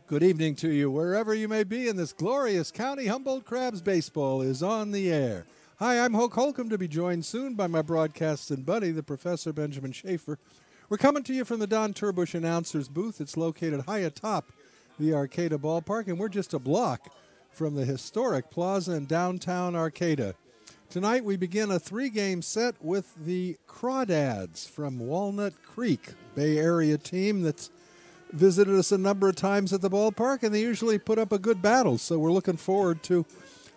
Good evening to you, wherever you may be in this glorious county. Humboldt Crabs baseball is on the air. Hi, I'm Hoke Holcomb, to be joined soon by my broadcasting buddy, the Professor Benjamin Schaefer. We're coming to you from the Don Turbush announcer's booth. It's located high atop the Arcata ballpark, and we're just a block from the historic plaza in downtown Arcata. Tonight we begin a three-game set with the Crawdads from Walnut Creek, Bay Area team that's visited us a number of times at the ballpark, and they usually put up a good battle, so we're looking forward to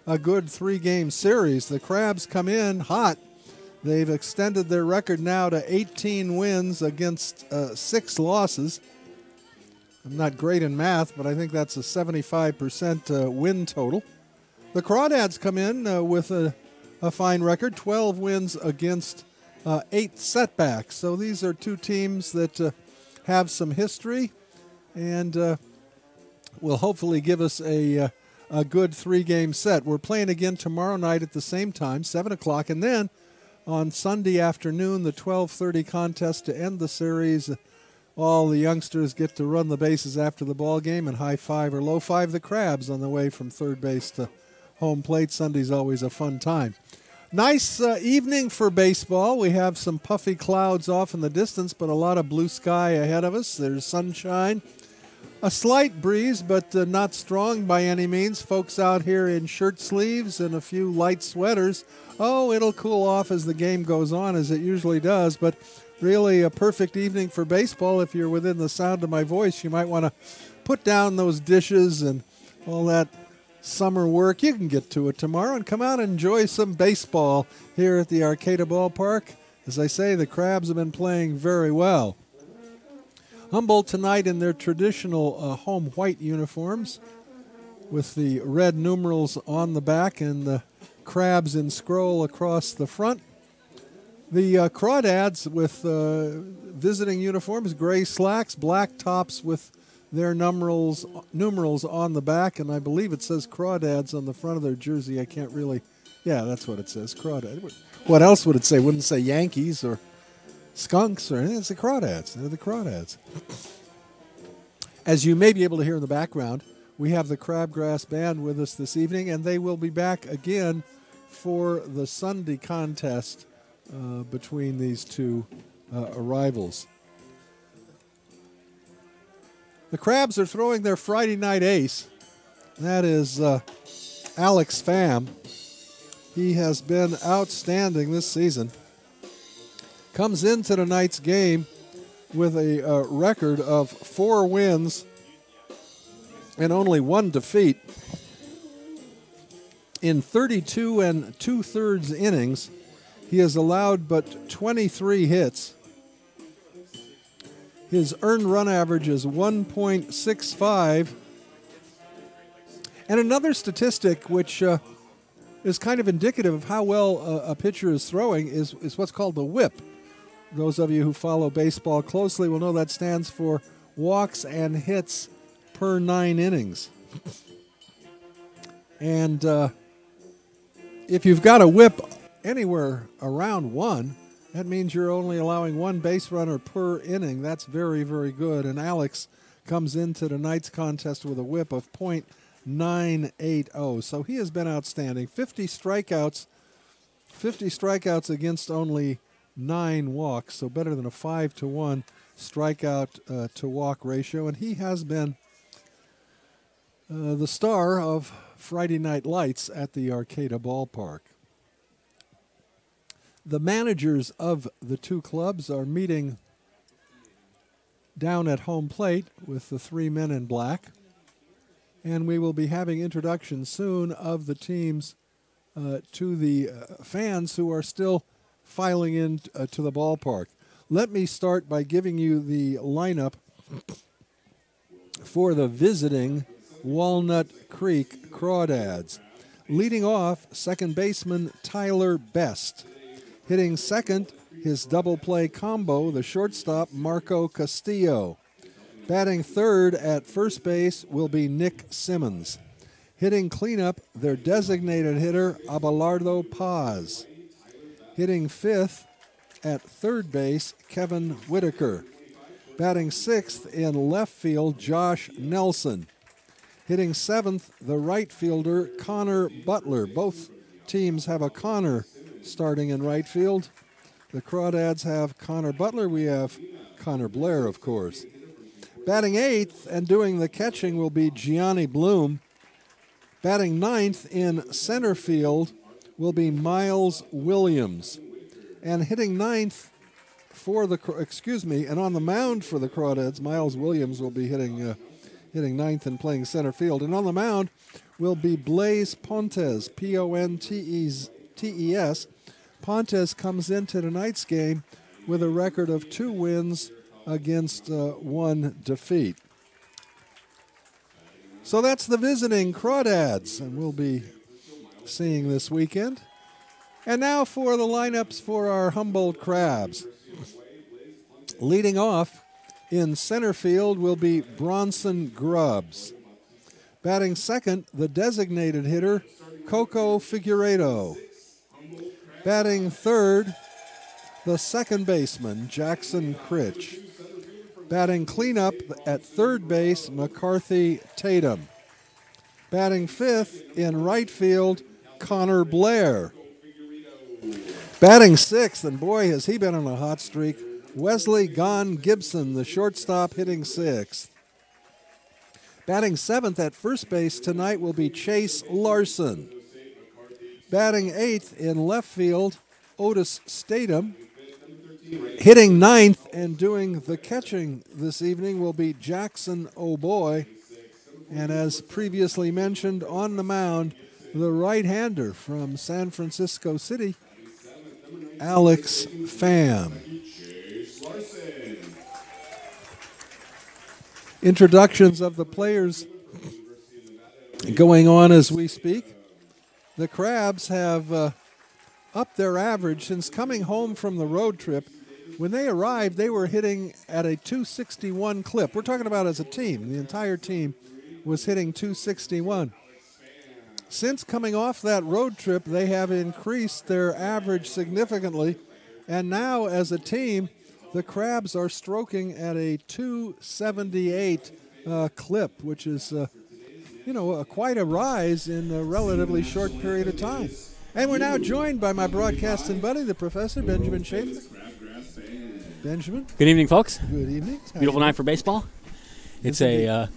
a good three-game series. The Crabs come in hot. They've extended their record now to 18 wins against 6 losses. I'm not great in math, but I think that's a 75% win total. The Crawdads come in with a fine record, 12 wins against 8 setbacks. So these are two teams that have some history and will hopefully give us a good three-game set. We're playing again tomorrow night at the same time, 7 o'clock, and then on Sunday afternoon, the 12:30 contest to end the series. All the youngsters get to run the bases after the ball game and high-five or low-five the Crabs on the way from third base to home plate. Sunday's always a fun time. Nice evening for baseball. We have some puffy clouds off in the distance, but a lot of blue sky ahead of us. There's sunshine. A slight breeze, but not strong by any means. Folks out here in shirt sleeves and a few light sweaters. Oh, it'll cool off as the game goes on, as it usually does, but really a perfect evening for baseball. If you're within the sound of my voice, you might want to put down those dishes and all that summer work. You can get to it tomorrow and come out and enjoy some baseball here at the Arcata ballpark. As I say, the Crabs have been playing very well. Humboldt tonight in their traditional home white uniforms with the red numerals on the back and the Crabs in scroll across the front. The Crawdads with visiting uniforms, gray slacks, black tops with their numerals on the back, and I believe it says Crawdads on the front of their jersey. I can't really, yeah, that's what it says, Crawdads. What else would it say? Wouldn't say Yankees or Skunks or anything. It's the Crawdads. They're the Crawdads. As you may be able to hear in the background, we have the Crabgrass Band with us this evening, and they will be back again for the Sunday contest between these two arrivals. The Crabs are throwing their Friday night ace. That is Alex Pham. He has been outstanding this season. Comes into tonight's game with a record of 4 wins and only 1 defeat. In 32 2/3 innings, he has allowed but 23 hits. His earned run average is 1.65. And another statistic which is kind of indicative of how well a pitcher is throwing is what's called the whip. Those of you who follow baseball closely will know that stands for walks and hits per 9 innings. And if you've got a whip anywhere around 1, that means you're only allowing 1 base runner per inning. That's very, very good. And Alex comes into tonight's contest with a whip of .980. So he has been outstanding. 50 strikeouts against only 9 walks. So better than a 5-to-1 strikeout to walk ratio. And he has been the star of Friday Night Lights at the Arcata ballpark. The managers of the two clubs are meeting down at home plate with the 3 men in black. And we will be having introductions soon of the teams to the fans who are still filing in to the ballpark. Let me start by giving you the lineup for the visiting Walnut Creek Crawdads. Leading off, second baseman Tyler Best. Hitting second, his double play combo, the shortstop Marco Castillo. Batting third at first base will be Nick Simmons. Hitting cleanup, their designated hitter Abelardo Paz. Hitting fifth at third base, Kevin Whitaker. Batting sixth in left field, Josh Nelson. Hitting 7th, the right fielder, Connor Butler. Both teams have a Connor starting in right field. The Crawdads have Connor Butler. We have Connor Blair, of course. Batting 8th and doing the catching will be Gianni Bloom. Batting 9th in center field will be Miles Williams. And hitting 9th and on the mound for the Crawdads, Miles Williams will be hitting 9th and playing center field. And on the mound will be Blaise Pontes, Pontes. Pontes comes into tonight's game with a record of 2 wins against 1 defeat. So that's the visiting Crawdads, and we'll be seeing this weekend. And now for the lineups for our Humboldt Crabs. Leading off in center field will be Bronson Grubbs. Batting second, the designated hitter, Coco Figueiredo. Batting third, the second baseman, Jackson Critch. Batting cleanup at third base, McCarthy Tatum. Batting fifth in right field, Connor Blair. Batting sixth, and boy has he been on a hot streak, Wesley Gon Gibson, the shortstop, hitting sixth. Batting seventh at first base tonight will be Chase Larson. Batting eighth in left field, Otis Statham. Hitting ninth and doing the catching this evening will be Jackson O'Boy. And as previously mentioned, on the mound, the right-hander from San Francisco City, Alex Pham. Introductions of the players going on as we speak. The Crabs have upped their average since coming home from the road trip. When they arrived, they were hitting at a 261 clip. We're talking about as a team. The entire team was hitting 261. Since coming off that road trip, they have increased their average significantly. And now, as a team, the Crabs are stroking at a 278 clip, which is, quite a rise in a relatively short period of time. And we're now joined by my broadcasting buddy, the Professor Benjamin Schaefer. Benjamin. Good evening, folks. Good evening. Beautiful night for baseball. It's a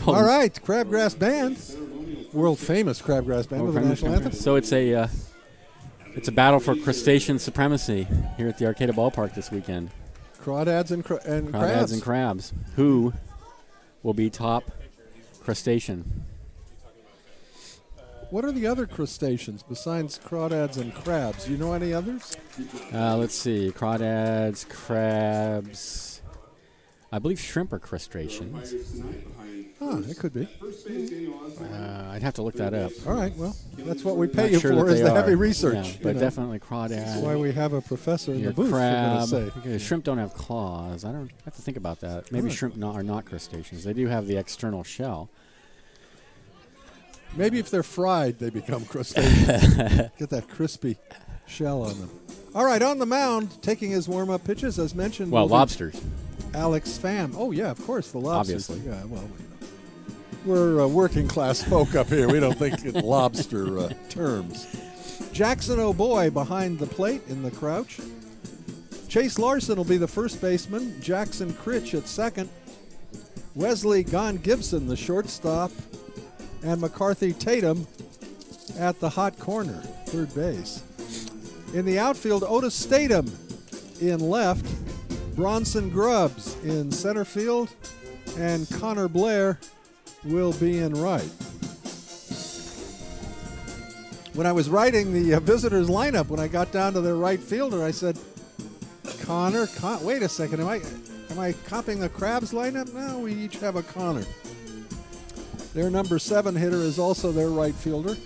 All right, Crabgrass Band, world famous Crabgrass Band with the national anthem. So it's a battle for crustacean supremacy here at the Arcata Ballpark this weekend. Crawdads and Crabs. Crawdads and Crabs. Who will be top crustacean? What are the other crustaceans besides crawdads and crabs? Do you know any others? Let's see. Crawdads, crabs. I believe shrimp are crustaceans. Oh, it could be. I'd have to look that up. All right, well, that's what we pay you for, is the heavy research. Yeah, but definitely crawdad. That's why we have a professor in the booth. Crab. Say. Shrimp don't have claws. I don't have to think about that. Maybe shrimp are not crustaceans. They do have the external shell. Maybe if they're fried, they become crustaceans. Get that crispy shell on them. All right, on the mound, taking his warm-up pitches, as mentioned. Well, lobsters. Alex Pham. Oh, yeah, of course, the lobsters. Obviously. Yeah, well, we're working-class folk up here. We don't think in lobster terms. Jackson O'Boy behind the plate in the crouch. Chase Larson will be the first baseman. Jackson Critch at second. Wesley Gibson, the shortstop. And McCarthy Tatum at the hot corner, third base. In the outfield, Otis Statham in left. Bronson Grubbs in center field. And Connor Blair will be in right. When I was writing the visitors lineup, when I got down to their right fielder, I said, wait a second, am I copying the Crabs lineup? No, we each have a Connor. Their number 7 hitter is also their right fielder.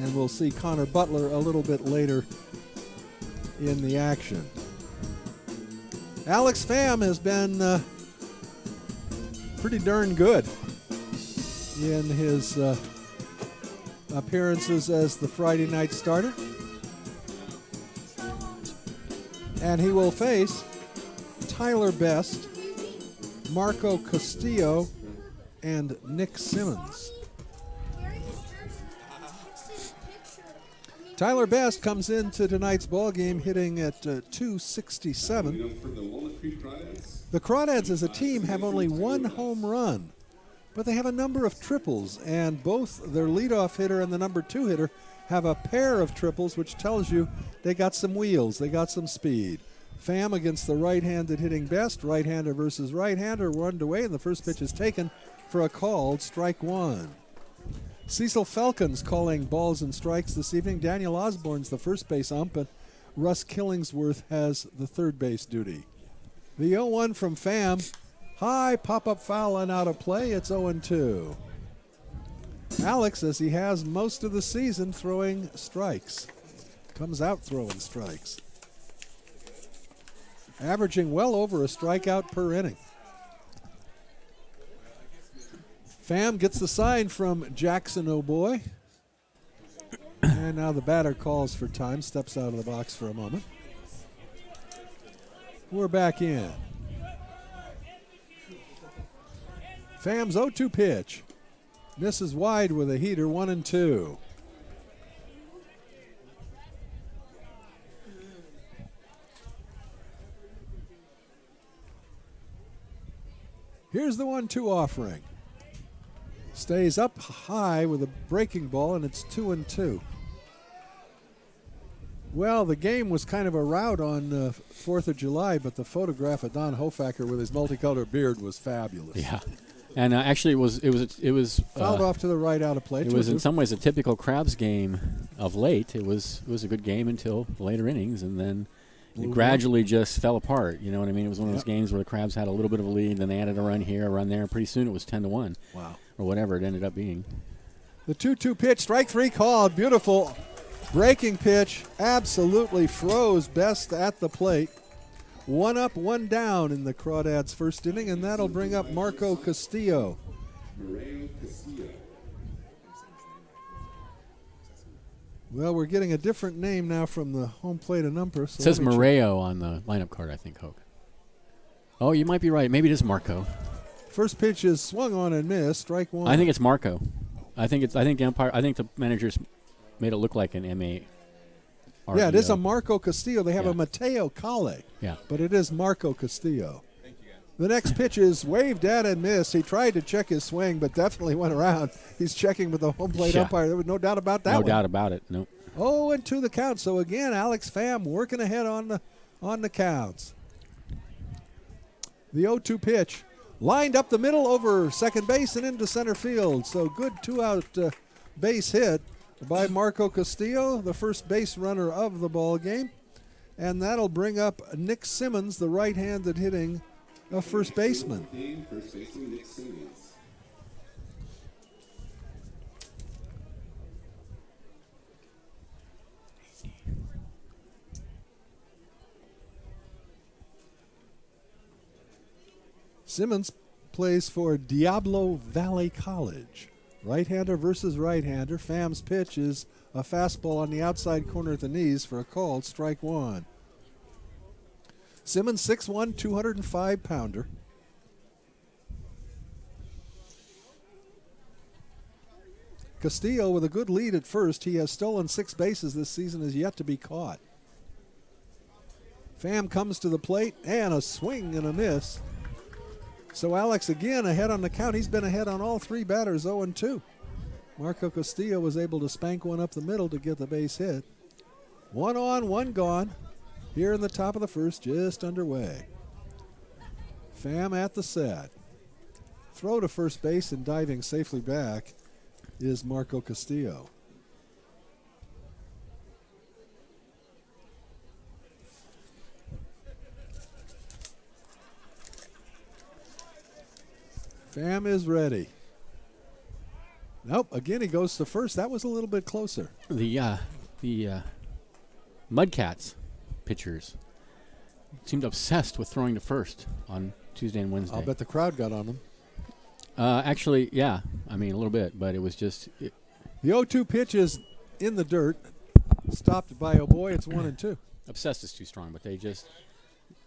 And we'll see Connor Butler a little bit later in the action. Alex Pham has been pretty darn good in his appearances as the Friday night starter. And he will face Tyler Best, Marco Castillo, and Nick Simmons. Tyler Best comes into tonight's ball game hitting at .267. The Crawdads as a team have only one home run, but they have a number of triples, and both their leadoff hitter and the number 2 hitter have a pair of triples, which tells you they got some wheels, they got some speed. Pham against the right-handed hitting Best, right-hander versus right-hander, run away, and the first pitch is taken for a called strike 1. Cecil Falcons calling balls and strikes this evening. Daniel Osborne's the first base ump, and Russ Killingsworth has the third base duty. The 0-1 from Pham. High pop-up foul and out of play. It's 0-2. Alex, as he has most of the season, throwing strikes. Comes out throwing strikes. Averaging well over a strikeout per inning. Pham gets the sign from Jackson O'Boy. And now the batter calls for time, steps out of the box for a moment. We're back in. Pham's 0-2 pitch. Misses wide with a heater, 1-2. Here's the 1-2 offering. Stays up high with a breaking ball, and it's 2-2. Well, the game was kind of a rout on 4th of July, but the photograph of Don Hofacker with his multicolored beard was fabulous. Yeah, and actually it was fouled off to the right out of play. It was in some ways a typical Crabs game of late. It was a good game until later innings, and then it gradually just fell apart. You know what I mean? It was one of those games where the Crabs had a little bit of a lead, then they added a run here, a run there, and pretty soon it was 10-1. Wow. Or whatever it ended up being. The 2-2 pitch, strike 3 called. Beautiful breaking pitch. Absolutely froze Best at the plate. 1 up, 1 down in the Crawdads' first inning, and that'll bring up Marco Castillo. Well, we're getting a different name now from the home plate umpire. So it says Moreo on the lineup card, I think, Hoke. Oh, you might be right. Maybe it is Marco. First pitch is swung on and missed. Strike 1. I think it's Marco. I think the managers made it look like an MA. Yeah, it is a Marco Castillo. They have a Mateo Calle. Yeah. But it is Marco Castillo. The next pitch is waved at and missed. He tried to check his swing, but definitely went around. He's checking with the home plate umpire. There was no doubt about that. No doubt about it. No. 0-2 the count. So again, Alex Pham working ahead on the counts. The 0-2 pitch. Lined up the middle over second base and into center field. So good 2-out base hit by Marco Castillo, the first base runner of the ball game. And that'll bring up Nick Simmons, the right-handed hitting first baseman. Nick Simmons. Simmons plays for Diablo Valley College. Right-hander versus right-hander. Pham's pitch is a fastball on the outside corner at the knees for a called strike one. Simmons, 6'1", 205-pounder. Castillo with a good lead at first. He has stolen 6 bases this season, is yet to be caught. Pham comes to the plate, and a swing and a miss. So Alex again ahead on the count. He's been ahead on all 3 batters, 0-2. Marco Castillo was able to spank one up the middle to get the base hit. 1 on, 1 gone. Here in the top of the first, just underway. Pham at the set. Throw to first base and diving safely back is Marco Castillo. Pham is ready. Nope, again he goes to first. That was a little bit closer. The Mudcats pitchers seemed obsessed with throwing to first on Tuesday and Wednesday. I'll bet the crowd got on them. Actually, yeah. I mean, a little bit, but it was just... The 0-2 pitch is in the dirt. Stopped by O'Boy. It's 1-2. Obsessed is too strong, but they just...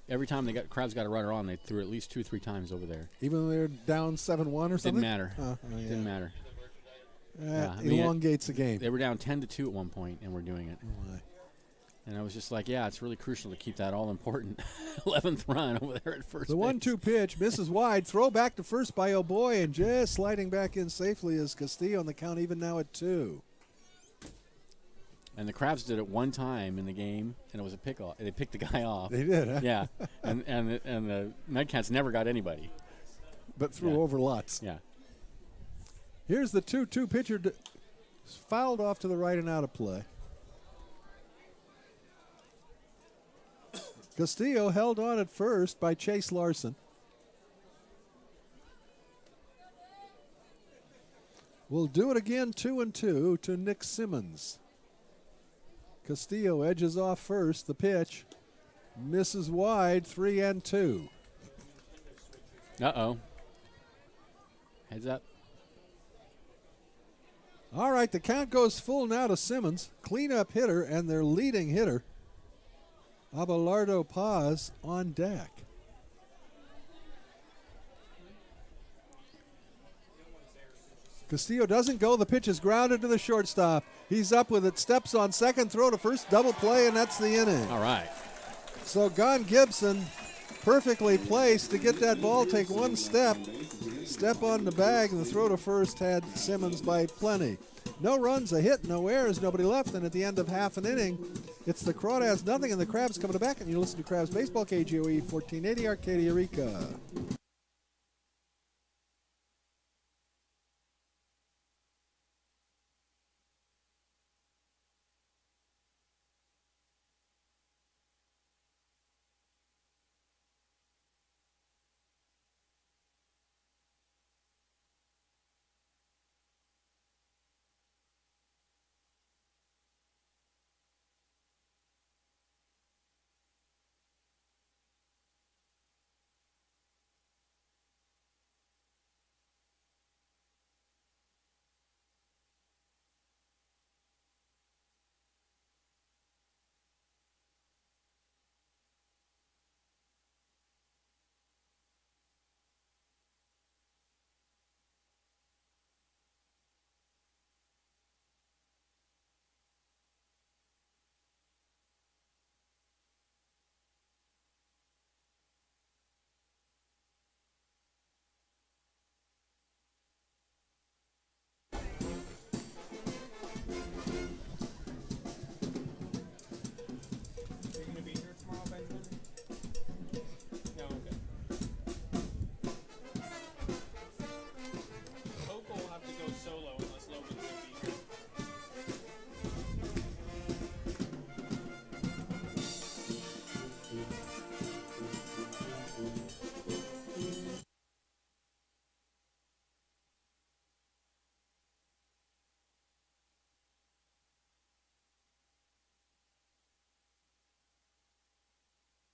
Every time crowds got a runner on, they threw at least 2-3 times over there. Even though they're down 7-1 or something? Didn't matter. Yeah. Didn't matter. Elongates the game. They were down 10-2 at one point, and we're doing it. Oh, and I was just like, yeah, it's really crucial to keep that all-important 11th run over there at first the base. 1-2 pitch misses wide. Throw back to first by O'Boy, and just sliding back in safely is Castillo on the count, even now at 2. And the Crabs did it one time in the game, and it was a pick-off. They picked the guy off. They did, huh? Yeah, and the Mudcats never got anybody. But threw over lots. Yeah. Here's the 2-2 pitcher fouled off to the right and out of play. Castillo held on at first by Chase Larson. We'll do it again, 2-2 to Nick Simmons. Castillo edges off first. The pitch misses wide, 3-2. Uh-oh. Heads up. All right, the count goes full now to Simmons. Cleanup hitter and their leading hitter, Abelardo Paz, on deck. Castillo doesn't go. The pitch is grounded to the shortstop. He's up with it, steps on second, throw to first, double play, and that's the inning. All right. So Gon Gibson perfectly placed to get that ball, take one step on the bag, and the throw to first had Simmons by plenty. No runs, a hit, no errors, nobody left, and at the end of half an inning, it's the Crawdads nothing, and the Crabs coming back, and you listen to Crabs Baseball, KGOE 1480, Arcadia, Eureka.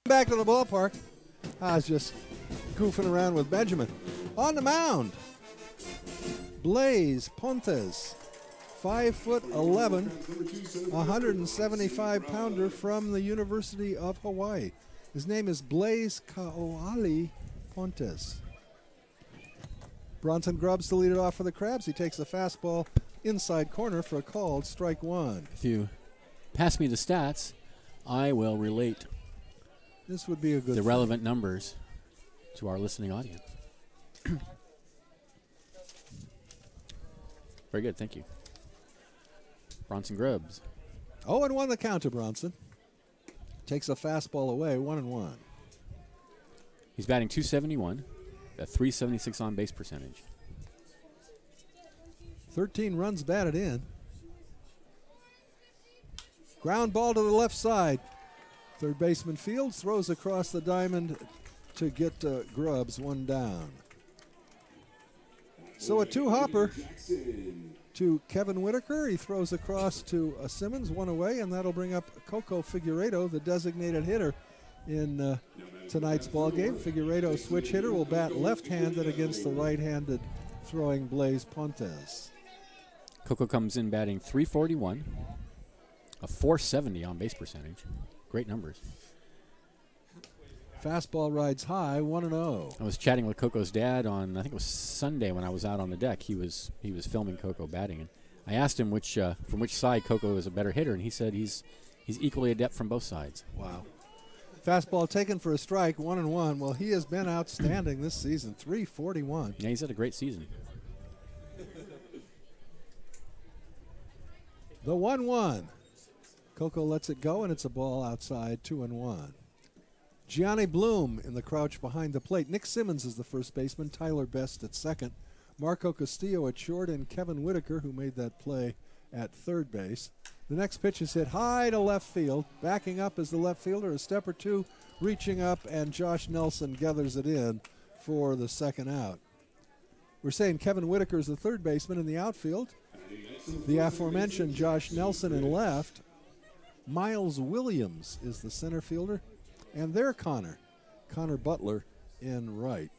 Back to the ballpark. I was just goofing around with Benjamin. On the mound, Blaze Pontes, 5'11", 175-pounder from the University of Hawaii. His name is Blaze Kaoali Pontes. Bronson Grubbs to lead it off for the Crabs. He takes the fastball inside corner for a called strike one. If you pass me the stats, I will relate This would be a good the relevant numbers to our listening audience. Very good, thank you. Bronson Grubbs. 0-1 the count to Bronson. Takes a fastball away, 1-1. He's batting .271, a .376 on base percentage. 13 runs batted in. Ground ball to the left side. Third baseman Fields throws across the diamond to get Grubbs one down. So a two-hopper to Kevin Whitaker. He throws across to Simmons, one away, and that'll bring up Coco Figueiredo, the designated hitter in tonight's ball game. Figueiredo, switch hitter, will bat left-handed against the right-handed throwing Blaze Pontes. Coco comes in batting .341, a .470 on base percentage. Great numbers. Fastball rides high, 1-0. I was chatting with Coco's dad on, I think it was Sunday when I was out on the deck. He was filming Coco batting, and I asked him from which side Coco is a better hitter, and he said he's equally adept from both sides. Wow. Fastball taken for a strike, 1-1. Well, he has been outstanding this season, .341. Yeah, he's had a great season. The 1-1. Coco lets it go, and it's a ball outside, 2-1. Gianni Bloom in the crouch behind the plate. Nick Simmons is the first baseman. Tyler Best at second. Marco Castillo at short, and Kevin Whitaker, who made that play, at third base. The next pitch is hit high to left field. Backing up is the left fielder, a step or two, reaching up, and Josh Nelson gathers it in for the second out. We're saying Kevin Whitaker is the third baseman in the outfield. The aforementioned Josh Nelson in left. Miles Williams is the center fielder. And there Connor Butler in right.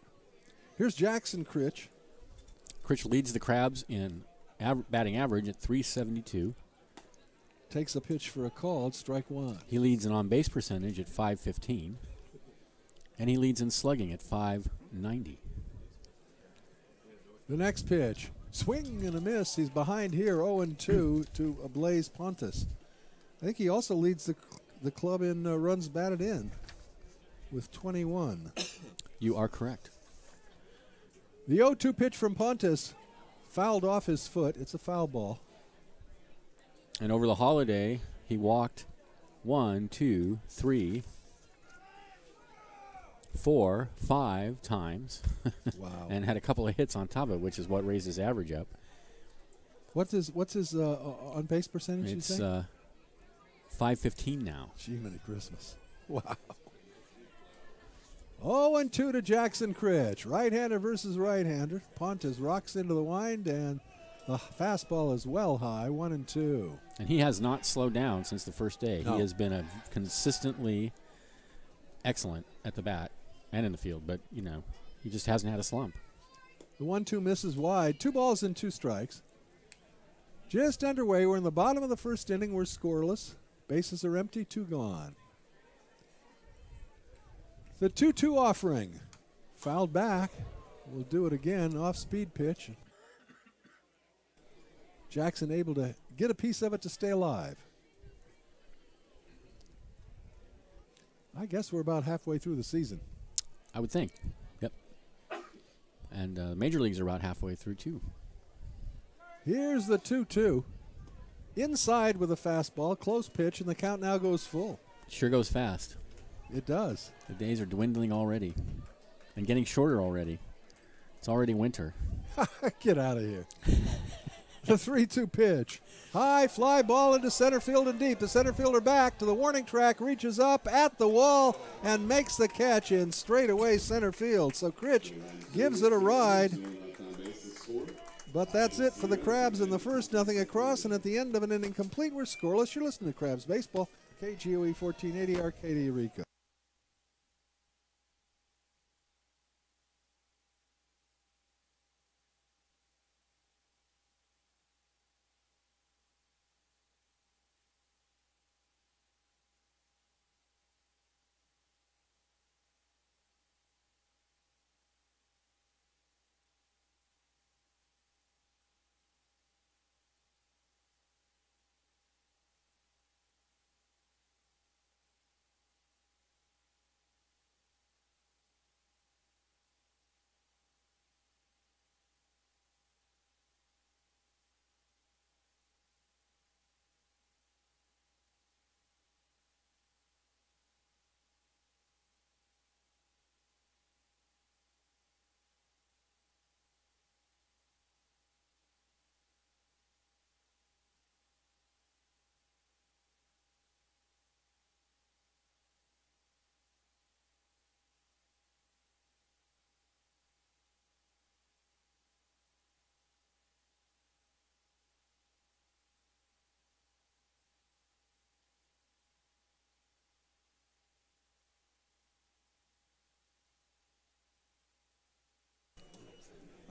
Here's Jackson Critch. Critch leads the Crabs in batting average at .372. Takes a pitch for a called strike one. He leads in on-base percentage at .515. And he leads in slugging at .590. The next pitch. Swing and a miss. He's behind here, 0-2 to Blaze Pontes. I think he also leads the club in runs batted in with 21. You are correct. The 0-2 pitch from Pontes fouled off his foot. It's a foul ball. And over the holiday, he walked 1, 2, 3, 4, 5 times. Wow. And had a couple of hits on top of it, which is what raised his average up. What's his on base percentage? It's 515 now. Gee, many Christmas. Wow. 0-2 to Jackson Critch. Right-hander versus right-hander. Pontes rocks into the wind, and the fastball is well high, 1-2. And he has not slowed down since the first day. No. He has been consistently excellent at the bat and in the field, but, he just hasn't had a slump. The 1-2 misses wide. 2 balls and 2 strikes. Just underway. We're in the bottom of the first inning. We're scoreless. Bases are empty. 2 gone. The 2-2 offering. Fouled back. We'll do it again. Off-speed pitch. Jackson able to get a piece of it to stay alive. I guess we're about halfway through the season. I would think. Yep. And the major leagues are about halfway through, too. Here's the 2-2. Inside with a fastball. Close pitch, and the count now goes full. It sure goes fast. It does. The days are dwindling already and getting shorter already. It's already winter. Get out of here. The 3-2 pitch. High fly ball into center field and deep. The center fielder back to the warning track, reaches up at the wall and makes the catch in straightaway center field. So Critch gives it a ride. But that's it for the Crabs in the first, 0 across. And at the end of an inning complete, we're scoreless. You're listening to Crabs Baseball, KGOE 1480, Arcadia, Eureka.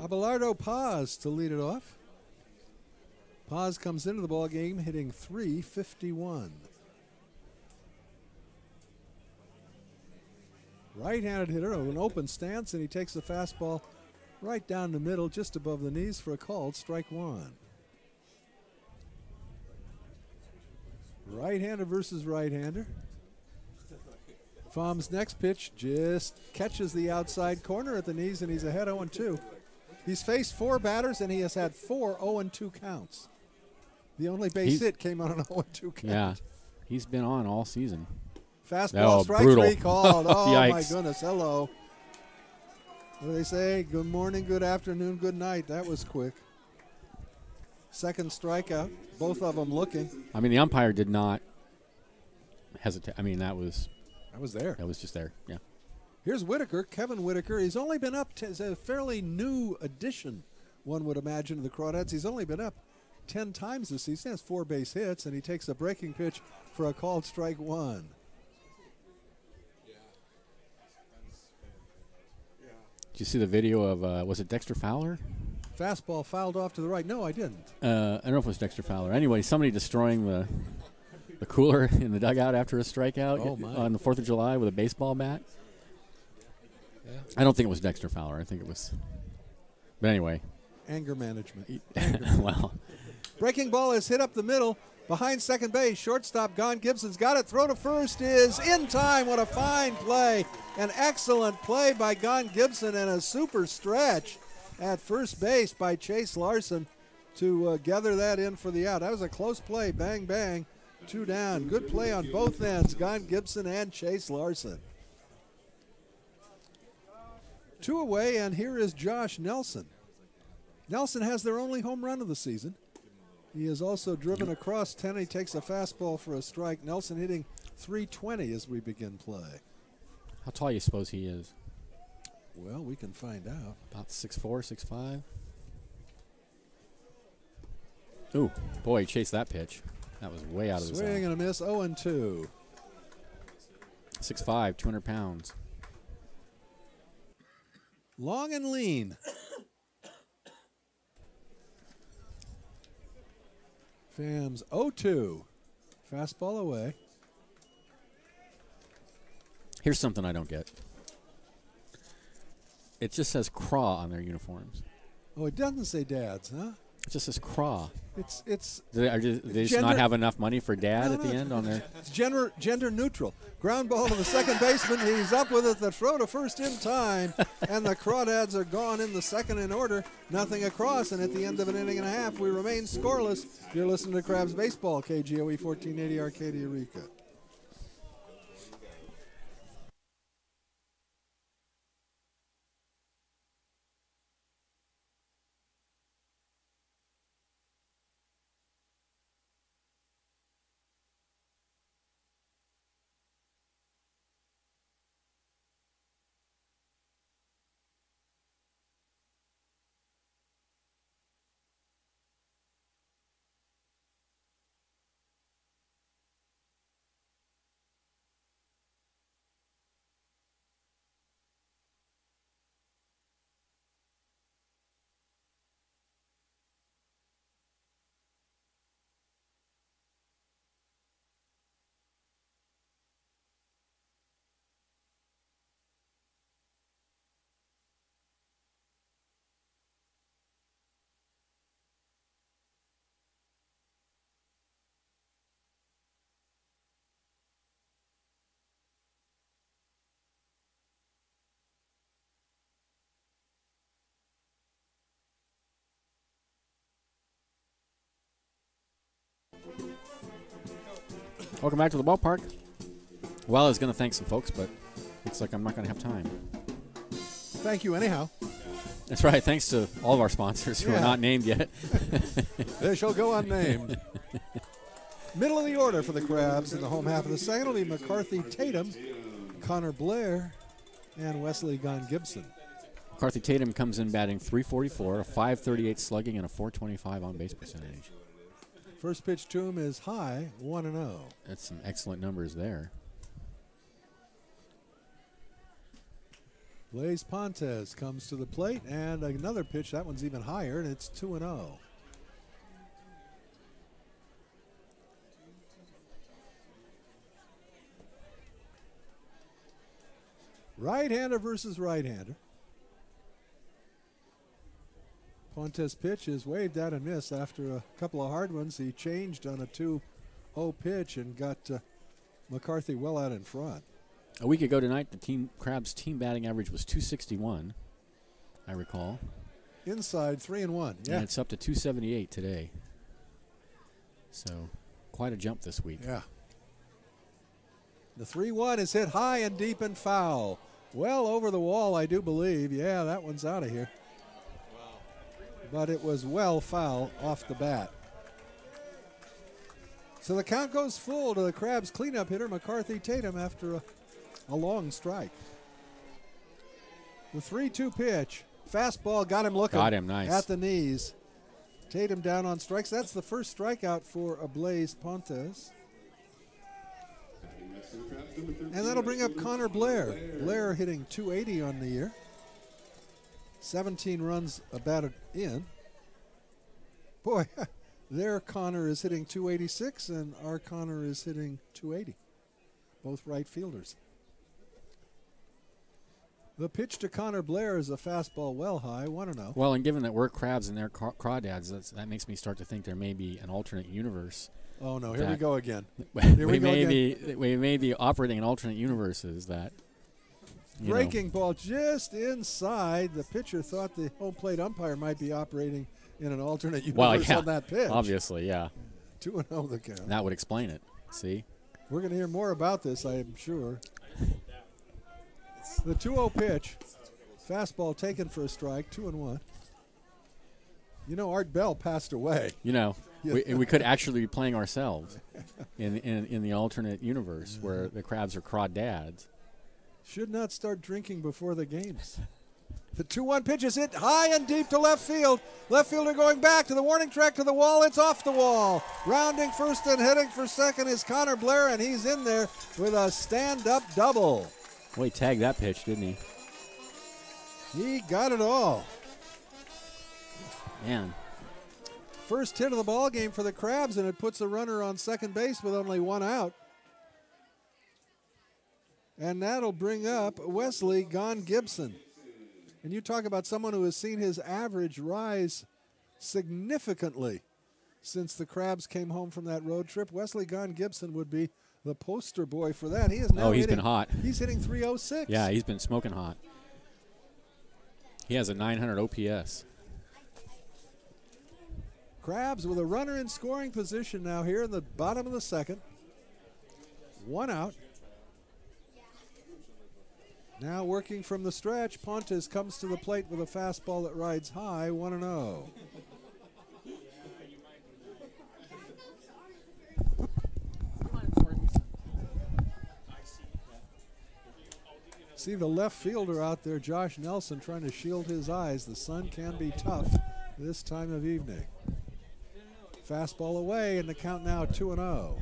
Abelardo Paz to lead it off. Paz comes into the ball game hitting .351. Right-handed hitter, an open stance, and he takes the fastball right down the middle, just above the knees for a called strike one. Right-hander versus right-hander. Phom's next pitch just catches the outside corner at the knees, and he's ahead 0-2. He's faced 4 batters, and he has had 4 0-2 counts. The only base hit came on an 0-2 count. Yeah, he's been on all season. Fastball, strike brutal. 3 called. Oh, my Yikes. goodness. Hello. What do they say? Good morning, good afternoon, good night. That was quick. Second strikeout. Both of them looking. I mean, the umpire did not hesitate. I mean, that was there. That was just there. Yeah. Here's Whitaker, Kevin Whitaker. He's only been up as a fairly new addition, one would imagine, to the Crawdads. He's only been up 10 times this season. He has 4 base hits, and he takes a breaking pitch for a called strike one. Did you see the video of, was it Dexter Fowler? Fastball fouled off to the right. No, I didn't. I don't know if it was Dexter Fowler. Anyway, somebody destroying the cooler in the dugout after a strikeout on the 4th of July with a baseball bat. Yeah. I don't think it was Dexter Fowler. I think it was. But anyway. Anger management. Well. Breaking ball is hit up the middle. Behind second base, shortstop Gon Gibson's got it. Throw to first is in time. What a fine play. An excellent play by Gon Gibson and a super stretch at first base by Chase Larson to gather that in for the out. That was a close play. Bang, bang. 2 down. Good play on both ends. Gon Gibson and Chase Larson. 2 away, and here is Josh Nelson. Nelson has their only home run of the season. He has also driven across 10. He takes a fastball for a strike. Nelson hitting .320 as we begin play. How tall you suppose he is? Well, we can find out. About 6'4", 6'5". Ooh, boy, he chased that pitch. That was way out of the zone. Swing and a miss, 0-2. 6'5", 200 pounds. Long and lean. Phams 0-2. Fastball away. Here's something I don't get. It just says Craw on their uniforms. Oh, it doesn't say dads, huh? It just says Craw. It's Do they just not have enough money for dad at the end on their? It's gender neutral. Ground ball to the second baseman. He's up with it. The throw to first in time, and the Crawdads are gone in the second in order. Nothing across, and at the end of an inning and a half, we remain scoreless. You're listening to Crabs Baseball, KGOE 1480 Arcadia Eureka. Welcome back to the ballpark. Well, I was going to thank some folks, but looks like I'm not going to have time. Thank you anyhow. That's right. Thanks to all of our sponsors who are not named yet. They shall go unnamed. Middle of the order for the Crabs in the home half of the second will be McCarthy Tatum, Connor Blair, and Wesley Gon Gibson. McCarthy Tatum comes in batting .344, a .538 slugging, and a .425 on-base percentage. First pitch to him is high, 1-0. That's some excellent numbers there. Blaise Pontes comes to the plate, and another pitch. That one's even higher, and it's 2-0. Right-hander versus right-hander. Pontes' pitch is waved at and missed. After a couple of hard ones, he changed on a 2-0 pitch and got McCarthy well out in front. A week ago tonight, the Crabs' team batting average was 261, I recall. Inside 3-1. Yeah. And it's up to 278 today. So quite a jump this week. Yeah. The 3-1 is hit high and deep and foul. Well over the wall, I do believe. Yeah, that one's out of here. But it was well foul off the bat. So the count goes full to the Crabs cleanup hitter, McCarthy Tatum, after a long strike. The 3-2 pitch. Fastball got him looking. Got him, nice. At the knees. Tatum down on strikes. That's the first strikeout for Blaise Pontes. And that'll bring up Connor Blair. Blair hitting 280 on the year. 17 runs batted in. Boy, their Connor is hitting 286 and our Connor is hitting 280. Both right fielders. The pitch to Connor Blair is a fastball well high, 1-0. Well, and given that we're Crabs and they're Crawdads, that makes me start to think there may be an alternate universe. Oh, no, here we go again. we may be operating in alternate universes that. Breaking ball just inside. The pitcher thought the home plate umpire might be operating in an alternate universe on that pitch. Obviously, yeah. 2-0 the count. That would explain it. See? We're going to hear more about this, I am sure. The 2-0 pitch. Fastball taken for a strike, 2-1. You know, Art Bell passed away. You know, we could actually be playing ourselves in the alternate universe where the Crabs are Crawdads. Should not start drinking before the games. The 2-1 pitch is hit high and deep to left field. Left fielder going back to the warning track to the wall. It's off the wall. Rounding first and heading for second is Connor Blair, and he's in there with a stand-up double. Well, he tagged that pitch, didn't he? He got it all. Man. First hit of the ball game for the Crabs, and it puts a runner on second base with only one out. And that'll bring up Wesley Gone-Gibson. And you talk about someone who has seen his average rise significantly since the Crabs came home from that road trip. Wesley Gone-Gibson would be the poster boy for that. He is now he's been hot. He's hitting 306. Yeah, he's been smoking hot. He has a 900 OPS. Crabs with a runner in scoring position now here in the bottom of the second. One out. Now working from the stretch, Pontes comes to the plate with a fastball that rides high, 1-0. See the left fielder out there, Josh Nelson, trying to shield his eyes. The sun can be tough this time of evening. Fastball away, and the count now 2-0.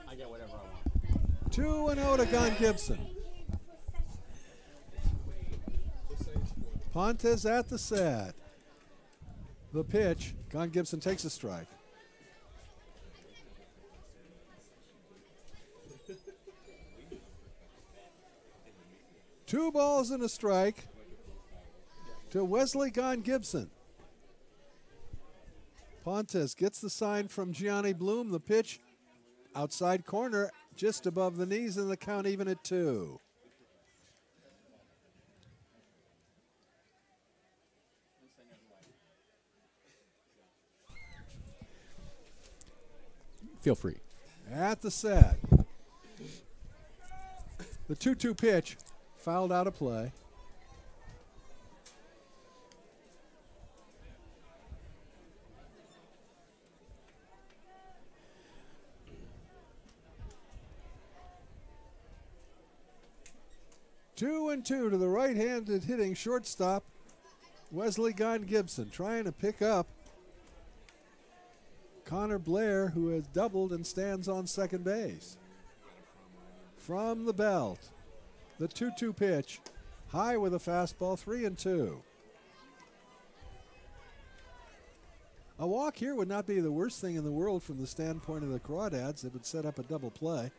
I get whatever I want. 2-0 to Gone-Gibson. Pontes at the set. The pitch. Gone-Gibson takes a strike. Two balls and a strike to Wesley Gone-Gibson. Pontes gets the sign from Gianni Bloom. The pitch outside corner just above the knees, and the count even at 2. Feel free. At the set. The 2-2 pitch fouled out of play. Two and two to the right-handed hitting shortstop, Wesley Gone-Gibson, trying to pick up Connor Blair, who has doubled and stands on second base. From the belt, the 2-2 pitch, high with a fastball, 3-2. A walk here would not be the worst thing in the world from the standpoint of the Crawdads. It would set up a double play.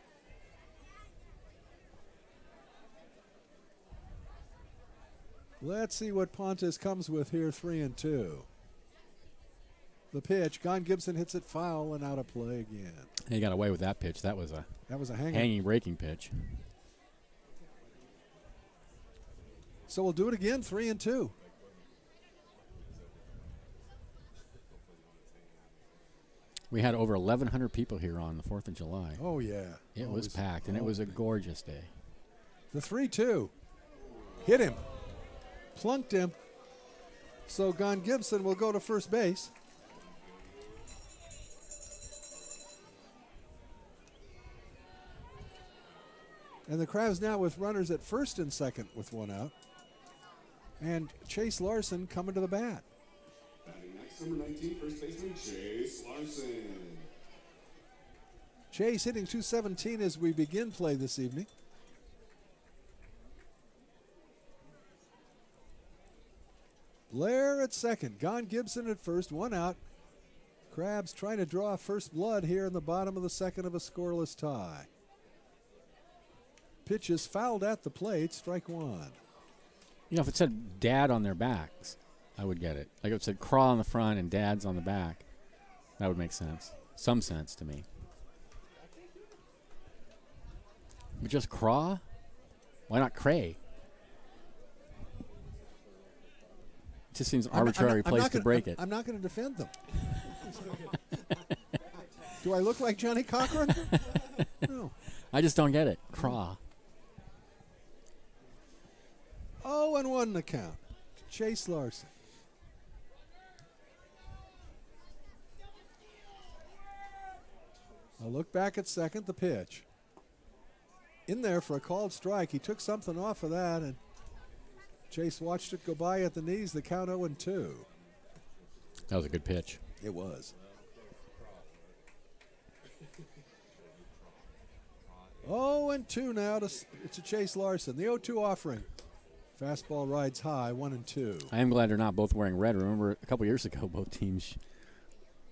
Let's see what Pontes comes with here, 3-2. The pitch, Gon Gibson hits it foul and out of play again. He got away with that pitch. That was a hanging breaking pitch. So we'll do it again, 3-2. We had over 1,100 people here on the 4th of July. Oh, yeah. It was packed, and it was a gorgeous day. The 3-2. Hit him. Plunked him. So Gon Gibson will go to first base. And the Crabs now with runners at first and second with one out. And Chase Larson coming to the bat. Batting next, number 19, first baseman Chase Larson. Chase hitting .217 as we begin play this evening. Blair at second. Gon Gibson at first. One out. Crabs trying to draw first blood here in the bottom of the second of a scoreless tie. Pitch is fouled at the plate. Strike one. You know, if it said Dad on their backs, I would get it. Like if it said Craw on the front and Dad's on the back, that would make sense. Some sense to me. But just Craw? Why not Cray? It just seems arbitrary place to break it. I'm not going to defend them. Do I look like Johnny Cochran? No. I just don't get it. Craw. 0-1 the count. Chase Larson. A look back at second, the pitch. In there for a called strike. He took something off of that, and Chase watched it go by at the knees. The count 0-2. That was a good pitch. It was. 0-2 now to Chase Larson. The 0-2 offering. Fastball rides high, 1-2. I am glad they're not both wearing red. Remember, a couple years ago, both teams,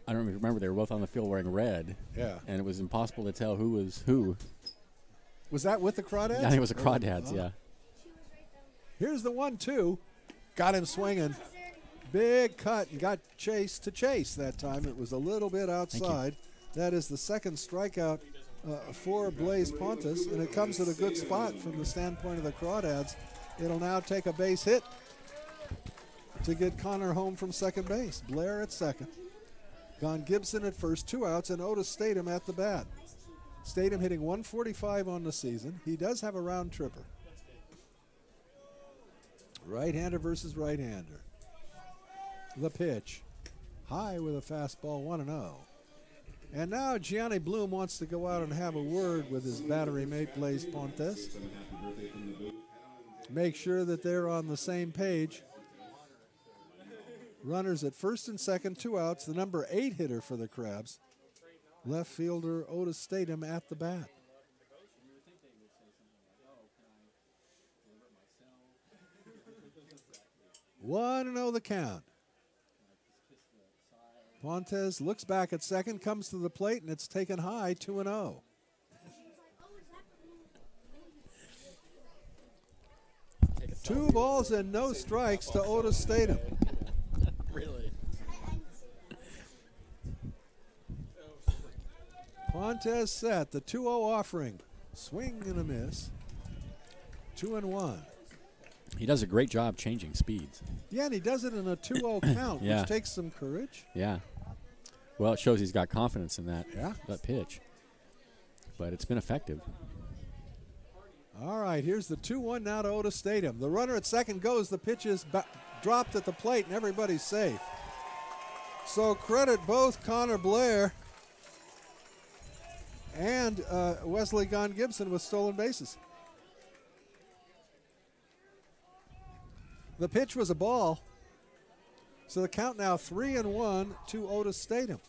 I don't even remember, they were both on the field wearing red. Yeah. And it was impossible to tell who was who. Was that with the Crawdads? Yeah, I think it was the Crawdads, yeah. Here's the 1-2. Got him swinging. Big cut and got Chase to chase that time. It was a little bit outside. That is the second strikeout for Blaise Pontes, and it comes at a good spot from the standpoint of the Crawdads. It'll now take a base hit to get Connor home from second base. Blair at second. Gon Gibson at first, 2 outs, and Otis Statham at the bat. Statham hitting 145 on the season. He does have a round tripper. Right-hander versus right-hander. The pitch. High with a fastball, 1-0. And now Gianni Bloom wants to go out and have a word with his battery mate, Blaise Pontes. Make sure that they're on the same page. Runners at first and second, 2 outs. The number 8 hitter for the Crabs. Left fielder Otis Statham at the bat. One and 0 the count. Pontes looks back at second, comes to the plate, and it's taken high, 2-0. Two balls and no strikes to Otis Statham. Really? Pontes set, the 2-0 offering. Swing and a miss. 2-1. He does a great job changing speeds. Yeah, and he does it in a 2-0 count, Yeah. which takes some courage. Yeah. Well, it shows he's got confidence in that, Yeah. that pitch. But it's been effective. All right, here's the 2-1 now to Otis Statham. The runner at second goes. The pitch is dropped at the plate, and everybody's safe. So credit both Connor Blair and Wesley Gon Gibson with stolen bases. The pitch was a ball. So the count now 3-1 to Otis Statham.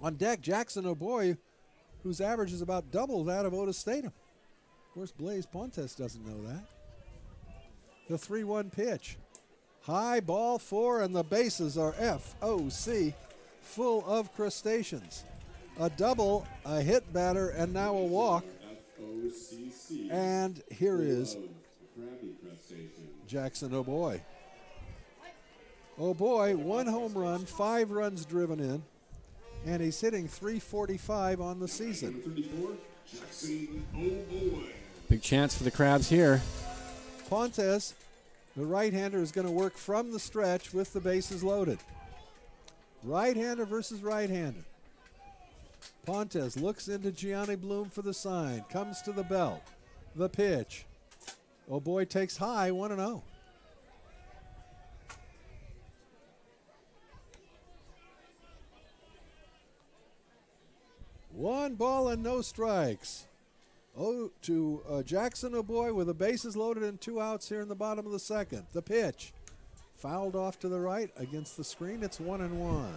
On deck, Jackson O'Boy, whose average is about double that of Otis Statham. Of course, Blaise Pontes doesn't know that. The 3-1 pitch. High ball 4, and the bases are FOC, full of crustaceans. A double, a hit batter, and now a walk. FOCC. And here is Crabby crustacean. Jackson O'Boy. O'Boy, 1 home run, 5 runs driven in, and he's hitting .345 on the season. 34, Jackson O'Boy. Big chance for the Crabs here. Pontes, the right-hander, is going to work from the stretch with the bases loaded. Right-hander versus right-hander. Pontes looks into Gianni Bloom for the sign, comes to the belt. The pitch. O'Boy takes high, 1-0. One ball and no strikes. Jackson O'Boy with the bases loaded and 2 outs here in the bottom of the second. The pitch. Fouled off to the right against the screen. It's 1-1.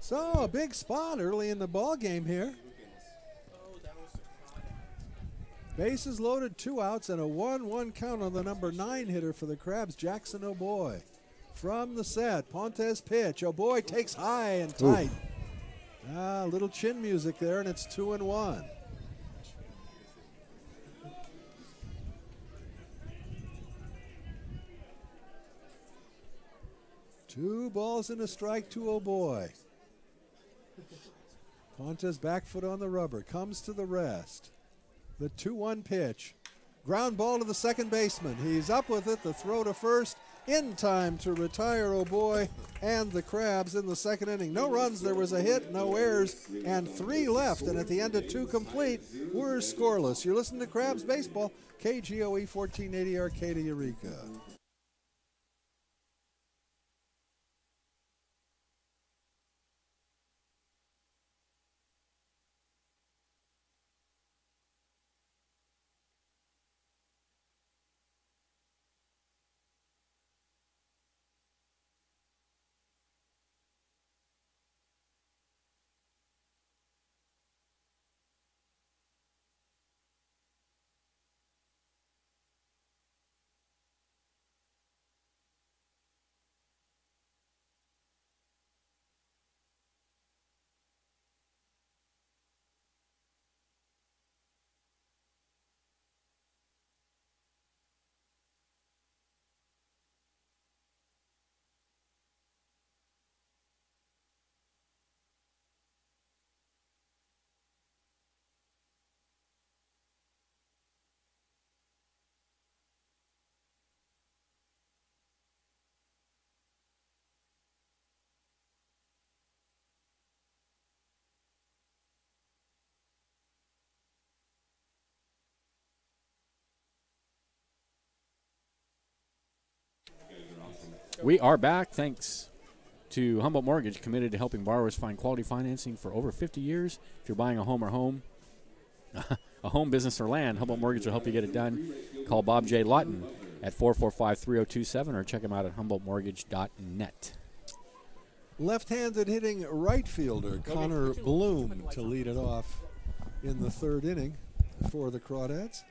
So a big spot early in the ball game here. Bases loaded, 2 outs, and a 1-1 count on the number 9 hitter for the Crabs, Jackson O'Boy. From the set, Pontes pitch. O'Boy takes high and tight. A little chin music there, and it's 2-1. Two balls and a strike to O'Boy. Pontes back foot on the rubber, comes to the rest. The 2-1 pitch. Ground ball to the second baseman. He's up with it, the throw to first. In time to retire O'Boy and the Crabs in the second inning. No runs, there was a hit, no errors, and 3 left. And at the end of 2 complete, we're scoreless. You're listening to Crabs Baseball, KGOE 1480 Arcata, Eureka. We are back thanks to Humboldt Mortgage, committed to helping borrowers find quality financing for over 50 years. If you're buying a home, a home, business, or land, Humboldt Mortgage will help you get it done. Call Bob J. Lawton at 445-3027 or check him out at humboldtmortgage.net. Left-handed hitting right fielder Connor Bloom to lead it off in the third inning for the Crawdads.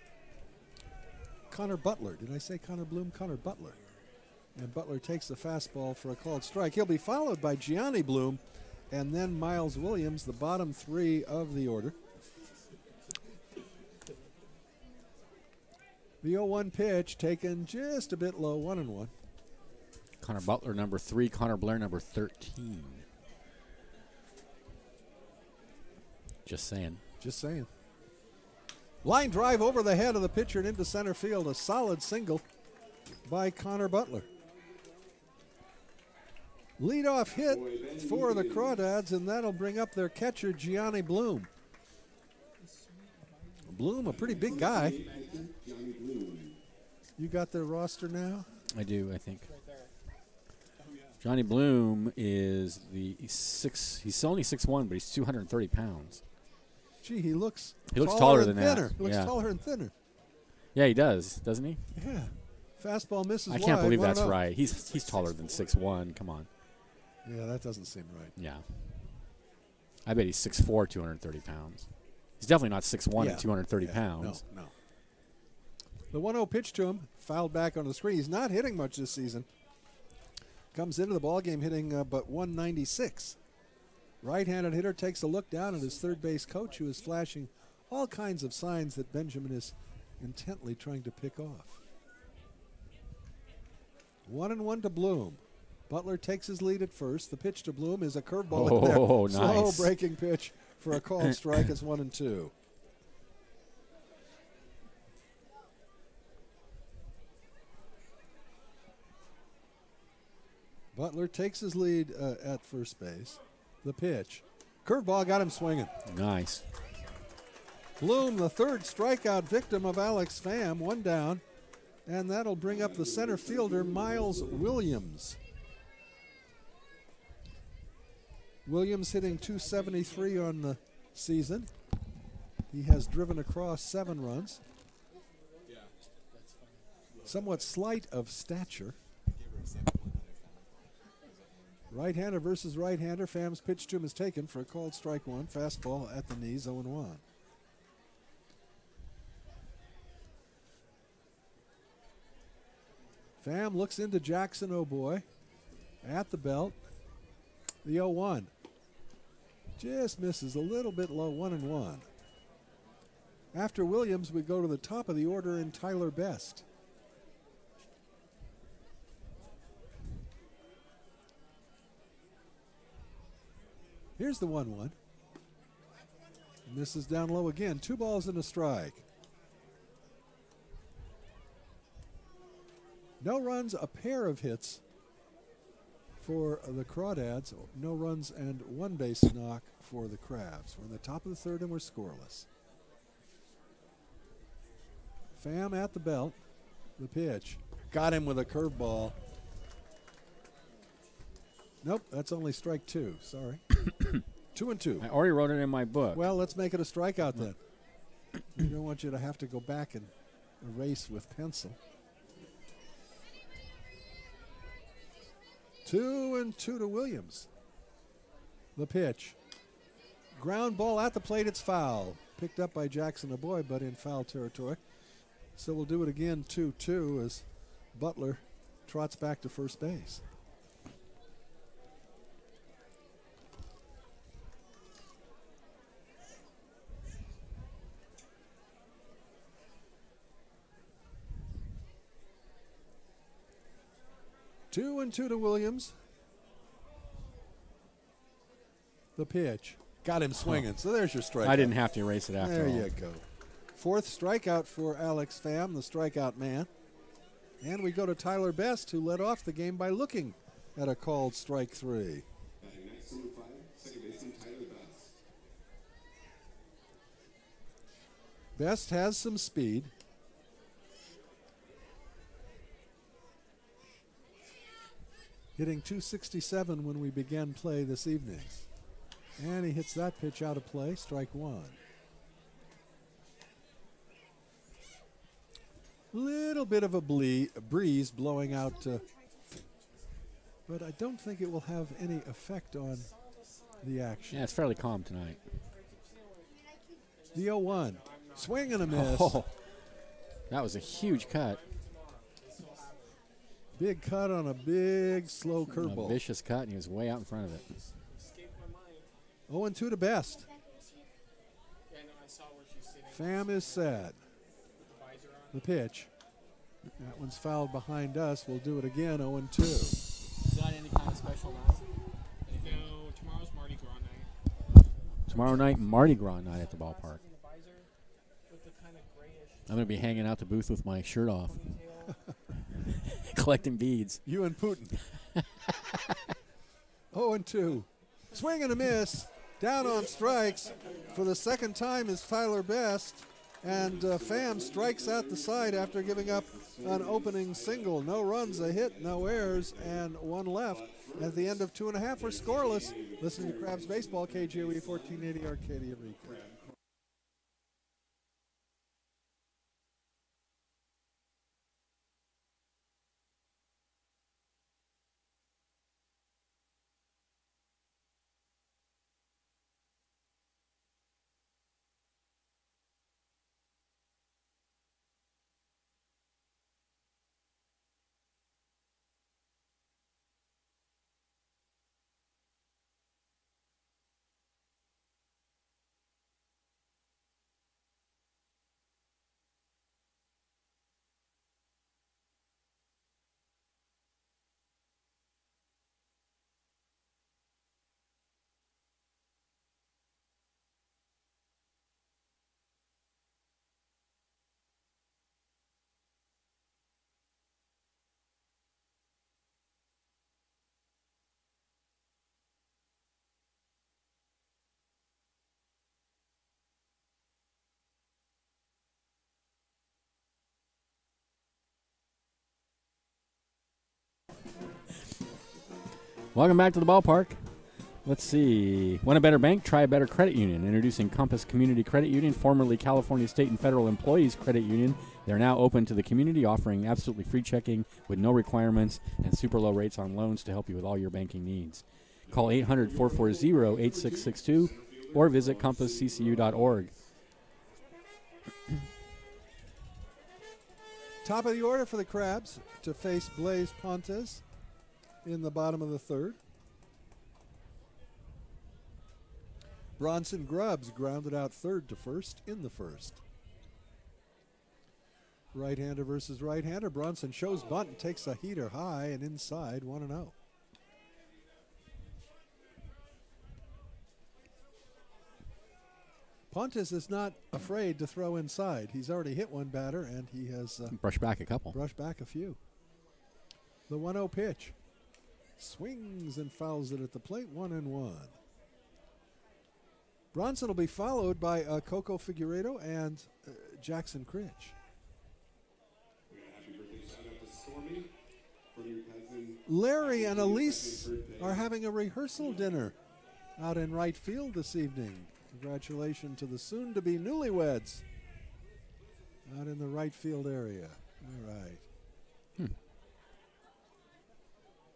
Connor Butler. Did I say Connor Bloom? Connor Butler. And Butler takes the fastball for a called strike. He'll be followed by Gianni Bloom and then Miles Williams, the bottom 3 of the order. The 0-1 pitch taken just a bit low, 1-1. Connor Butler, number 3. Connor Blair, number 13. Just saying. Just saying. Line drive over the head of the pitcher and into center field. A solid single by Connor Butler. Leadoff hit for the Crawdads, and that'll bring up their catcher, Gianni Bloom. Bloom, a pretty big guy. You got their roster now? I do, I think. Johnny Bloom is he's only 6'1", but he's 230 pounds. Gee, he looks taller than thinner. that. He looks taller and thinner. Yeah, he does, doesn't he? Yeah. Fastball misses I wide. can't believe that's 1-0. right. He's taller than 6'1". Come on. Yeah, that doesn't seem right. Yeah. I bet he's 6'4", 230 pounds. He's definitely not 6'1" and 230 pounds. No. The 1-0 pitch to him, fouled back on the screen. He's not hitting much this season. Comes into the ballgame hitting but 196. Right-handed hitter takes a look down at his third base coach, who is flashing all kinds of signs that Benjamin is intently trying to pick off. 1-1 to Bloom. Butler takes his lead at first. The pitch to Bloom is a curveball in there. Oh, Slow nice. breaking pitch for a called strike. It's 1-2. Butler takes his lead at first base. The pitch. Curveball got him swinging. Nice. Bloom, the third strikeout victim of Alex Pham, one down. And that'll bring up the center fielder, Miles Williams. Williams hitting .273 on the season. He has driven across 7 runs. Somewhat slight of stature. Right-hander versus right-hander. Pham's pitch to him is taken for a called strike 1. Fastball at the knees, 0-1. Pham looks into Jackson O'Boy at the belt. The 0-1. Just misses a little bit low, 1-1. After Williams, we go to the top of the order in Tyler Best. Here's the 1-1. Misses down low again. 2 balls and a strike. No runs, a pair of hits for the Crawdads. No runs and 1 base knock for the Crabs. We're in the top of the third and we're scoreless. Pham at the belt. The pitch. Got him with a curveball. Nope, that's only strike 2. Sorry. 2-2. I already wrote it in my book. Well, let's make it a strikeout then. We don't want you to have to go back and erase with pencil. 2-2 to Williams. The pitch. Ground ball at the plate. It's foul. Picked up by Jackson O'Boy, but in foul territory. So we'll do it again, 2-2, as Butler trots back to first base. Two and 2 to Williams. The pitch. Got him swinging. So there's your strikeout. I didn't have to erase it after There all. you go. 4th strikeout for Alex Pham, the strikeout man. And we go to Tyler Best, who led off the game by looking at a called strike 3. Batting next, number 5, second baseman Tyler Best. Best has some speed. Hitting .267 when we began play this evening. And he hits that pitch out of play, strike 1. Little bit of a breeze blowing out, but I don't think it will have any effect on the action. Yeah, it's fairly calm tonight. The 0-1. Swing and a miss. Oh, that was a huge cut. Big cut on a big, slow A curveball. vicious cut, and he was way out in front of it. 0-2 to Best. Pham is set. The pitch. That one's fouled behind us. We'll do it again, 0-2. Is that any kind of special night? No, tomorrow's Mardi Gras night. Tomorrow night, Mardi Gras night at the ballpark. I'm going to be hanging out the booth with my shirt off. Collecting beads. You and Putin. 0-2. Swing and a miss. Down on strikes. For the second time is Tyler Best. And Pham strikes out the side after giving up an opening single. No runs, a hit, no errors, and 1 left. At the end of 2.5, we're scoreless. Listen to Crabs Baseball, KGOE 1480 Arcadia Recap. Welcome back to the ballpark. Let's see. Want a better bank? Try a better credit union. Introducing Compass Community Credit Union, formerly California State and Federal Employees Credit Union. They're now open to the community, offering absolutely free checking with no requirements and super low rates on loans to help you with all your banking needs. Call 800-440-8662 or visit compassccu.org. Top of the order for the Crabs to face Blaze Pontes in the bottom of the third. Bronson Grubbs grounded out third to first in the first. Right-hander versus right-hander. Bronson shows bunt and takes a heater high and inside, 1-0. Pontes is not afraid to throw inside. He's already hit one batter, and he has Brush back a couple. brushed back a few. The 1-0 pitch. Swings and fouls it at the plate, 1-1. Bronson will be followed by Coco Figueiredo and Jackson Critch. Happy birthday shout out to Stormy from your cousin. Larry and Elise are having a rehearsal dinner out in right field this evening. Congratulations to the soon-to-be newlyweds out in the right field area. All right.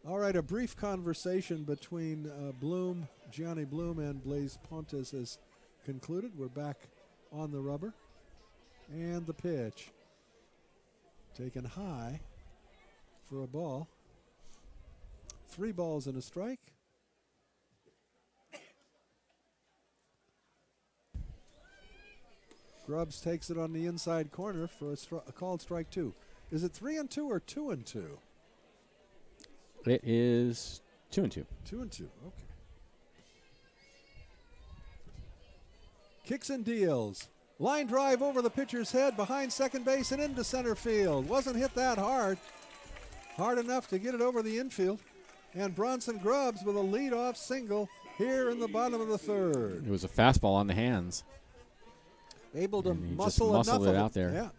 All right, a brief conversation between Gianni Bloom and Blaze Pontes has concluded. We're back on the rubber. And the pitch. Taken high for a ball. 3 balls and a strike. Grubbs takes it on the inside corner for a called strike 2. Is it 3-2 or 2-2? It is 2-2. 2-2, okay. Kicks and deals. Line drive over the pitcher's head behind second base and into center field. Wasn't hit that hard. Hard enough to get it over the infield. And Bronson Grubbs with a leadoff single here in the bottom of the third. It was a fastball on the hands. Able to And he just muscle enough muscled of it out there. Yeah.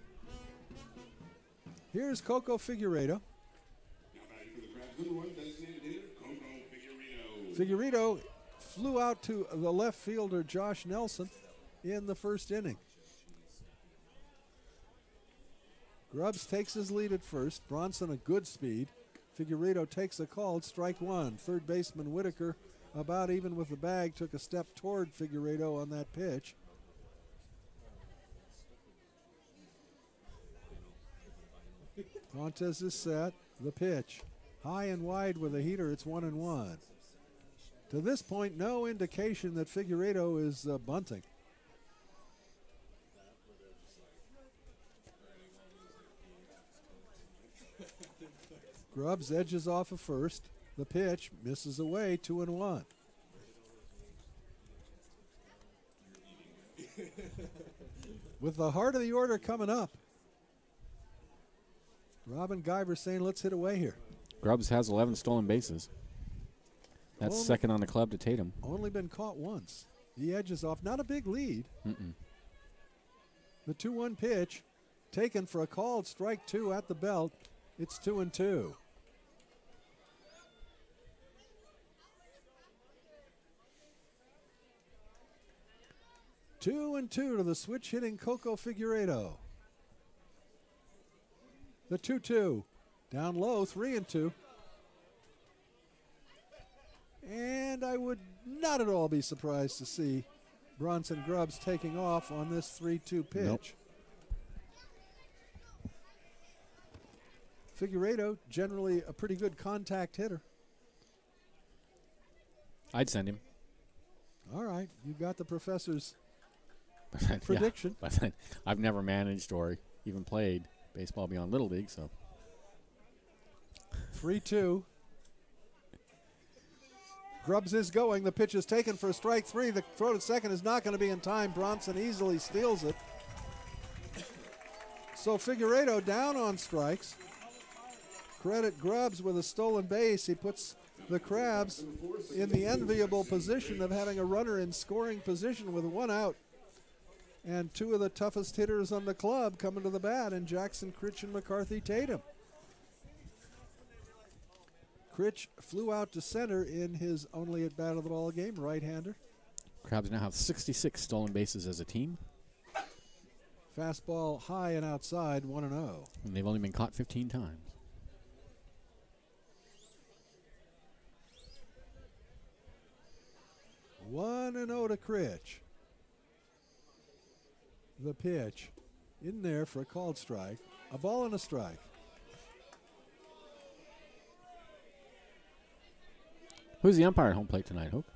Here's Coco Figueiredo. Now batting for the Crabs, number 1 designated hitter, Coco Figueiredo. Figueiredo flew out to the left fielder Josh Nelson in the first inning. Grubbs takes his lead at first. Bronson a good speed. Figueiredo takes a called strike 1. Third baseman Whitaker, about even with the bag, took a step toward Figueiredo on that pitch. Pontes is set. The pitch. High and wide with a heater. It's 1-1. To this point, no indication that Figueiredo is bunting. Grubbs edges off of first. The pitch misses away, 2-1. With the heart of the order coming up, Robin Guyver saying, let's hit away here. Grubbs has 11 stolen bases. That's Only- second on the club to Tatum. Only been caught once. He edges off. Not a big lead. The 2-1 pitch taken for a called strike 2 at the belt. It's 2-2. Two and two to the switch hitting Coco Figueiredo. The 2-2. Down low, 3-2. And I would not at all be surprised to see Bronson Grubbs taking off on this 3-2 pitch. Nope. Figueiredo, generally a pretty good contact hitter. I'd send him. All right, you got the professor's Yeah, prediction. but I've never managed or even played baseball beyond Little League, so. 3-2. Grubbs is going. The pitch is taken for strike 3. The throw to second is not going to be in time. Bronson easily steals it. So Figueiredo down on strikes. Credit Grubbs with a stolen base. He puts the Crabs in the enviable position of having a runner in scoring position with 1 out. And 2 of the toughest hitters on the club coming to the bat in Jackson Critch and McCarthy Tatum. Critch flew out to center in his only at bat of the ball game, right-hander. Crabs now have 66 stolen bases as a team. Fastball high and outside, 1-0. And they've only been caught 15 times. One and 0 to Critch. The pitch in there for a called strike. A ball and a strike. Who's the umpire at home plate tonight, Hope?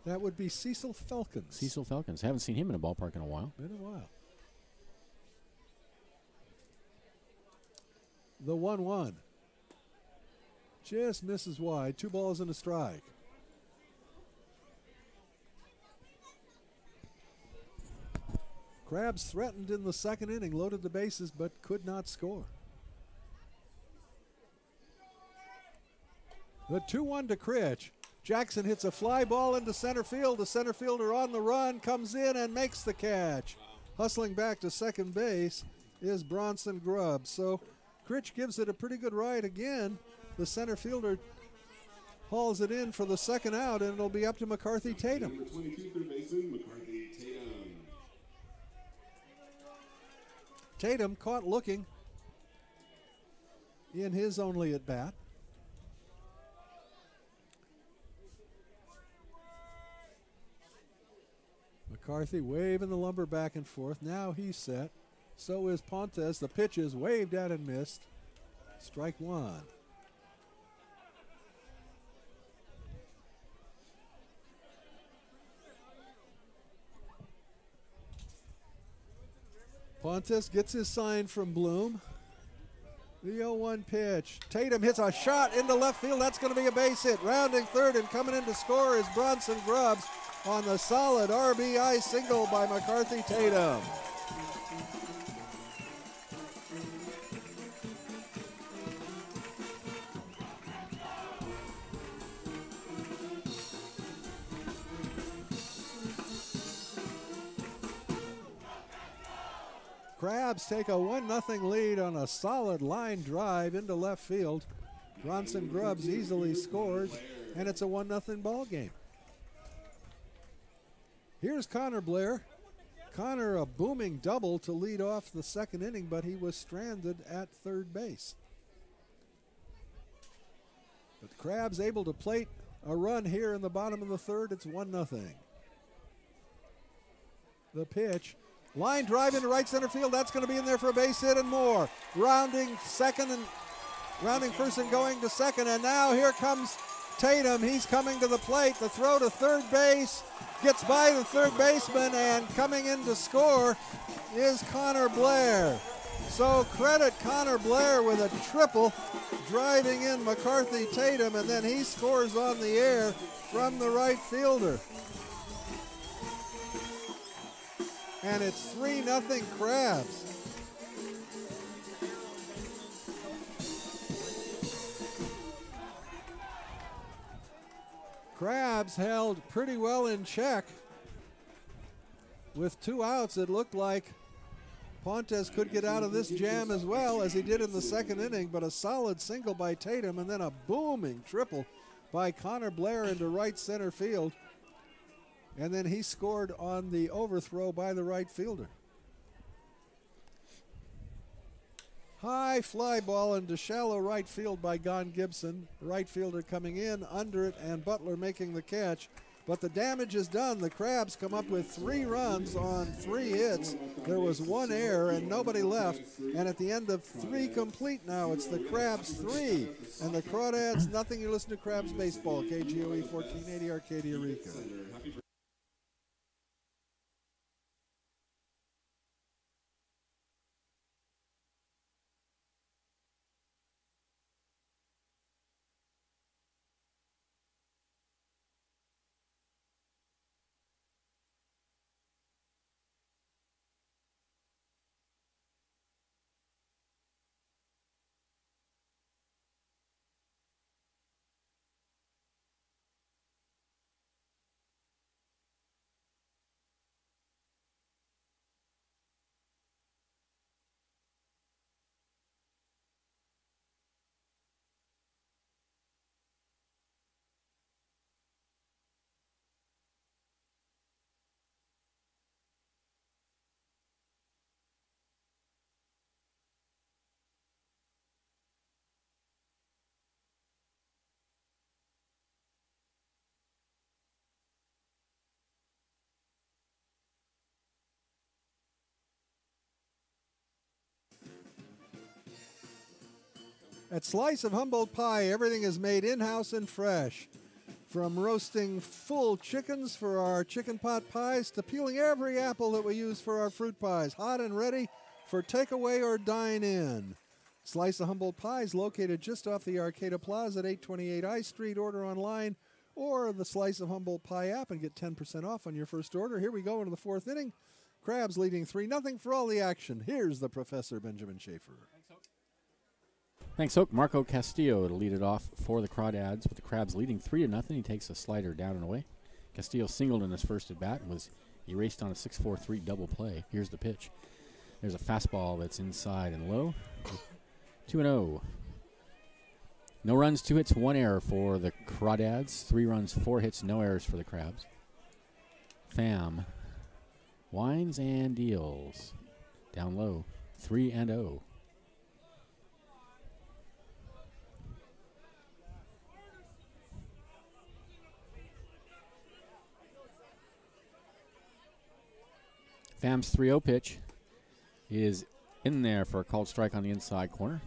That would be Cecil Felkins. Cecil Falcons. Haven't seen him in a ballpark in a while. Been a while. The 1-1. Just misses wide. 2 balls and a strike. Crabs threatened in the second inning, loaded the bases, but could not score. The 2-1 to Critch. Jackson hits a fly ball into center field. The center fielder on the run comes in and makes the catch. Hustling back to second base is Bronson Grubbs. So Critch gives it a pretty good ride again. The center fielder hauls it in for the second out, and it'll be up to McCarthy Tatum. Number 22, third baseman, McCarthy Tatum. Tatum caught looking in his only at bat. McCarthy waving the lumber back and forth. Now he's set. So is Pontes. The pitch is waved at and missed. Strike one. Pontes gets his sign from Bloom. The 0-1 pitch. Tatum hits a shot into left field. That's going to be a base hit. Rounding third and coming in to score is Bronson Grubbs on the solid RBI single by McCarthy Tatum. Crabs take a 1-0 lead on a solid line drive into left field. Bronson Grubbs easily scores, and it's a 1-0 ball game. Here's Connor Blair. Connor a booming double to lead off the second inning, but he was stranded at third base. But the Crabs able to plate a run here in the bottom of the third. It's 1-0. The pitch. Line drive into right center field. That's going to be in there for a base hit and more. Rounding first and going to second. And now here comes Tatum. He's coming to the plate. The throw to third base. Gets by the third baseman, and coming in to score is Connor Blair. So credit Connor Blair with a triple, driving in McCarthy Tatum, and then he scores on the air from the right fielder. And it's 3-0 Crabs. Crabs held pretty well in check. With 2 outs, it looked like Pontes could get out of this jam as well as he did in the second inning, but a solid single by Tatum and then a booming triple by Connor Blair into right center field. And then he scored on the overthrow by the right fielder. High fly ball into shallow right field by Gon Gibson. Right fielder coming in under it, and Butler making the catch. But the damage is done. The Crabs come up with 3 runs on 3 hits. There was 1 error and nobody left. And at the end of 3 complete now, it's the Crabs 3 and the Crawdads nothing. You listen to Crabs Baseball, KGOE 1480 Arcadia Rica. At Slice of Humboldt Pie, everything is made in-house and fresh. From roasting full chickens for our chicken pot pies to peeling every apple that we use for our fruit pies, hot and ready for takeaway or dine-in. Slice of Humboldt Pie is located just off the Arcata Plaza at 828 I Street. Order online or the Slice of Humboldt Pie app and get 10% off on your first order. Here we go into the fourth inning. Crabs leading 3-0 for all the action. Here's the Professor Benjamin Schaefer. Thanks, Hoke. Marco Castillo to lead it off for the Crawdads with the Crabs leading 3-0. He takes a slider down and away. Castillo singled in his first at bat and was erased on a 6-4-3 double play. Here's the pitch. There's a fastball that's inside and low. 2-0. No runs, 2 hits, 1 error for the Crawdads. 3 runs, 4 hits, no errors for the Crabs. Pham winds and deals. Down low. 3-0. Pham's 3-0 pitch is in there for a called strike on the inside corner.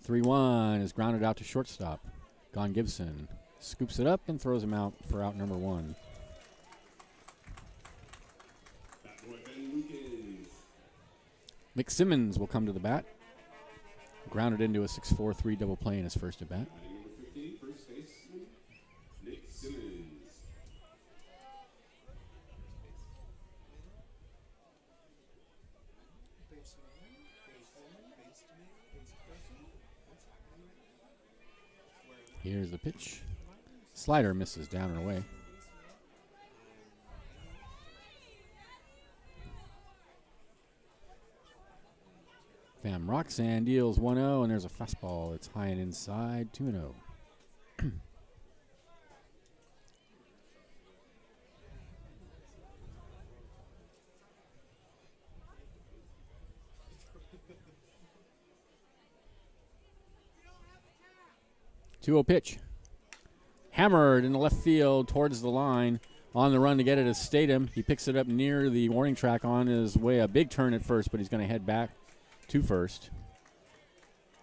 (3-1) is grounded out to shortstop. Gone Gibson scoops it up and throws him out for out number 1. Mick Simmons will come to the bat. Grounded into a 6-4-3 double play in his first at bat. Number 15, first baseman, Nick Simmons. Here's the pitch. Slider misses down and away. Pham rocks and deals 1-0, and there's a fastball. It's high and inside, 2-0. (2-0) pitch. Hammered in the left field towards the line. On the run to get it is Statham. He picks it up near the warning track on his way. A big turn at first, but he's going to head back to first.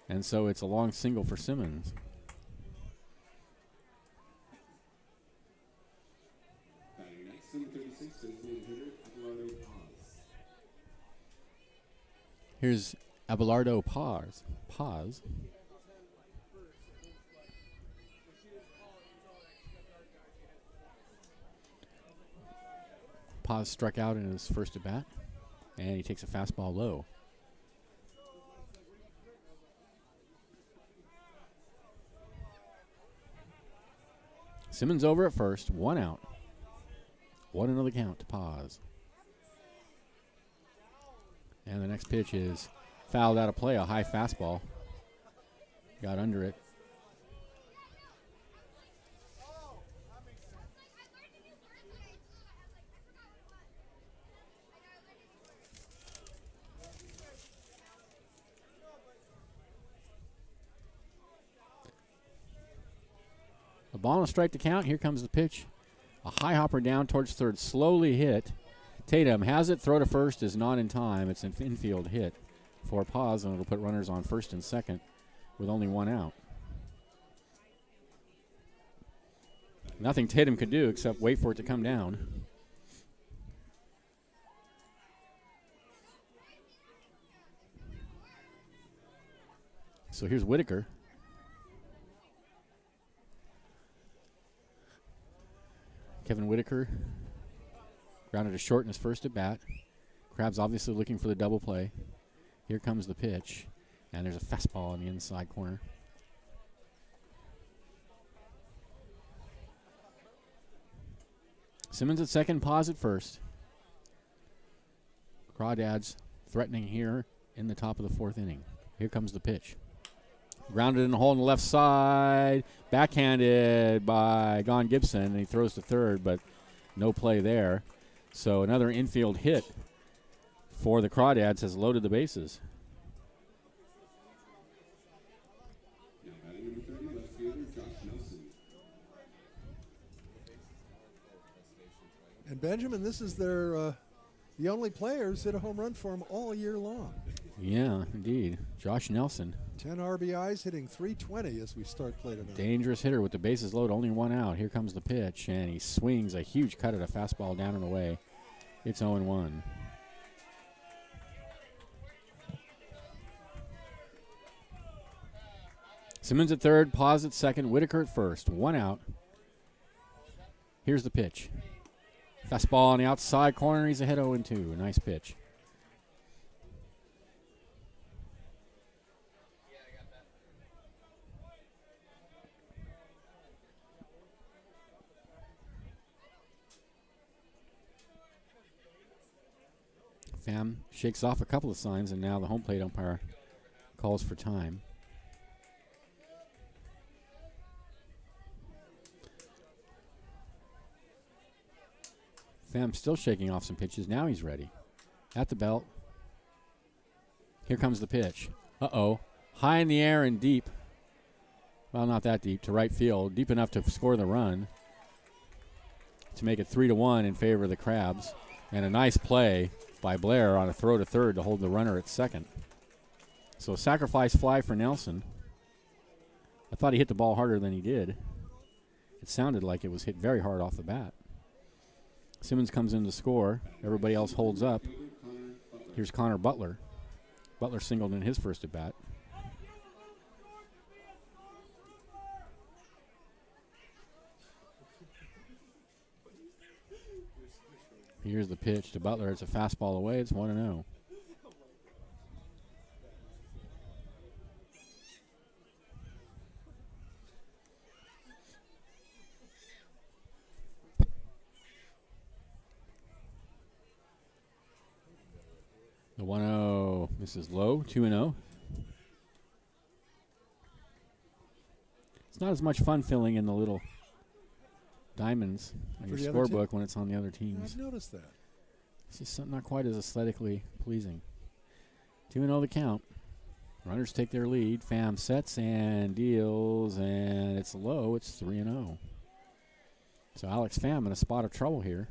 And so it's a long single for Simmons. Next, number 36, designated hitter, Abelardo Paz. Here's Abelardo Paz. Paz. Paz struck out in his first at bat, and he takes a fastball low. Simmons over at first, 1 out. 1-0 the count to Paz. And the next pitch is fouled out of play, a high fastball. Got under it. A ball and a strike to count. Here comes the pitch. A high hopper down towards third, slowly hit. Tatum has it. Throw to first is not in time. It's an infield hit for Paz, and it'll put runners on first and second with only 1 out. Nothing Tatum could do except wait for it to come down. So here's Whitaker. Kevin Whitaker grounded to short in his first at bat. Crabs obviously looking for the double play. Here comes the pitch, and there's a fastball in the inside corner. Simmons at second, Paz at first. Crawdads threatening here in the top of the 4th inning. Here comes the pitch. Grounded in the hole on the left side. Backhanded by Gone Gibson. And he throws to third, but no play there. So another infield hit for the Crawdads has loaded the bases. Now batting number 30, left fielder Josh Nelson. And Benjamin, this is their the only players hit a home run for them all year long. Yeah, indeed. Josh Nelson. 10 RBIs, hitting .320 as we start play tonight. Dangerous hitter with the bases loaded, only one out. Here comes the pitch, and he swings a huge cut at a fastball down and away. It's 0-1. Simmons at third, Paz at second, Whitaker at first. One out. Here's the pitch. Fastball on the outside corner. He's ahead 0-2. A nice pitch. Pham shakes off a couple of signs, and now the home plate umpire calls for time. Pham still shaking off some pitches. Now he's ready. At the belt. Here comes the pitch. Uh-oh. High in the air and deep. Well, not that deep. To right field. Deep enough to score the run. To make it 3-1 in favor of the Crabs. And a nice play by Blair on a throw to third to hold the runner at second. So a sacrifice fly for Nelson. I thought he hit the ball harder than he did. It sounded like it was hit very hard off the bat. Simmons comes in to score. Everybody else holds up. Here's Connor Butler. Butler singled in his first at bat. Here's the pitch to Butler. It's a fastball away. It's 1-0. The 1-0 misses low. 2-0. It's not as much fun filling in the little diamonds on your scorebook when it's on the other teams. I've noticed that. It's just not quite as aesthetically pleasing. 2-0 the count. Runners take their lead. Pham sets and deals, and it's low. It's 3-0. So Alex Pham in a spot of trouble here.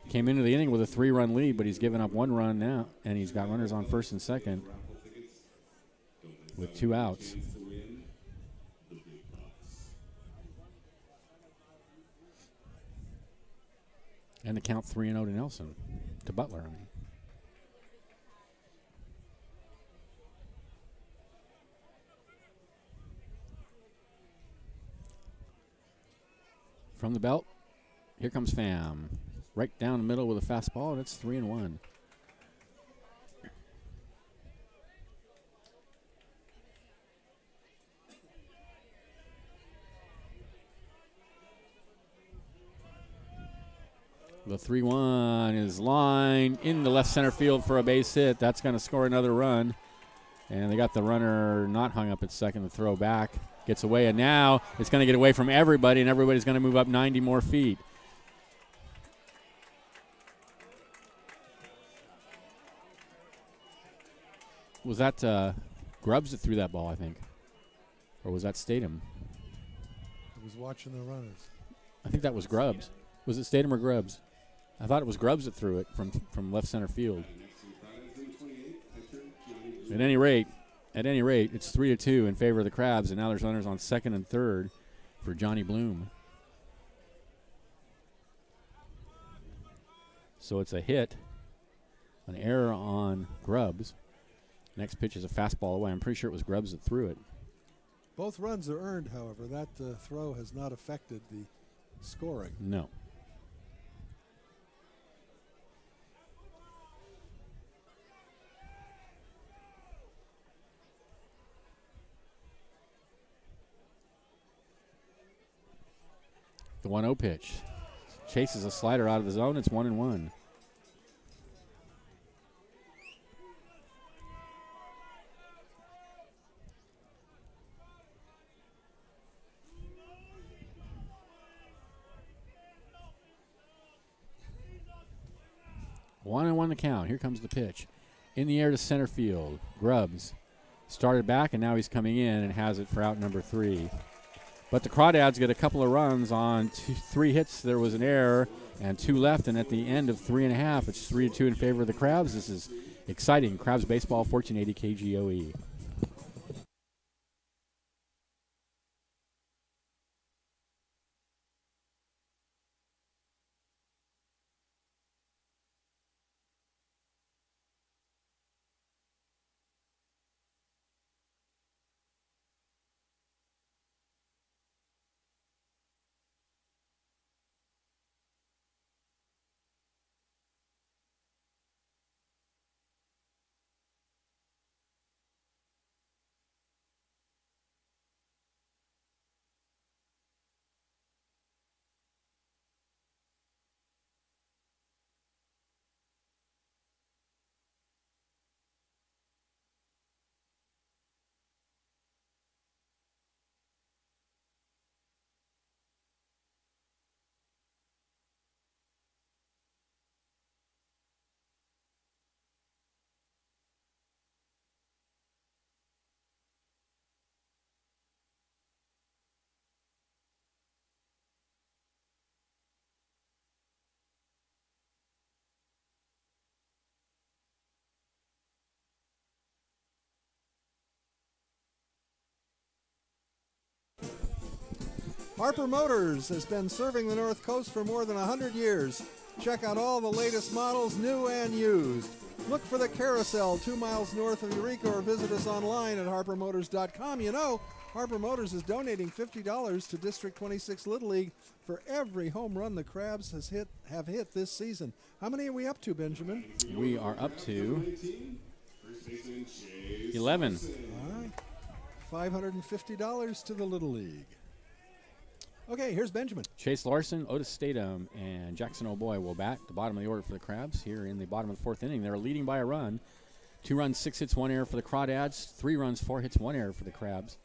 Came into the inning with a 3-run lead, but he's given up 1 run now, and he's got runners on first and second with 2 outs. And the count 3-0 to Nelson, to Butler, I mean. From the belt, here comes Pham. Right down the middle with a fastball, and it's 3-1. The 3-1 is lined in the left center field for a base hit. That's going to score another run. And they got the runner not hung up at second. The throw back gets away, and now it's going to get away from everybody, and everybody's going to move up 90 more feet. Was that Grubbs that threw that ball, I think? Or was that Statham? I was watching the runners. I think that was Grubbs. Was it Statham or Grubbs? I thought it was Grubbs that threw it from left center field. At any rate, it's 3-2 in favor of the Crabs, and now there's runners on second and third for Johnny Bloom. So it's a hit, an error on Grubbs. Next pitch is a fastball away. I'm pretty sure it was Grubbs that threw it. Both runs are earned, however. That throw has not affected the scoring. No. The 1-0 pitch. Chases a slider out of the zone. It's 1-1. One and 1 the count. Here comes the pitch. In the air to center field. Grubbs started back, and now he's coming in and has it for out number 3. But the Crawdads get a couple of runs on 3 hits. There was an error and 2 left, and at the end of 3.5, it's 3-2 in favor of the Crabs. This is exciting. Crabs baseball, 1480 KGOE. Harper Motors has been serving the North Coast for more than 100 years. Check out all the latest models, new and used. Look for the Carousel 2 miles north of Eureka or visit us online at harpermotors.com. You know, Harper Motors is donating $50 to District 26 Little League for every home run the Crabs have hit this season. How many are we up to, Benjamin? We are up to 11. All right. $550 to the Little League. Okay, here's Benjamin. Chase Larson, Otis Statham, and Jackson O'Boy will bat the bottom of the order for the Crabs here in the bottom of the 4th inning. They're leading by a run. 2 runs, 6 hits, 1 error for the Crawdads. 3 runs, 4 hits, 1 error for the Crabs.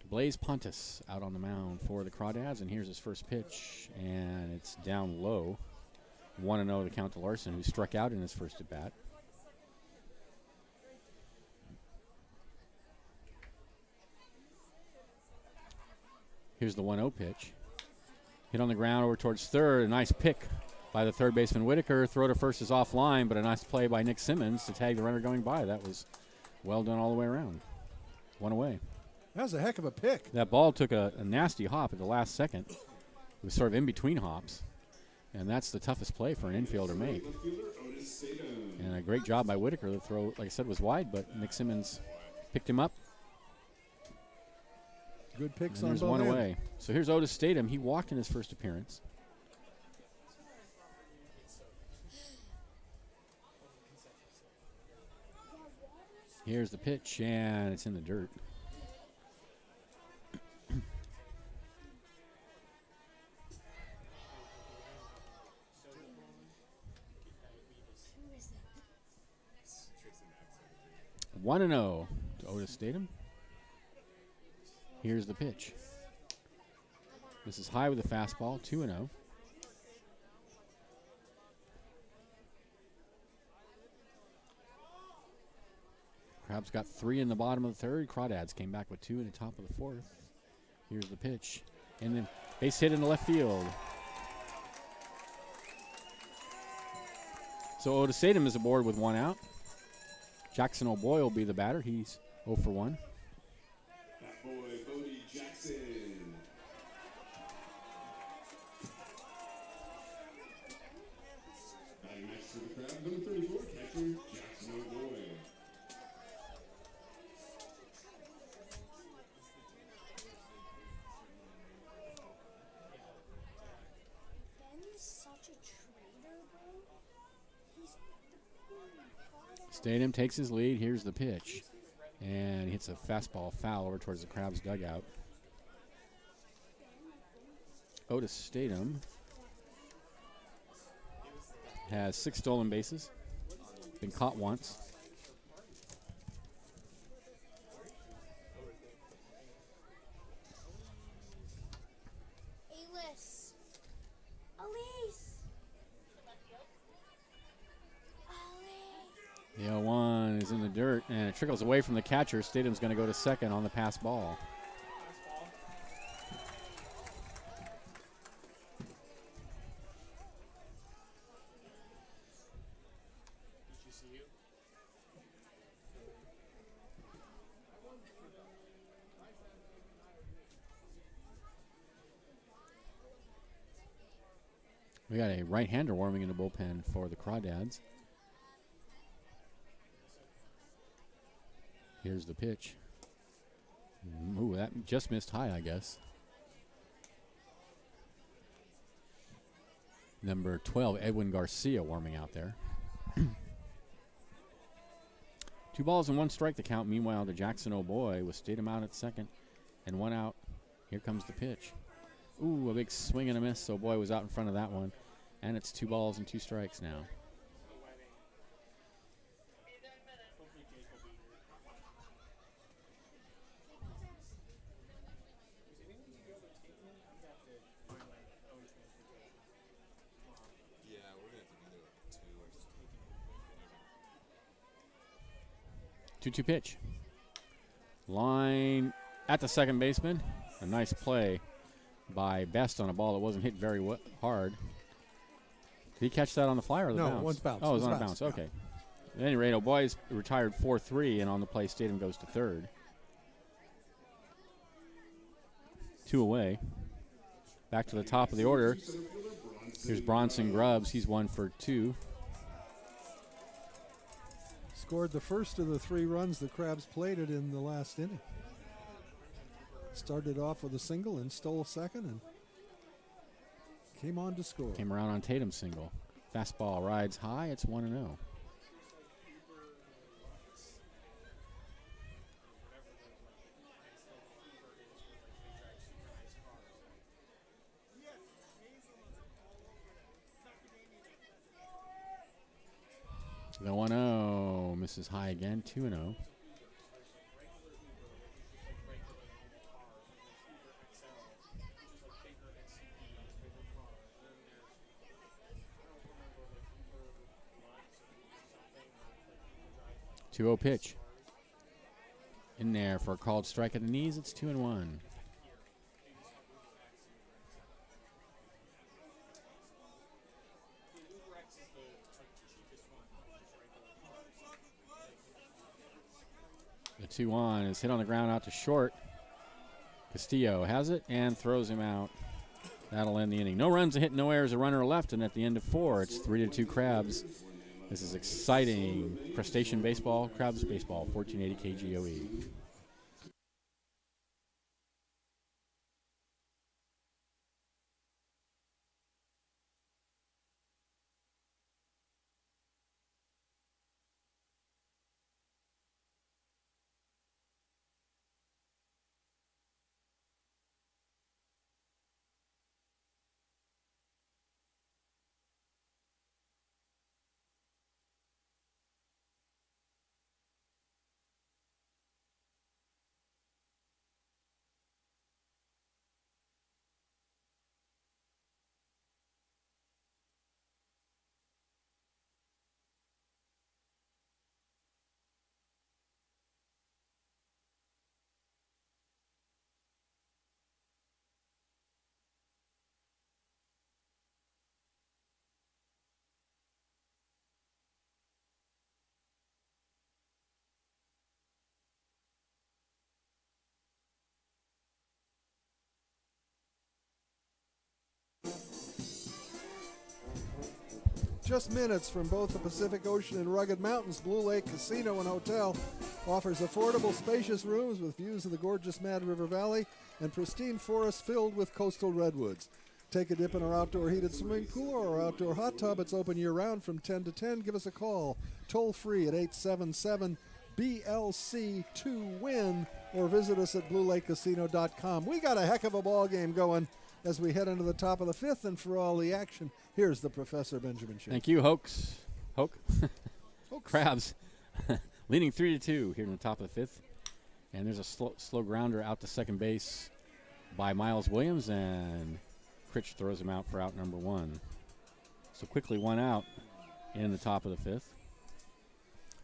Blaze Pontus out on the mound for the Crawdads, and here's his first pitch, and it's down low. 1-0 the count to Larson, who struck out in his first at-bat. Here's the 1-0 pitch. Hit on the ground over towards third. A nice pick by the third baseman Whitaker. Throw to first is offline, but a nice play by Nick Simmons to tag the runner going by. That was well done all the way around. 1 away. That was a heck of a pick. That ball took a nasty hop at the last second. It was sort of in between hops, and that's the toughest play for an infielder to make. And a great job by Whitaker. The throw, like I said, was wide, but Nick Simmons picked him up. Good picks and on there's both one ends. away. So here's Otis Statham. He walked in his first appearance. Here's the pitch, and it's in the dirt. One and 0 to Otis Statham. Here's the pitch. This is high with a fastball, 2-0. Crabs got 3 in the bottom of the 3rd. Crawdads came back with 2 in the top of the 4th. Here's the pitch. And then base hit in the left field. So Otis Statham is aboard with 1 out. Jackson O'Boy will be the batter. He's 0 for 1. That boy, Bodie Jackson. Batting next for the Crabs, number 34, catcher Jackson O'Boy. Ben's such a traitor, bro. He's Statham takes his lead. Here's the pitch. And he hits a fastball foul over towards the Crabs dugout. Otis Statham has 6 stolen bases. Been caught once. Elise. Elise. The 0-1 is in the dirt, and it trickles away from the catcher. Stadium's going to go to second on the pass ball. We got a right-hander warming in the bullpen for the Crawdads. Here's the pitch. Ooh, that just missed high, I guess. Number 12, Edwin Garcia, warming out there. 2 balls and 1 strike to count. Meanwhile, the Jackson O'Boy was stayed him out at second and 1 out. Here comes the pitch. Ooh, a big swing and a miss. O'Boy was out in front of that one. And it's 2 balls and 2 strikes now. Yeah, we're gonna have to do it 2 or 2-2 pitch. Line at the second baseman. A nice play by Best on a ball that wasn't hit very hard. Did he catch that on the fly or the bounce? No, it was bounce. Oh, it was on a bounce. Okay. At any rate, O'Boy's retired 4-3, and on the play, Statham goes to third. 2 away. Back to the top of the order. Here's Bronson Grubbs. He's 1 for 2. Scored the first of the 3 runs the Crabs plated in the last inning. Started off with a single and stole second and came on to score. Came around on Tatum's single. Fastball rides high. It's 1-0. The 1-0 misses high again. 2-0. Two-0 pitch. In there for a called strike at the knees. It's 2-1. The 2-1 is hit on the ground out to short. Castillo has it and throws him out. That'll end the inning. No runs, a hit, no errors, a runner left, and at the end of 4, it's 3-2 Crabs. This is exciting crustacean baseball, Crabs baseball, 1480 KGOE. Just minutes from both the Pacific Ocean and rugged mountains, Blue Lake Casino and Hotel offers affordable, spacious rooms with views of the gorgeous Mad River Valley and pristine forests filled with coastal redwoods. Take a dip in our outdoor heated swimming pool or our outdoor hot tub. It's open year-round from 10 to 10. Give us a call, toll-free at 877-BLC2-WIN, or visit us at BlueLakeCasino.com. We got a heck of a ball game going as we head into the top of the 5th, and for all the action, here's the Professor Benjamin Schaefer. Thank you, Hoax. Crabs leading 3-2 here in the top of the 5th. And there's a slow grounder out to second base by Miles Williams, and Critch throws him out for out number 1. So quickly 1 out in the top of the 5th.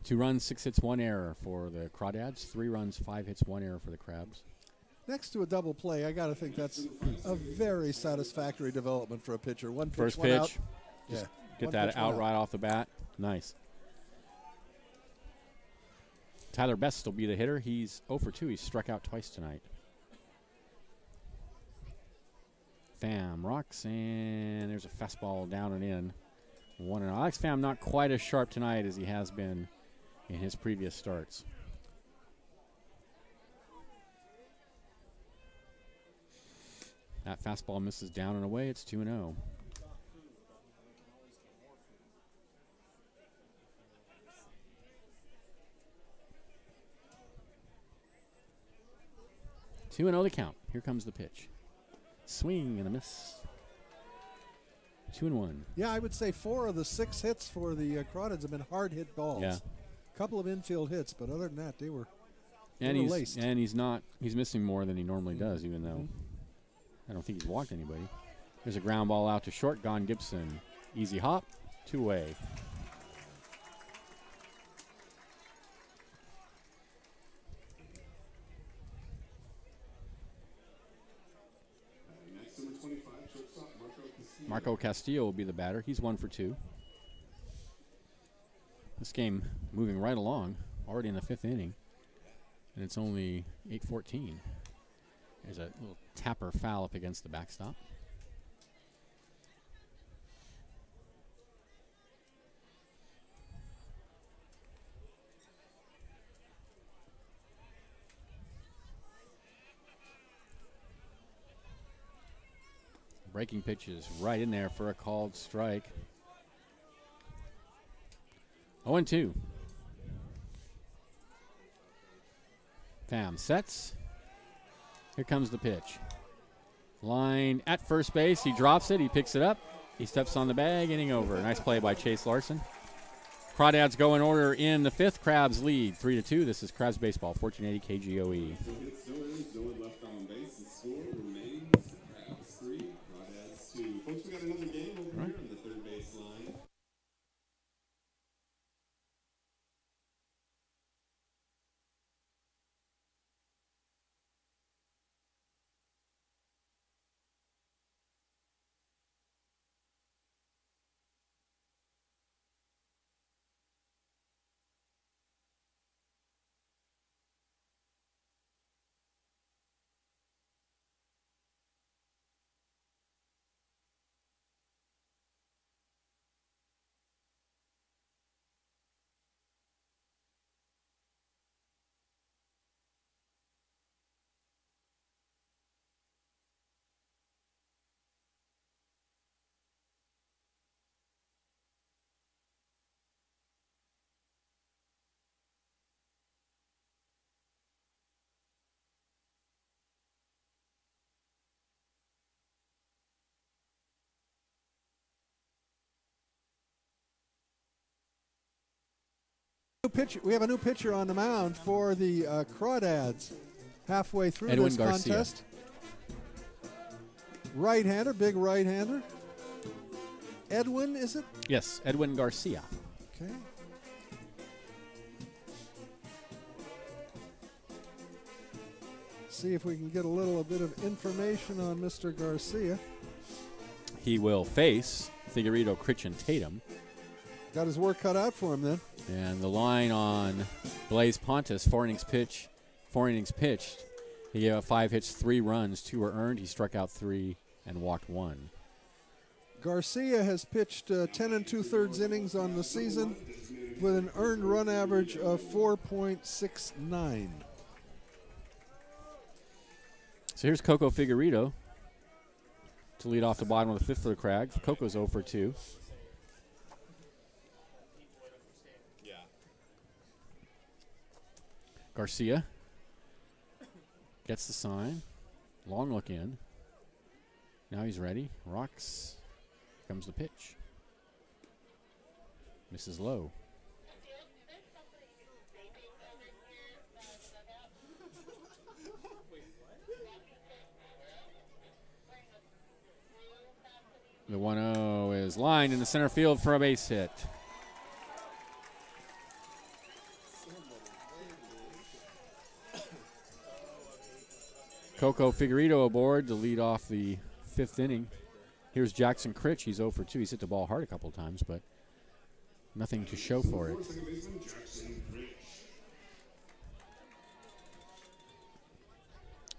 2 runs, 6 hits, 1 error for the Crawdads. 3 runs, 5 hits, 1 error for the Crabs. Next to a double play, I got to think that's a very satisfactory development for a pitcher. One pitch, First one pitch. out. Just Yeah. get One that pitch, out one right off the bat. Nice. Tyler Best will be the hitter. He's 0 for 2. He's struck out twice tonight. Pham rocks, and there's a fastball down and in. 1-0. Alex Pham not quite as sharp tonight as he has been in his previous starts. That fastball misses down and away. It's 2-0. Two and 0 to count. Here comes the pitch. Swing and a miss. 2-1. Yeah, I would say 4 of the 6 hits for the Crawdads have been hard hit balls. Yeah. A couple of infield hits, but other than that, they were laced. And he's missing more than he normally does, even though I don't think he's walked anybody. There's a ground ball out to short. Gone Gibson. Easy hop. 2-way. Next, number 25, shortstop Marco Castillo will be the batter. He's 1 for 2. This game moving right along, already in the 5th inning, and it's only 8:14. There's a little tapper foul up against the backstop. Breaking pitch is right in there for a called strike. 0-2. Pham sets. Here comes the pitch. Line at first base. He drops it. He picks it up. He steps on the bag. Inning over. Nice play by Chase Larson. Crawdads go in order in the 5th. Crabs lead 3-2. This is Crabs Baseball, 1480 KGOE. No one left on base. The score remains Crabs 3, Crawdads 2. Folks, we got another game over here on the third base line. We have a new pitcher on the mound for the Crawdads halfway through Edwin this Garcia. contest. Right-hander, big right-hander. Edwin, is it? Yes, Edwin Garcia. Okay. See if we can get a little bit of information on Mr. Garcia. He will face Figueredo, Critch, and Tatum. Got his work cut out for him then. And the line on Blaise Pontus, 4 innings pitched. He gave up 5 hits, 3 runs, 2 were earned. He struck out 3 and walked 1. Garcia has pitched 10 2/3 innings on the season with an earned run average of 4.69. So here's Coco Figueredo to lead off the bottom of the 5th for the Crags. Coco's 0 for 2. Garcia gets the sign. Long look in. Now he's ready. Rocks. Here comes the pitch. Misses low. The 1-0 is lined in the center field for a base hit. Coco Figueredo aboard to lead off the 5th inning. Here's Jackson Critch. He's 0 for 2. He's hit the ball hard a couple times, but nothing to show for it.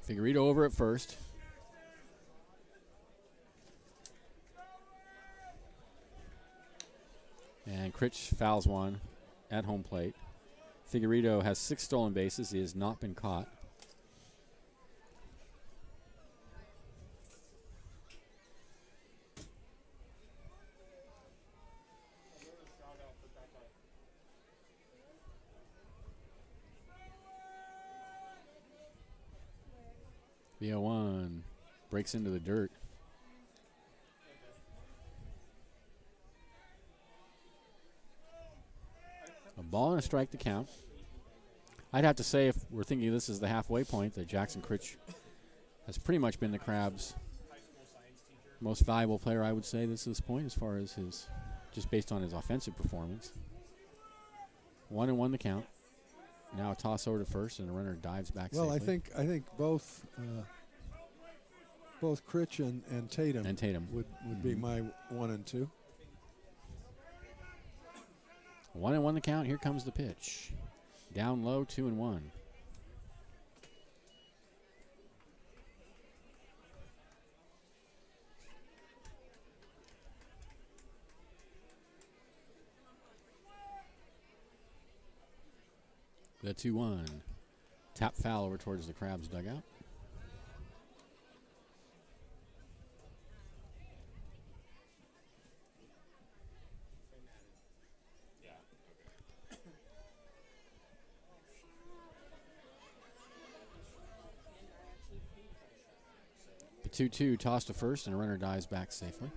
Figueredo over at first. And Critch fouls one at home plate. Figueredo has 6 stolen bases. He has not been caught. The 0-1 breaks into the dirt. A ball and a strike to count. I'd have to say, if we're thinking this is the halfway point, that Jackson Critch has pretty much been the Crabs' most valuable player, I would say, this point, as far as his, just based on his offensive performance. 1-1 the count. Now a toss over to first, and the runner dives back Well, safely. I think both Critch and Tatum would be my 1 and 2. 1-1 the count. Here comes the pitch. Down low, 2-1. The 2-1. Tap foul over towards the Crabs dugout. The 2-2 tossed to first, and a runner dives back safely.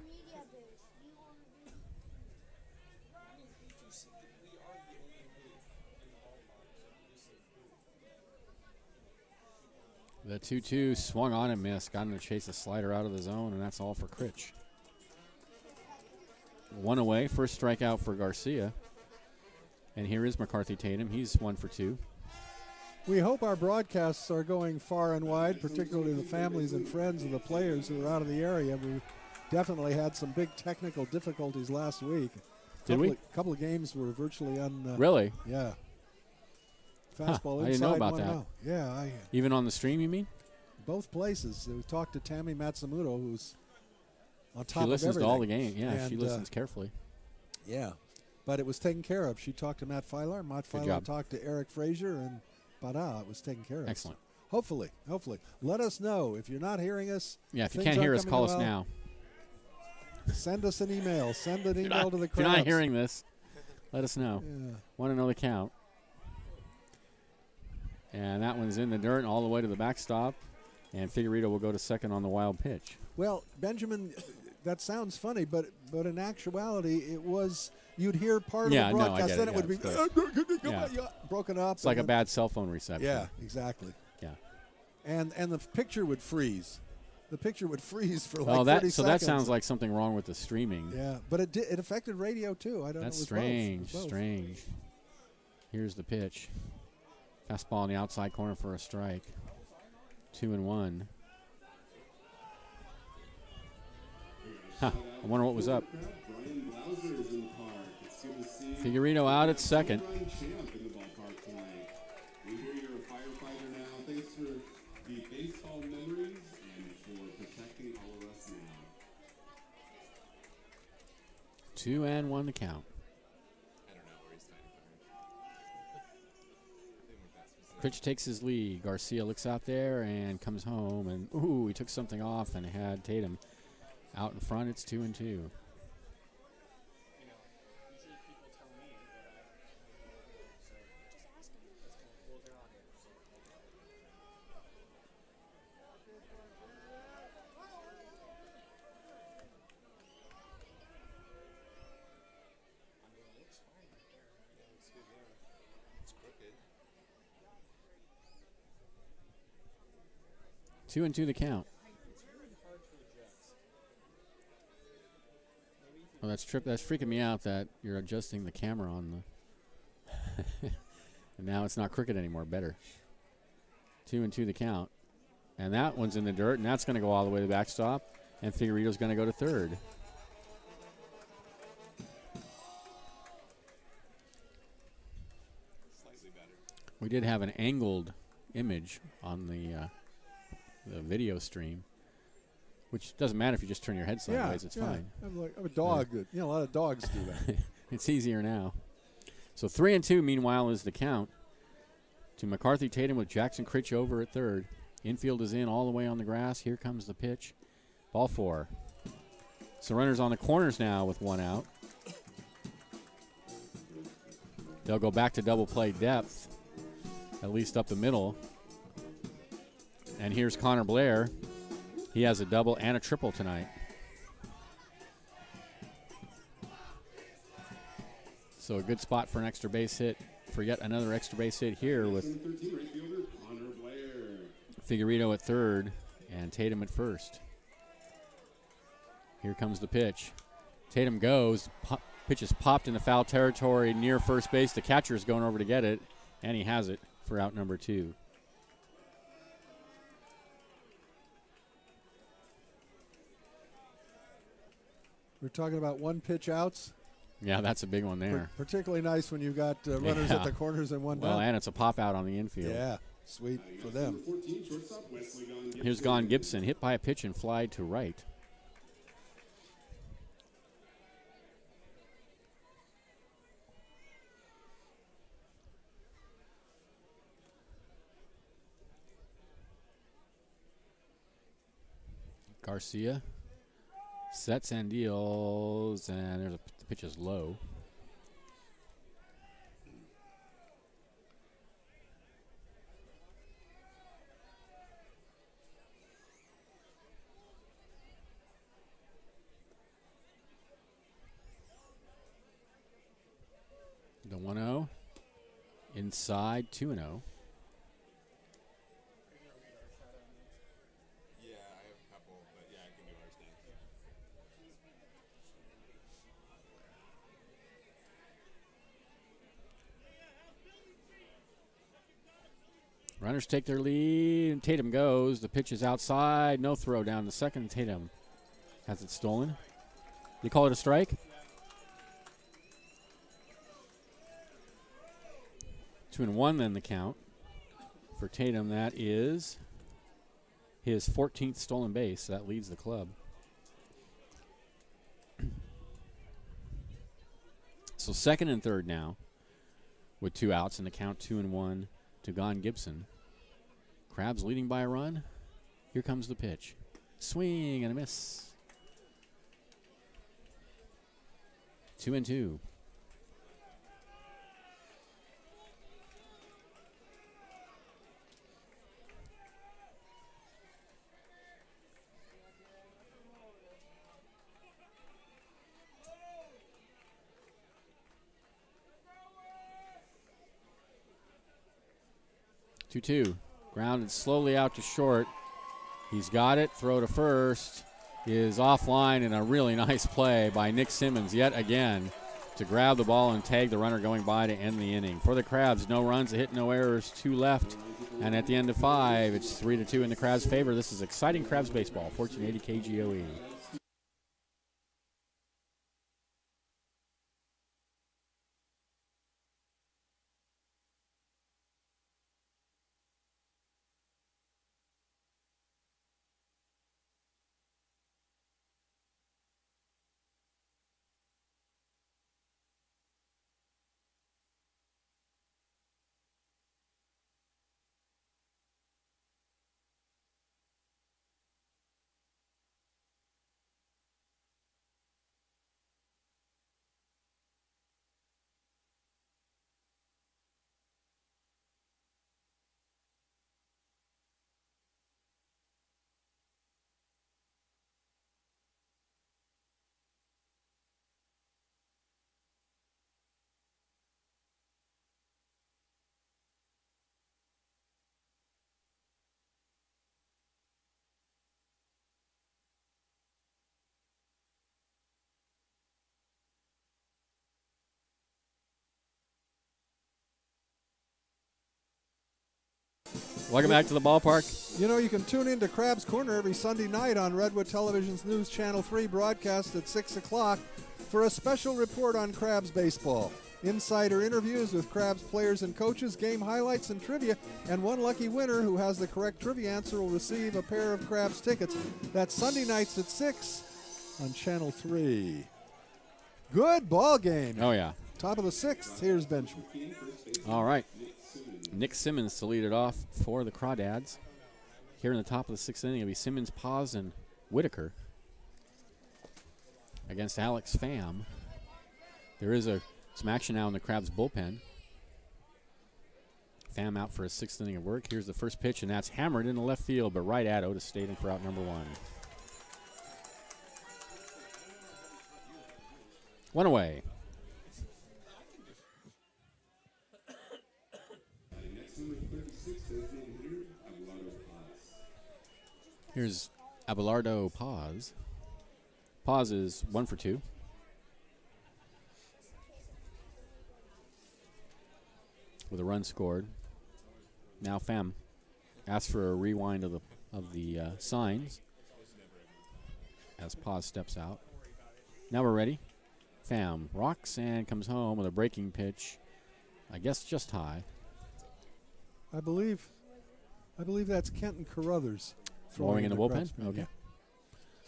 The 2-2 swung on and missed. Got him to chase a slider out of the zone, and that's all for Critch. 1 away. First strikeout for Garcia. And here is McCarthy Tatum. He's 1 for 2. We hope our broadcasts are going far and wide, particularly the families and friends of the players who are out of the area. We definitely had some big technical difficulties last week. Did we? A couple of games were virtually really? Yeah. Fastball I inside, didn't know about 1 that. out. Yeah. Even on the stream, you mean? Both places. We talked to Tammy Matsumoto, who's on top She of listens everything. to all the game. Yeah, And, she listens carefully. Yeah. But it was taken care of. She talked to Matt Filer. Matt Filer job. talked to Eric Frazier, and it was taken care of. Excellent. Hopefully. Let us know. If you're not hearing us, Yeah, if you things can't aren't hear us, coming call us well, now. Send us an email. Send an email to the If you're Crabs. not hearing this, let us know. Yeah. Want to know the count. And that one's in the dirt and all the way to the backstop. And Figueredo will go to second on the wild pitch. Well, Benjamin, that sounds funny, but in actuality, it was you'd hear part of the I broadcast, get then it. it would be broken up. It's like a bad cell phone reception. Yeah, exactly. Yeah. And the picture would freeze. The picture would freeze for like 30 seconds. So that sounds like something wrong with the streaming. Yeah, but it affected radio too. I don't know. That's it was strange. both. Strange. Here's the pitch. Fastball on the outside corner for a strike. 2-1. I wonder what was up. Figueredo out at second. We hear you're a firefighter now. Thanks for the baseball memories and for protecting all of us now. 2-1 the count. Critch takes his lead. Garcia looks out there and comes home, and he took something off and had Tatum out in front. It's 2-2. Two and two the count. Well, that's freaking me out that you're adjusting the camera on the. And now it's not crooked anymore. Better. 2-2 the count, and that one's in the dirt, and that's going to go all the way to the backstop, and Figueredo's going to go to third. We did have an angled image on the video stream, which doesn't matter if you just turn your head sideways. It's fine. I'm a dog. A lot of dogs do that. It's easier now. So 3-2, meanwhile, is the count to McCarthy Tatum with Jackson Critch over at third. Infield is in all the way on the grass. Here comes the pitch. Ball 4. So runners on the corners now with 1 out. They'll go back to double play depth, at least up the middle. And here's Connor Blair. He has a double and a triple tonight. So a good spot for an extra base hit, for yet another extra base hit here with Figueredo at third and Tatum at first. Here comes the pitch. Tatum goes. Pitch is popped in the foul territory near first base. The catcher is going over to get it, and he has it for out number 2. We're talking about 1 pitch outs. Yeah, that's a big one there. Particularly nice when you've got runners at the corners and 1 down. Well, and it's a pop out on the infield. Yeah, sweet for them. Here's Gone Gibson, hit by a pitch and fly to right. Garcia sets and deals, and the pitch is low. The 1-0 inside, 2-0. Runners take their lead, and Tatum goes. The pitch is outside. No throw down to second. Tatum has it stolen. You call it a strike? Two and one then the count. For Tatum, that is his 14th stolen base. That leads the club. So second and third now with 2 outs and the count 2-1 to Gone Gibson. Crabs leading by a run. Here comes the pitch. Swing and a miss. 2-2. Two. Grounded slowly out to short. He's got it. Throw to first is offline, and a really nice play by Nick Simmons yet again to grab the ball and tag the runner going by to end the inning. For the Crabs, no runs, a hit, no errors, 2 left. And at the end of 5, it's 3-2 in the Crabs' favor. This is exciting Crabs baseball, 1480 KGOE. Welcome back to the ballpark. You know, you can tune in to Crab's Corner every Sunday night on Redwood Television's News Channel 3 broadcast at 6 o'clock for a special report on Crabs baseball. Insider interviews with Crabs players and coaches, game highlights and trivia, and one lucky winner who has the correct trivia answer will receive a pair of Crabs tickets. That's Sunday nights at 6 on Channel 3. Good ball game. Oh, yeah. Top of the 6th. Here's Benjamin. All right. Nick Simmons to lead it off for the Crawdads. Here in the top of the 6th inning, it'll be Simmons, Paz, and Whitaker against Alex Pham. There is some action now in the Crabs bullpen. Pham out for his 6th inning of work. Here's the first pitch, and that's hammered in the left field, but right at Otis Statham for out number 1. 1 away. Here's Abelardo Paz. Paz is 1 for 2. With a run scored. Now Pham asks for a rewind of the signs as Paz steps out. Now we're ready. Pham rocks and comes home with a breaking pitch. I guess just high. I believe that's Kenton Carruthers throwing in the bullpen. Okay.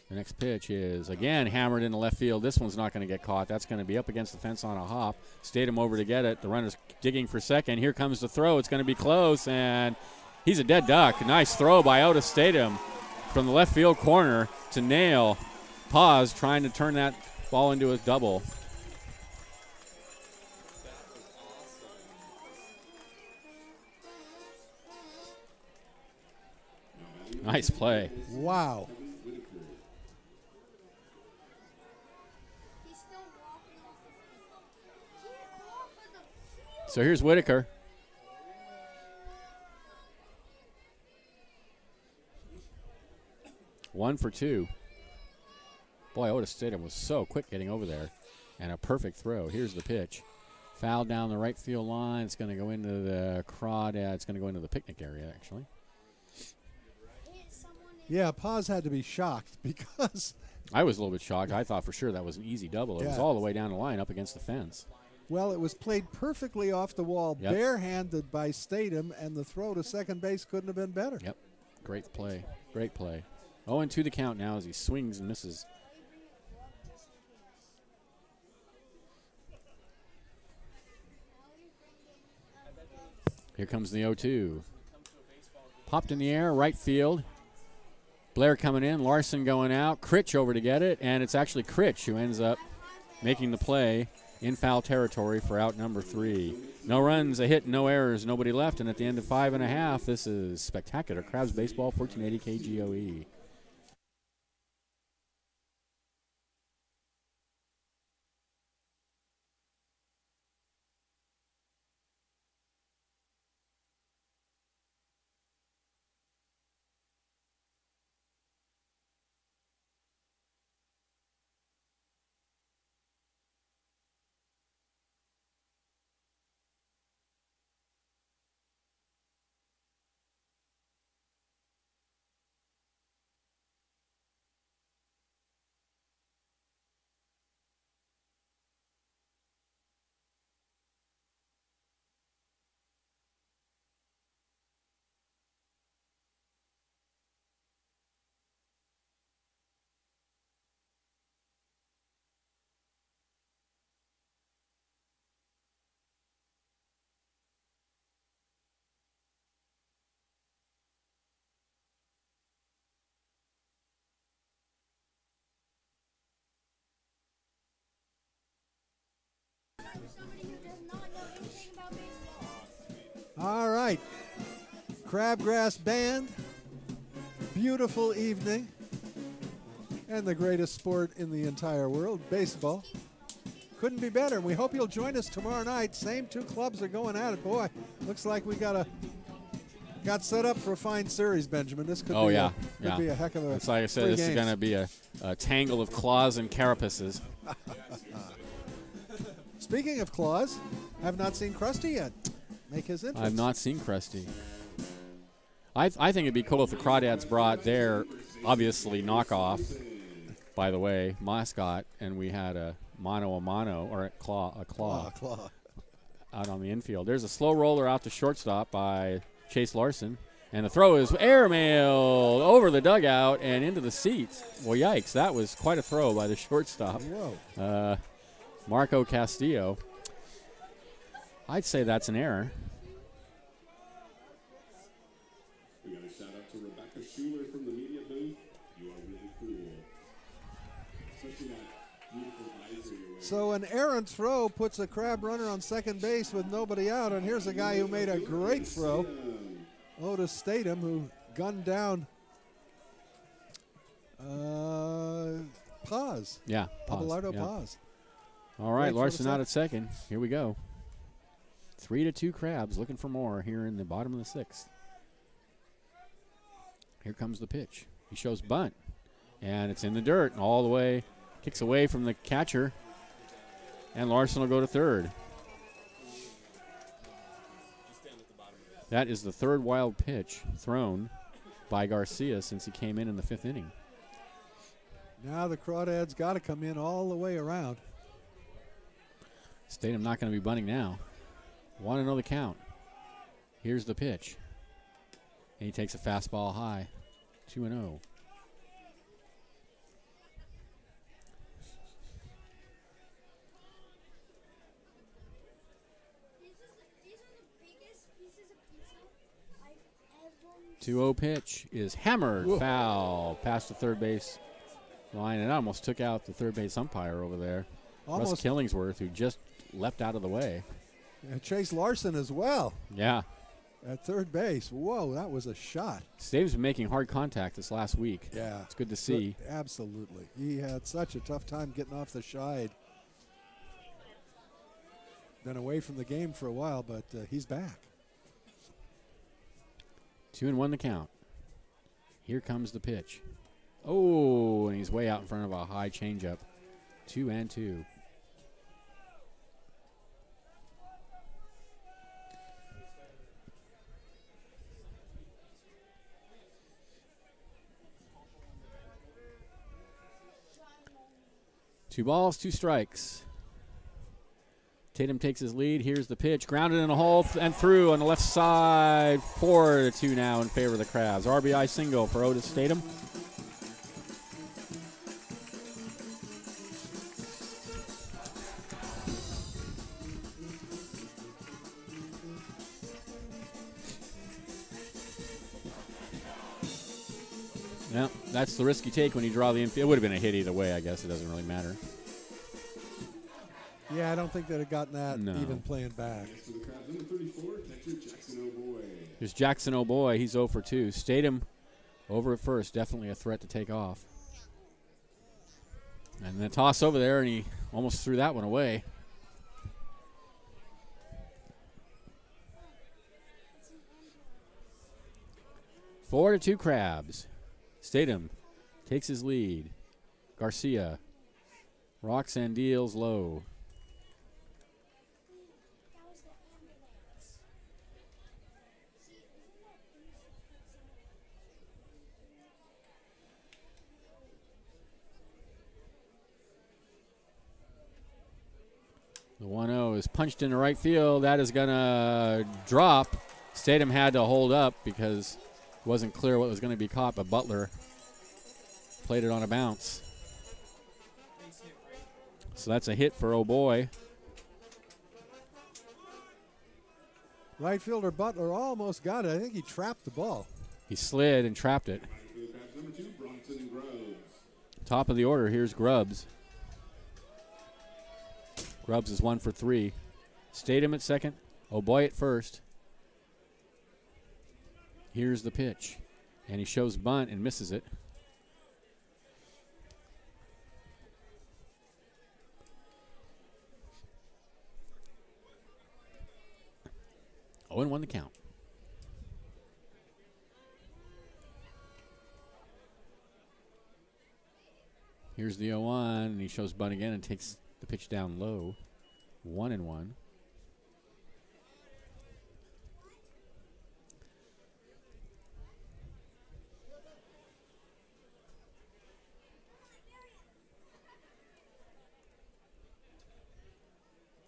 The next pitch is again hammered into left field. This one's not going to get caught. That's going to be up against the fence on a hop. Statham over to get it. The runner's digging for second. Here comes the throw. It's going to be close, and he's a dead duck. Nice throw by Otis Statham from the left field corner to nail. Paz trying to turn that ball into a double. Nice play. Wow. So here's Whitaker. One for 2. Boy, Otis Statham was so quick getting over there. And a perfect throw. Here's the pitch. Foul down the right field line. It's going to go into the Crawdads. It's going to go into the picnic area, actually. Yeah, Paz had to be shocked because... I was a little bit shocked. I thought for sure that was an easy double. It was all the way down the line up against the fence. Well, it was played perfectly off the wall, barehanded by Statham, and the throw to second base couldn't have been better. Yep. Great play. Great play. 0-2 the count now as he swings and misses. Here comes the 0-2. Popped in the air, right field. Blair coming in, Larson going out, Critch over to get it, and it's actually Critch who ends up making the play in foul territory for out number 3. No runs, a hit, no errors, nobody left, and at the end of 5.5, this is spectacular. Crabs baseball, 1480 KGOE. All right. Crabgrass Band. Beautiful evening. And the greatest sport in the entire world, baseball. Couldn't be better. We hope you'll join us tomorrow night. Same 2 clubs are going at it. Boy, looks like we got set up for a fine series, Benjamin. This could be a heck of a It's like I said, this is going to be a tangle of claws and carapaces. Speaking of claws, I have not seen Krusty yet. Make his entrance. I've not seen Krusty. I think it'd be cool if the Crawdads brought their, obviously, knockoff, by the way, mascot, and we had a mano, or a claw out on the infield. There's a slow roller out to shortstop by Chase Larson, and the throw is airmailed over the dugout and into the seats. Well, yikes, that was quite a throw by the shortstop. Whoa. Marco Castillo. I'd say that's an error. We got a shout out to Rebecca Schuler from the media booth. You are really cool. Especially that beautiful visor you're wearing. So an errant throw puts a Crab runner on second base with nobody out, and here's a guy who made a great throw, Otis Statham, who gunned down Paz. Yeah, Abelardo yeah. Paz. All right, Great Larson throw to out at second. Here we go. 3-2 Crabs, looking for more here in the bottom of the sixth. Here comes the pitch. He shows bunt, and it's in the dirt and all the way. Kicks away from the catcher, and Larson will go to third. That is the third wild pitch thrown by Garcia since he came in the fifth inning. Now the Crawdads got to come in all the way around. Statham not going to be bunting now. 1-0 the count. Here's the pitch. And he takes a fastball high. 2-0. These are the biggest pieces of pizza I've ever 2-0 pitch is hammered. Whoa. Foul past the third base line, and almost took out the third base umpire over there. Russ Almost. Killingsworth, who just leapt out of the way. And Chase Larson as well Yeah. at third base. Whoa, that was a shot. Stave's been making hard contact this last week. Yeah. It's good to see. Absolutely. He had such a tough time getting off the schneid. Been away from the game for a while, but he's back. 2-1 the count. Here comes the pitch. Oh, and he's way out in front of a high changeup. 2-2. Two balls, two strikes. Tatum takes his lead. Here's the pitch. Grounded in a hole and through on the left side. 4-2 now in favor of the Crabs. RBI single for Otis Statham. Yeah, that's the risk you take when you draw the infield. It would have been a hit either way, I guess. It doesn't really matter. Yeah, I don't think they'd have gotten that No. even playing back. For the Crabs, number 34, catcher Jackson O'Boy. Here's Jackson O'Boy. He's 0 for 2. Statham over at first. Definitely a threat to take off. And the toss over there, and he almost threw that one away. Four to 2 Crabs. Statham takes his lead. Garcia rocks and deals low. That was the ambulance. The 1-0 is punched into right field. That is going to drop. Statham had to hold up because it wasn't clear what was going to be caught, but Butler played it on a bounce. So that's a hit for O'Boy. Right fielder Butler almost got it. I think he trapped the ball. He slid and trapped it. For the Crabs, number 2, Bronson Groves. Top of the order, here's Grubbs. Grubbs is 1 for 3. Statham at second, O'Boy at first. Here's the pitch. And he shows bunt and misses it. Oh, and 1 the count. Here's the 0-1, and he shows bunt again and takes the pitch down low. 1-1.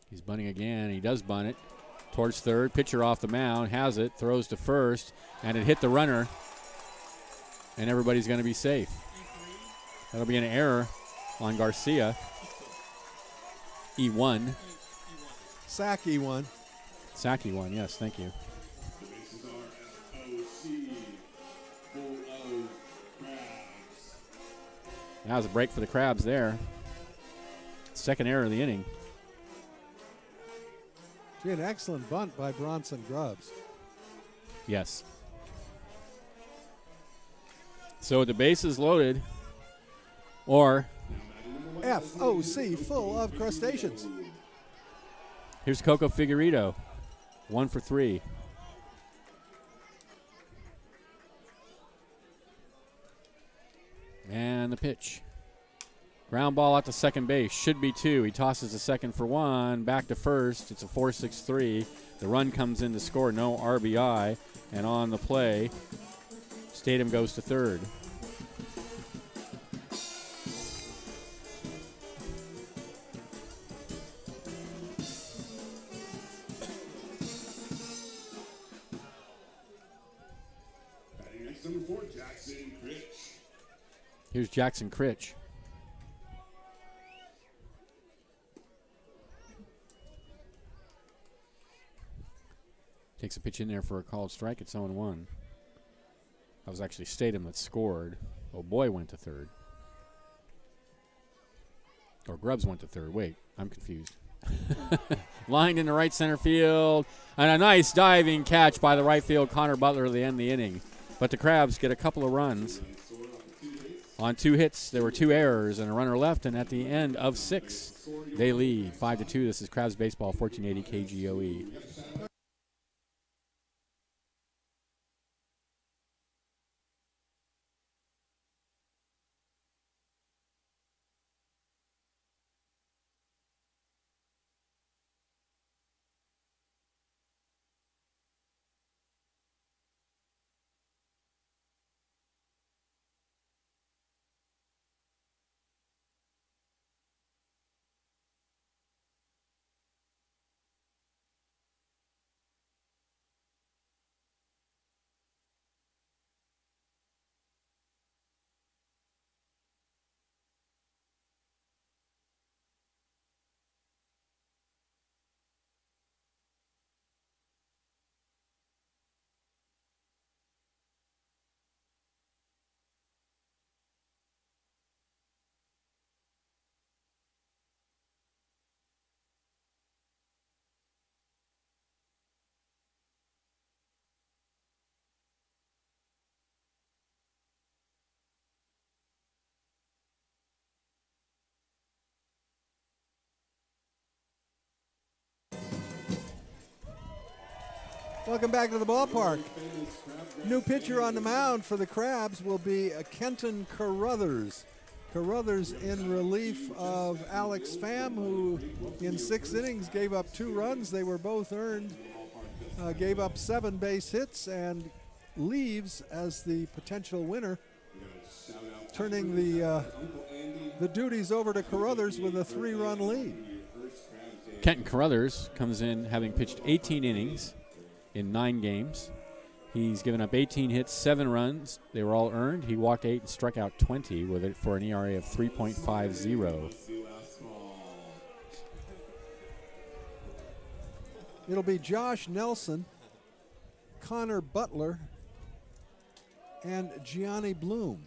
He's bunting again. He does bunt it towards third. Pitcher off the mound, has it, throws to first, and it hit the runner. And everybody's going to be safe. That'll be an error on Garcia. E1. Sack E1. Sack E1, yes, thank you. The bases are FOC, full of Crabs. That was a break for the Crabs there. Second error of the inning. Gee, an excellent bunt by Bronson Grubbs. Yes. So the bases loaded, or FOC, full of crustaceans. here's Coco Figueredo, 1 for 3. And the pitch. Ground ball out to second base. Should be 2. He tosses to second for 1. Back to first. It's a 4-6-3. The run comes in to score. No RBI. And on the play, Statham goes to third. Batting next, number 4, Jackson Critch. Here's Jackson Critch. Takes a pitch in there for a called strike. It's 0-1. That was actually Statham that scored. Oh, boy went to third. Or Grubbs went to third. Wait, I'm confused. Lined into right center field. And a nice diving catch by the right field Connor Butler to end the inning. But the Crabs get a couple of runs. On 2 hits, there were 2 errors and a runner left. And at the end of 6, they lead 5-2. This is Crabs Baseball, 1480 KGOE. Welcome back to the ballpark. New pitcher on the mound for the Crabs will be Kenton Carruthers. Carruthers in relief of Alex Pham, who in 6 innings gave up 2 runs. They were both earned, gave up 7 base hits, and leaves as the potential winner, turning the duties over to Carruthers with a 3-run lead. Kenton Carruthers comes in having pitched 18 innings in 9 games. He's given up 18 hits, 7 runs. They were all earned. He walked 8 and struck out 20 with it for an ERA of 3.50. It'll be Josh Nelson, Connor Butler, and Gianni Bloom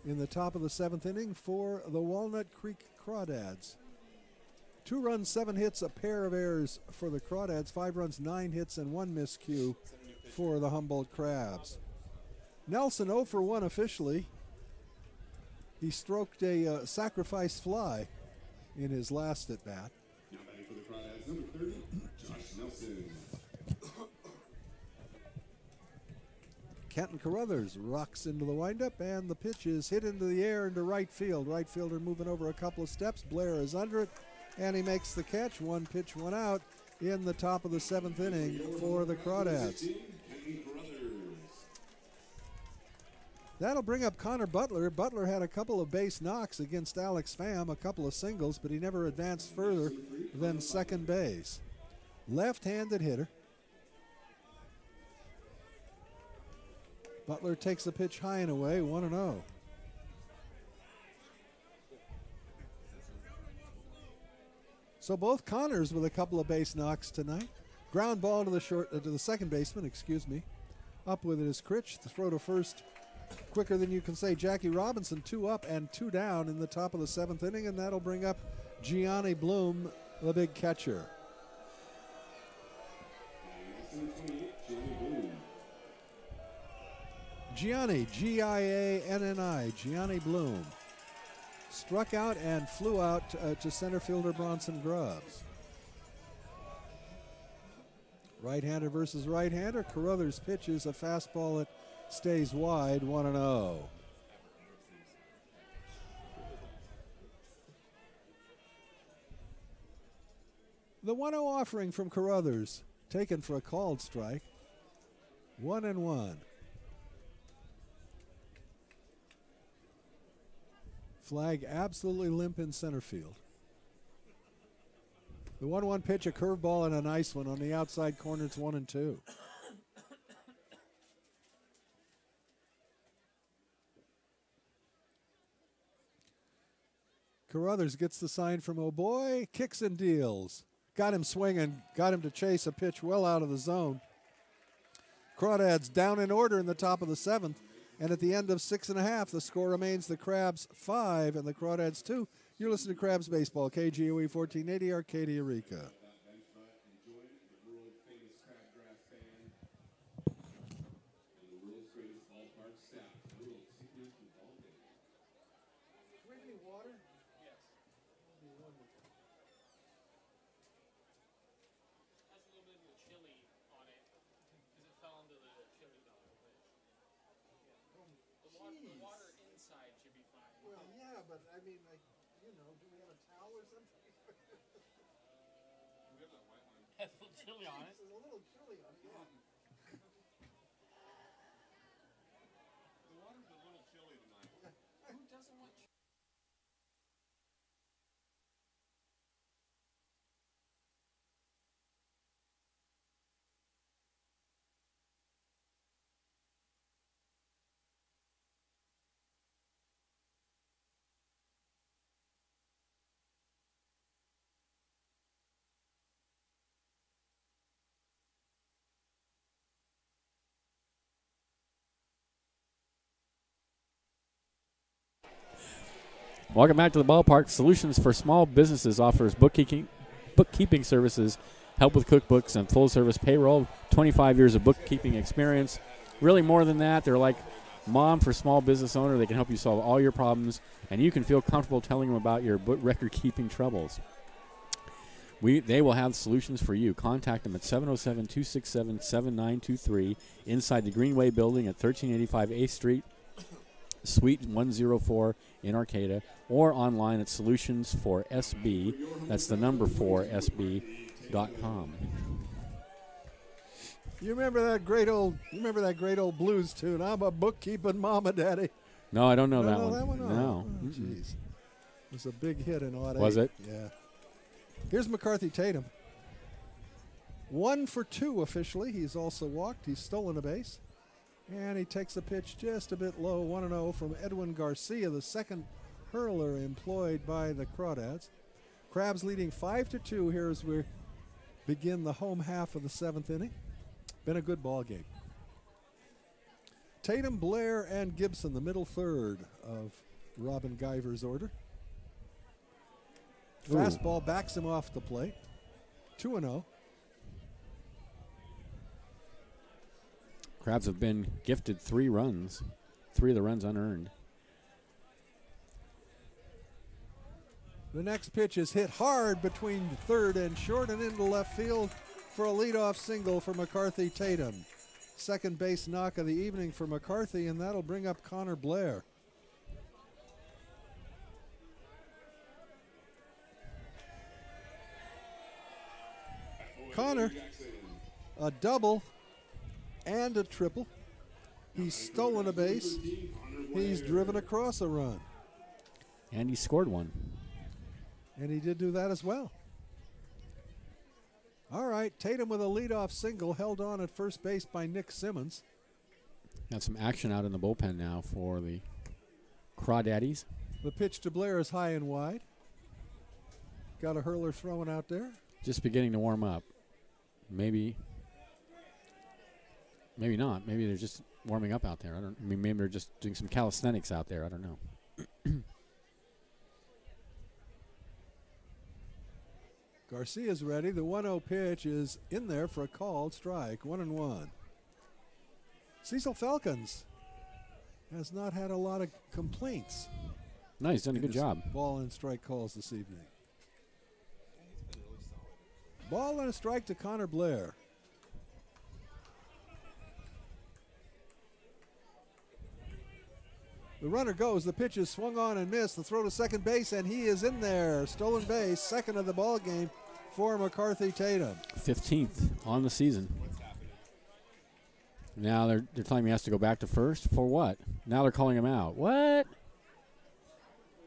in the top of the 7th inning for the Walnut Creek Crawdads. 2 runs, 7 hits, a pair of errors for the Crawdads. 5 runs, 9 hits, and 1 miscue for the Humboldt Crabs. Nelson 0 for 1 officially. He stroked a sacrifice fly in his last at bat. Now batting for the Crawdads, number 30, Josh Nelson. Kenton Carruthers rocks into the windup, and the pitch is hit into the air into right field. Right fielder moving over a couple of steps. Blair is under it, and he makes the catch. 1 pitch, 1 out in the top of the 7th inning for the Crawdads. That'll bring up Connor Butler. Butler had a couple of base knocks against Alex Pham, a couple of singles, but he never advanced further than second base. Left-handed hitter. Butler takes the pitch high and away, 1-0. So both Connors with a couple of base knocks tonight. Ground ball to the second baseman, excuse me. Up with it is Critch. The throw to first quicker than you can say. Jackie Robinson, 2 up and 2 down in the top of the 7th inning, and that'll bring up Gianni Bloom, the big catcher. Gianni, Gianni, Gianni Bloom. Struck out and flew out to center fielder Bronson Grubbs. Right-hander versus right-hander. Carruthers pitches a fastball that stays wide, 1-0. The 1-0 offering from Carruthers, taken for a called strike. 1-1. Flag absolutely limp in center field. The 1-1 pitch, a curveball and a nice one on the outside corner. It's 1-2. Carruthers gets the sign from O'Boy, kicks and deals. Got him swinging, got him to chase a pitch well out of the zone. Crawdads down in order in the top of the 7th. And at the end of 6.5, the score remains the Crabs 5 and the Crawdads 2. You're listening to Crabs Baseball, KGOE 1480, Arcadia, Eureka. But I mean, like, you know, do we have a towel or something? We have that white line. Has a little chili on it. There's a little chili on it, yeah. The water's a little chilly tonight. Who doesn't want chili? Welcome back to the ballpark. Solutions for Small Businesses offers bookkeeping services, help with cookbooks, and full-service payroll. 25 years of bookkeeping experience. Really more than that. They're like mom for small business owner. They can help you solve all your problems, and you can feel comfortable telling them about your book record-keeping troubles. They will have solutions for you. Contact them at 707-267-7923 inside the Greenway Building at 1385 8th Street, Suite 104 in Arcata, or online at solutionsforsb, that's the number 4sb.com. You remember that great old blues tune? I'm a bookkeeping mama, daddy. No, I don't know that know one. that one? No. Oh, jeez. It was a big hit in '08. Was it? Yeah. Here's McCarthy Tatum. 1 for 2 officially. He's also walked. He's stolen a base. And he takes a pitch just a bit low, 1-0 from Edwin Garcia, the second hurler employed by the Crawdads. Crabs leading 5-2 here as we begin the home half of the 7th inning. Been a good ball game. Tatum, Blair, and Gibson, the middle third of Robin Guyver's order. Fastball backs him off the plate. 2-0. Crabs have been gifted 3 runs, 3 of the runs unearned. The next pitch is hit hard between third and short and into left field for a leadoff single for McCarthy Tatum. Second base knock of the evening for McCarthy, and that'll bring up Connor Blair. Connor, a double and a triple. He's stolen a base. He's driven across a run. And he scored one. And he did do that as well. All right, Tatum with a leadoff single, held on at first base by Nick Simmons. Got some action out in the bullpen now for the Crawdaddies. The pitch to Blair is high and wide. got a hurler throwing out there. Just beginning to warm up. Maybe not. Maybe they're just warming up out there. I mean, maybe they're just doing some calisthenics out there. I don't know. Garcia's ready. The 1-0 pitch is in there for a called strike. 1-1. Cecil Falcons has not had a lot of complaints. No, he's done a good job. Ball and strike calls this evening. Ball and a strike to Connor Blair. The runner goes. The pitch is swung on and missed. The throw to second base, and he is in there. Stolen base, second of the ball game for McCarthy Tatum. 15th on the season. Now they're telling me he has to go back to first. For what? Now they're calling him out. What?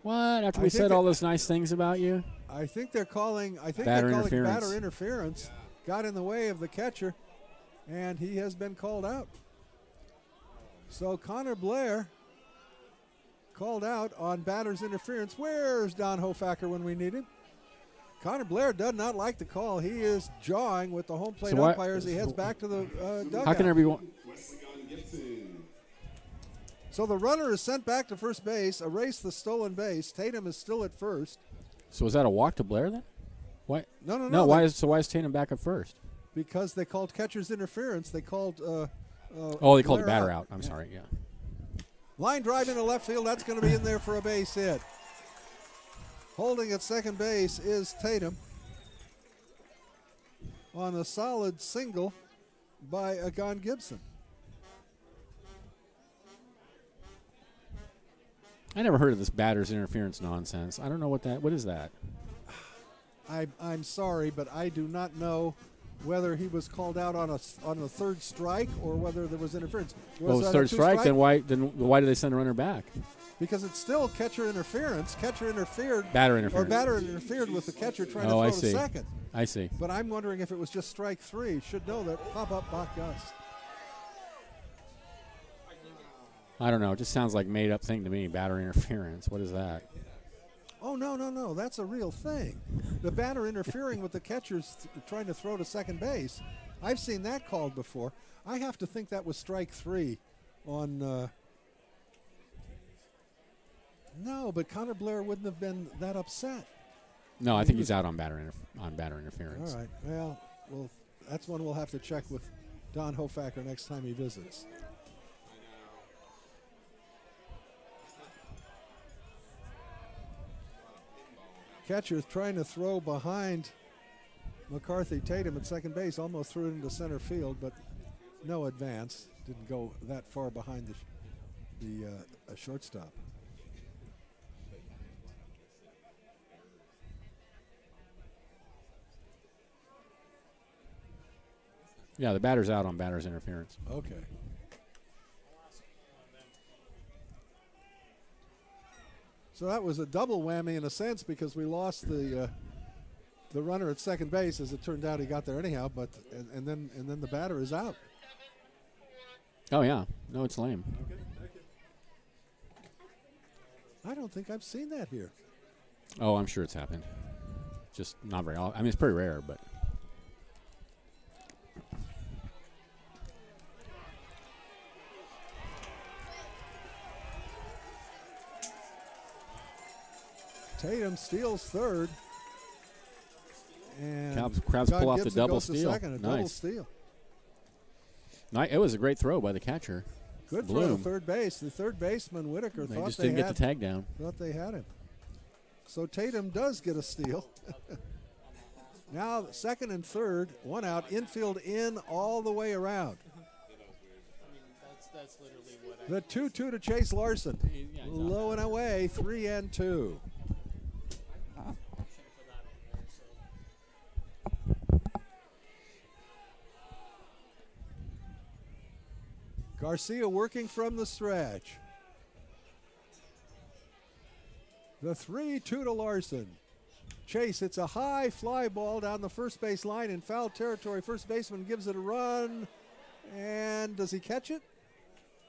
What? After we said all those nice things about you? I think they're calling. Batter interference. Batter interference. Got in the way of the catcher, and he has been called out. So Connor Blair called out on batter's interference. Where's Don Hofacker when we need him? Connor Blair does not like the call. He is jawing with the home plate umpire as he heads back to the dugout. How can there be one? So the runner is sent back to first base, erase the stolen base. Tatum is still at first. So is that a walk to Blair then? Why? No. Why is Tatum back at first? Because they called catcher's interference. They called. They called the batter out. I'm sorry. Yeah. Line drive into left field. That's going to be in there for a base hit. Holding at second base is Tatum on a solid single by Agon Gibson. I never heard of this batter's interference nonsense. I don't know what is that? I'm sorry, but I do not know whether he was called out on a third strike or whether there was interference. Well, it was third strike. Then why did they send a runner back? Because it's still catcher interference. Catcher interfered. Batter interference. Or batter interfered with the catcher trying to throw to second. I see. But I'm wondering if it was just strike three. Should know that. Pop up, Bach Gus. I don't know. It just sounds like made up thing to me. Batter interference. What is that? Oh, no. That's a real thing. The batter interfering with the catcher's trying to throw to second base. I've seen that called before. I have to think that was strike three on. No, but Connor Blair wouldn't have been that upset. No, I think he's out on batter interference. All right. Well, that's one we'll have to check with Don Hofacker next time he visits. Catcher is trying to throw behind McCarthy Tatum at second base, almost threw it into center field, but no advance. Didn't go that far behind the shortstop. Yeah, the batter's out on batter's interference. Okay. So that was a double whammy in a sense because we lost the runner at second base. As it turned out, he got there anyhow. But and then the batter is out. Oh yeah, no, it's lame. I don't think I've seen that here. Oh, I'm sure it's happened. Just not very often. I mean, it's pretty rare, but. Tatum steals third. And Crabs pull off the double steal. Second, double steal. It was a great throw by the catcher. Good throw to third base. The third baseman, Whitaker, they just didn't get the tag down. Thought they had him. So Tatum does get a steal. Now second and third, one out, infield in all the way around. That's literally what the 2-2 to Chase Larson. Low and away, 3-2. Garcia working from the stretch. The 3-2 to Larson. Chase, it's a high fly ball down the first base line in foul territory. First baseman gives it a run. And does he catch it?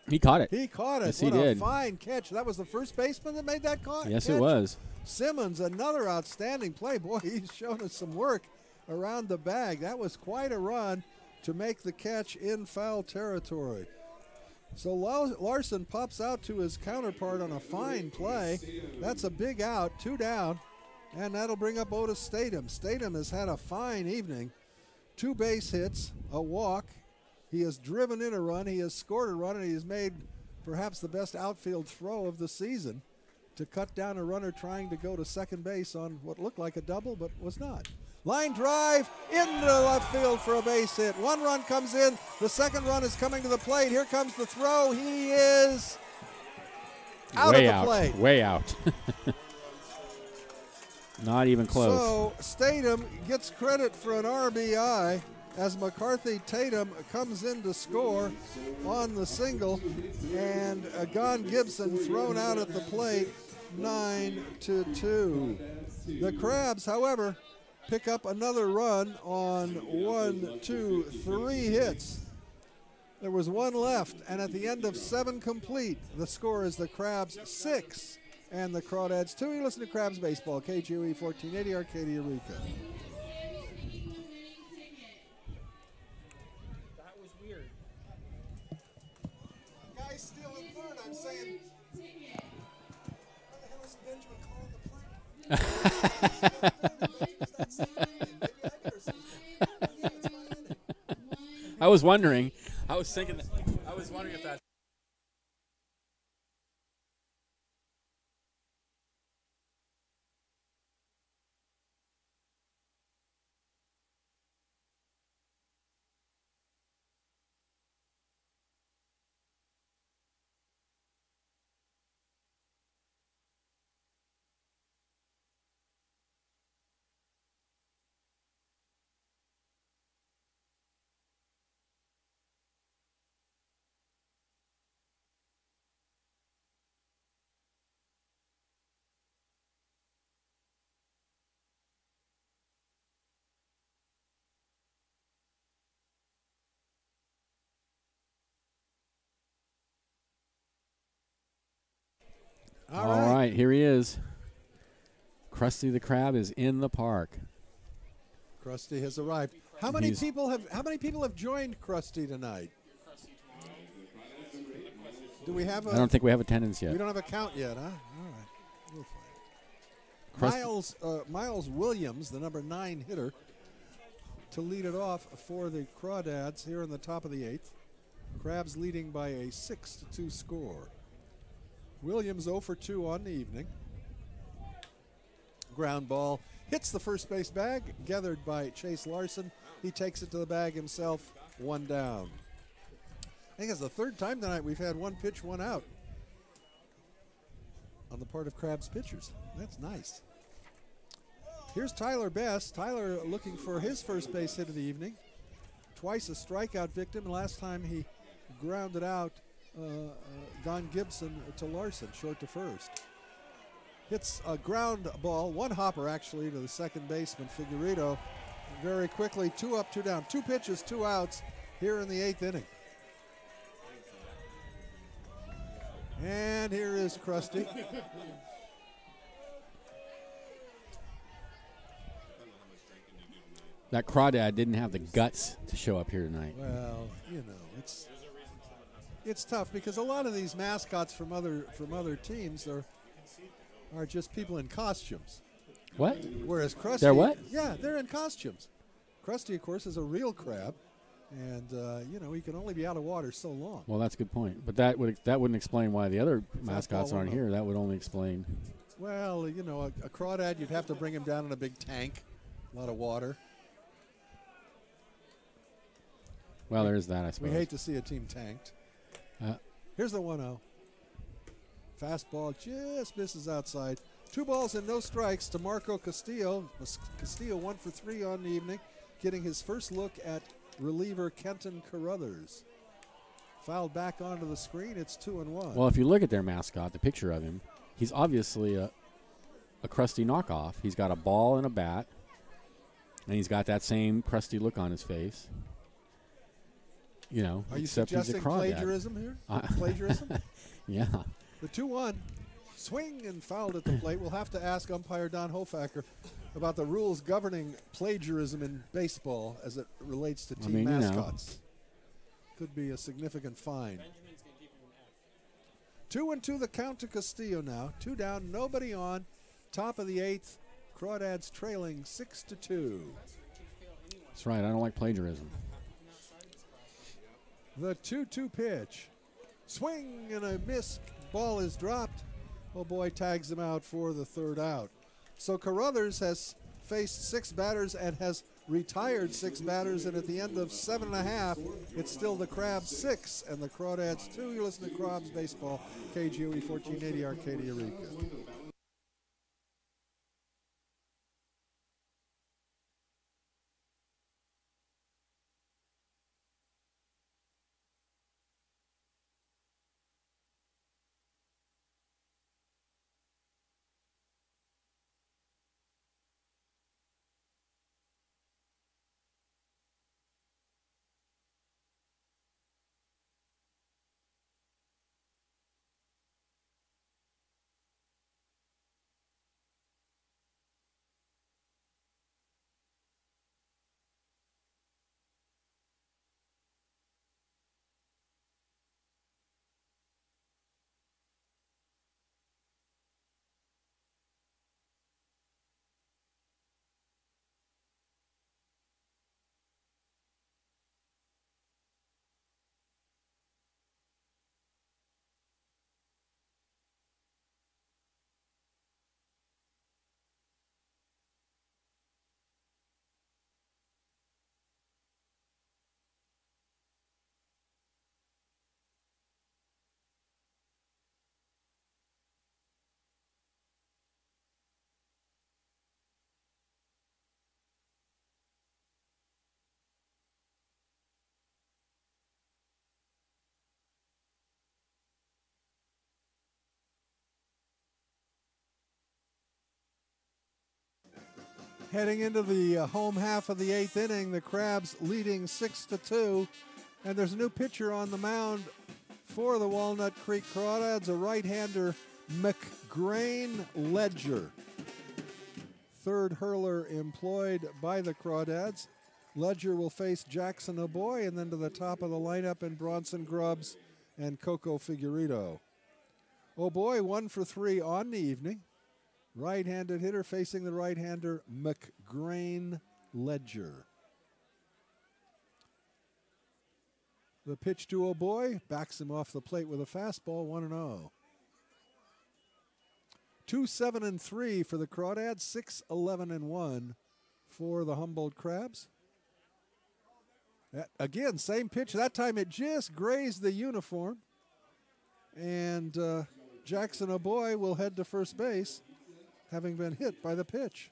He caught it. He caught it. Yes, What he a did. fine catch. That was the first baseman that made that catch. Yes, it was. Simmons, another outstanding play. Boy, he's shown us some work around the bag. That was quite a run to make the catch in foul territory. So Larson pops out to his counterpart on a fine play. That's a big out, 2 down, and that'll bring up Otis Statham. Statham has had a fine evening. 2 base hits, a walk. He has driven in a run. He has scored a run, and he has made perhaps the best outfield throw of the season to cut down a runner trying to go to second base on what looked like a double but was not. Line drive into left field for a base hit. 1 run comes in. The second run is coming to the plate. Here comes the throw. He is out of the plate. Way out. Not even close. So Statham gets credit for an RBI as McCarthy Tatum comes in to score on the single, and Gon Gibson thrown out at the plate, 9-2. The Crabs, however, pick up another run on 1, 2, 3 hits. There was 1 left, and at the end of 7 complete, the score is the Crabs 6 and the Crawdads 2. You listen to Crabs Baseball, KGOE 1480, Arcadia, Eureka. That was weird. Guy's still in third. I'm saying, what the hell is Benjamin calling the play? I was wondering. I was thinking. I was wondering if that. All right, here he is. Krusty the Crab is in the park. Krusty has arrived. How many people have joined Krusty tonight? Do we have I don't think we have attendance yet. We don't have a count yet, huh? All right. We'll find it. Miles Williams, the number 9 hitter, to lead it off for the Crawdads here in the top of the 8th. Crabs leading by a 6-2 score. Williams 0 for 2 on the evening. Ground ball hits the first base bag, gathered by Chase Larson. He takes it to the bag himself, 1 down. I think it's the 3rd time tonight we've had 1 pitch, 1 out on the part of Crabs pitchers. That's nice. Here's Tyler Best. Tyler looking for his first base hit of the evening. Twice a strikeout victim. Last time he grounded out Don Gibson to Larson, short to first. Hits a ground ball, 1 hopper actually, to the second baseman, Figueredo. Very quickly, 2 up, 2 down. 2 pitches, 2 outs here in the 8th inning. And here is Krusty. That Crawdad didn't have the guts to show up here tonight. Well, you know, it's tough because a lot of these mascots from other teams are just people in costumes. What? Whereas Krusty, They're what? Yeah, they're in costumes. Krusty, of course, is a real crab, and you know, he can only be out of water so long. Well, that's a good point. But that wouldn't explain why the other mascots aren't here. That would only explain. Well, you know, a crawdad, you'd have to bring him down in a big tank, a lot of water. Well, there's that, I suppose. We hate to see a team tanked. Here's the 1-0. Fastball just misses outside. 2 balls and no strikes to Marco Castillo. Castillo 1 for 3 on the evening, getting his first look at reliever Kenton Carruthers. Fouled back onto the screen. It's 2-1. Well, if you look at their mascot, the picture of him, he's obviously a Krusty knockoff. He's got a ball and a bat, and he's got that same crusty look on his face. you know, Are you except he's a suggesting crawdad. plagiarism here? Plagiarism? Yeah. The 2-1. Swing and fouled at the plate. We'll have to ask umpire Don Hofacker about the rules governing plagiarism in baseball as it relates to team mascots. Could be a significant fine. 2-2 the count to Castillo now. 2 down, nobody on. Top of the 8th. Crawdads trailing 6-2. That's right. I don't like plagiarism. The 2-2 pitch. Swing and a miss. Ball is dropped. Oh boy, tags him out for the 3rd out. So Carruthers has faced 6 batters and has retired 6 batters, and at the end of 7.5, it's still the Crabs 6 and the Crawdads 2. You're listening to Crabs Baseball, KGOE 1480 Arcadia Eureka. Heading into the home half of the 8th inning, the Crabs leading 6-2, and there's a new pitcher on the mound for the Walnut Creek Crawdads, a right-hander, McGrain Ledger. 3rd hurler employed by the Crawdads. Ledger will face Jackson O'Boy, and then to the top of the lineup in Bronson Grubbs and Coco Figueredo. O'Boy 1 for 3 on the evening. Right-handed hitter facing the right-hander, McGrain Ledger. The pitch to O'Boy backs him off the plate with a fastball, 1-0. 2-7-3 for the Crawdads, 6-11-1 for the Humboldt Crabs. Again, same pitch. That time it just grazed the uniform. And Jackson O'Boy will head to first base, having been hit by the pitch.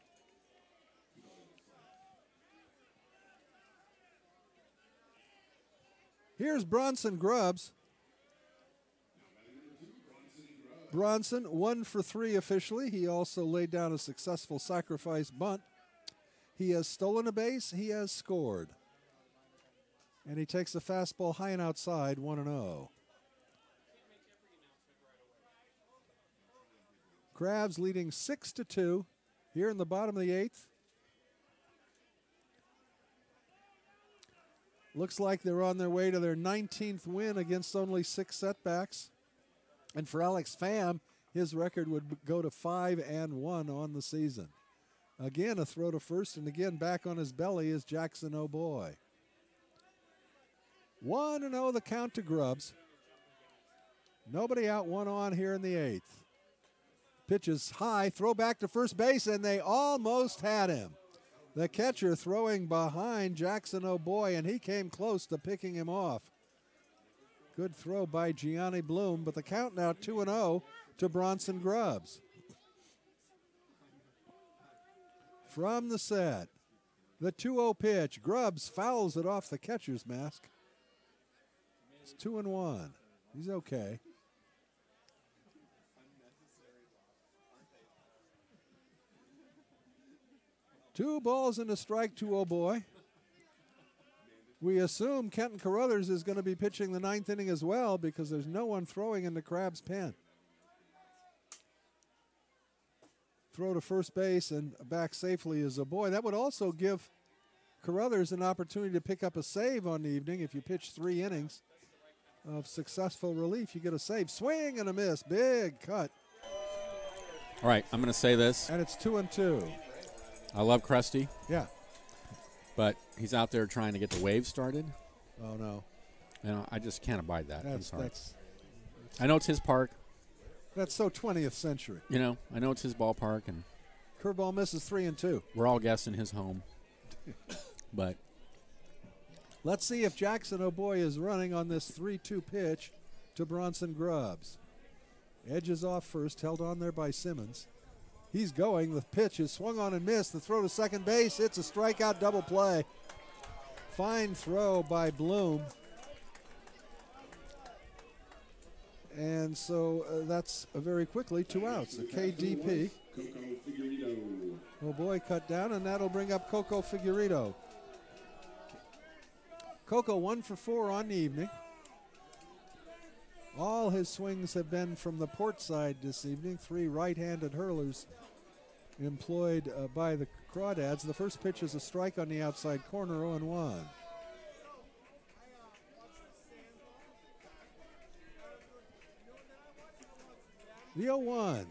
Here's Bronson Grubbs. Bronson 1 for 3 officially. He also laid down a successful sacrifice bunt. He has stolen a base. He has scored. And he takes the fastball high and outside, 1-0. Crabs leading 6-2 here in the bottom of the 8th. Looks like they're on their way to their 19th win against only 6 setbacks. And for Alex Pham, his record would go to 5-1 on the season. Again, a throw to first, and again back on his belly is Jackson O'Boy. 1-0 the count to Grubbs. Nobody out, 1 on here in the 8th. Pitch is high, throw back to first base, and they almost had him. The catcher throwing behind Jackson O'Boy, and he came close to picking him off. Good throw by Gianni Bloom, but the count now 2-0 to Bronson Grubbs. From the set, the 2-0 pitch. Grubbs fouls it off the catcher's mask. It's 2-1. He's okay. Two balls and a strike to O'Boy. We assume Kenton Carruthers is going to be pitching the 9th inning as well because there's no one throwing in the Crabs' pen. Throw to first base and back safely is a boy. That would also give Carruthers an opportunity to pick up a save on the evening. If you pitch 3 innings of successful relief, you get a save. Swing and a miss. Big cut. All right, I'm going to say this. And it's 2-2. I love Krusty. Yeah. But he's out there trying to get the wave started. Oh, no. And I just can't abide that. I'm sorry. That's I know it's his park. so 20th century. You know, I know it's his ballpark, and Curveball misses 3-2. we're all guests in his home. But let's see if Jackson O'Boy is running on this 3-2 pitch to Bronson Grubbs. Edges off first, held on there by Simmons. He's going. The pitch is swung on and missed. The throw to second base. It's a strikeout double play. Fine throw by Bloom. And so that's very quickly 2 outs. A KDP. O'Boy cut down, and that'll bring up Coco Figueredo. Coco 1 for 4 on the evening. All his swings have been from the port side this evening. 3 right-handed hurlers employed by the Crawdads. The first pitch is a strike on the outside corner, 0-1. The 0-1.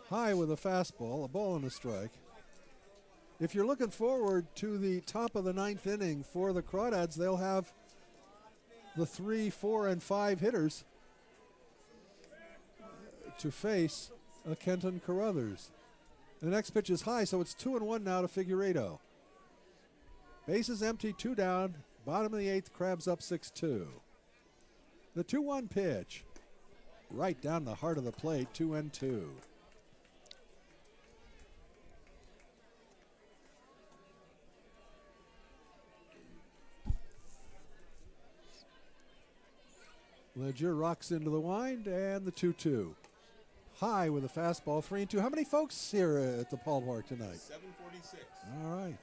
High with a fastball, a ball and a strike. If you're looking forward to the top of the 9th inning for the Crawdads, they'll have the 3, 4, and 5 hitters to face Kenton Carruthers. The next pitch is high, so it's 2-1 now to Figueredo. Bases empty, 2 down. Bottom of the 8th, Crabs up 6-2. The 2-1 pitch, right down the heart of the plate, 2-2. Ledger rocks into the wind, and the 2-2. High with a fastball, 3-2. How many folks here at the ballpark tonight? 746. All right.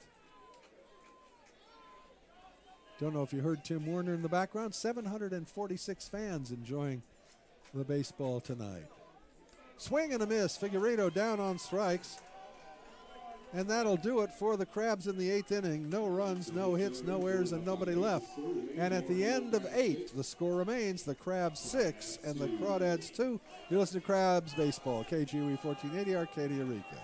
Don't know if you heard Tim Warner in the background. 746 fans enjoying the baseball tonight. Swing and a miss. Figueredo down on strikes. And that'll do it for the Crabs in the 8th inning. No runs, no hits, no errors, and nobody left. And at the end of 8, the score remains the Crabs 6 and the Crawdads 2. You listen to Crabs Baseball, KGUE 1480, Arcadia, Rica.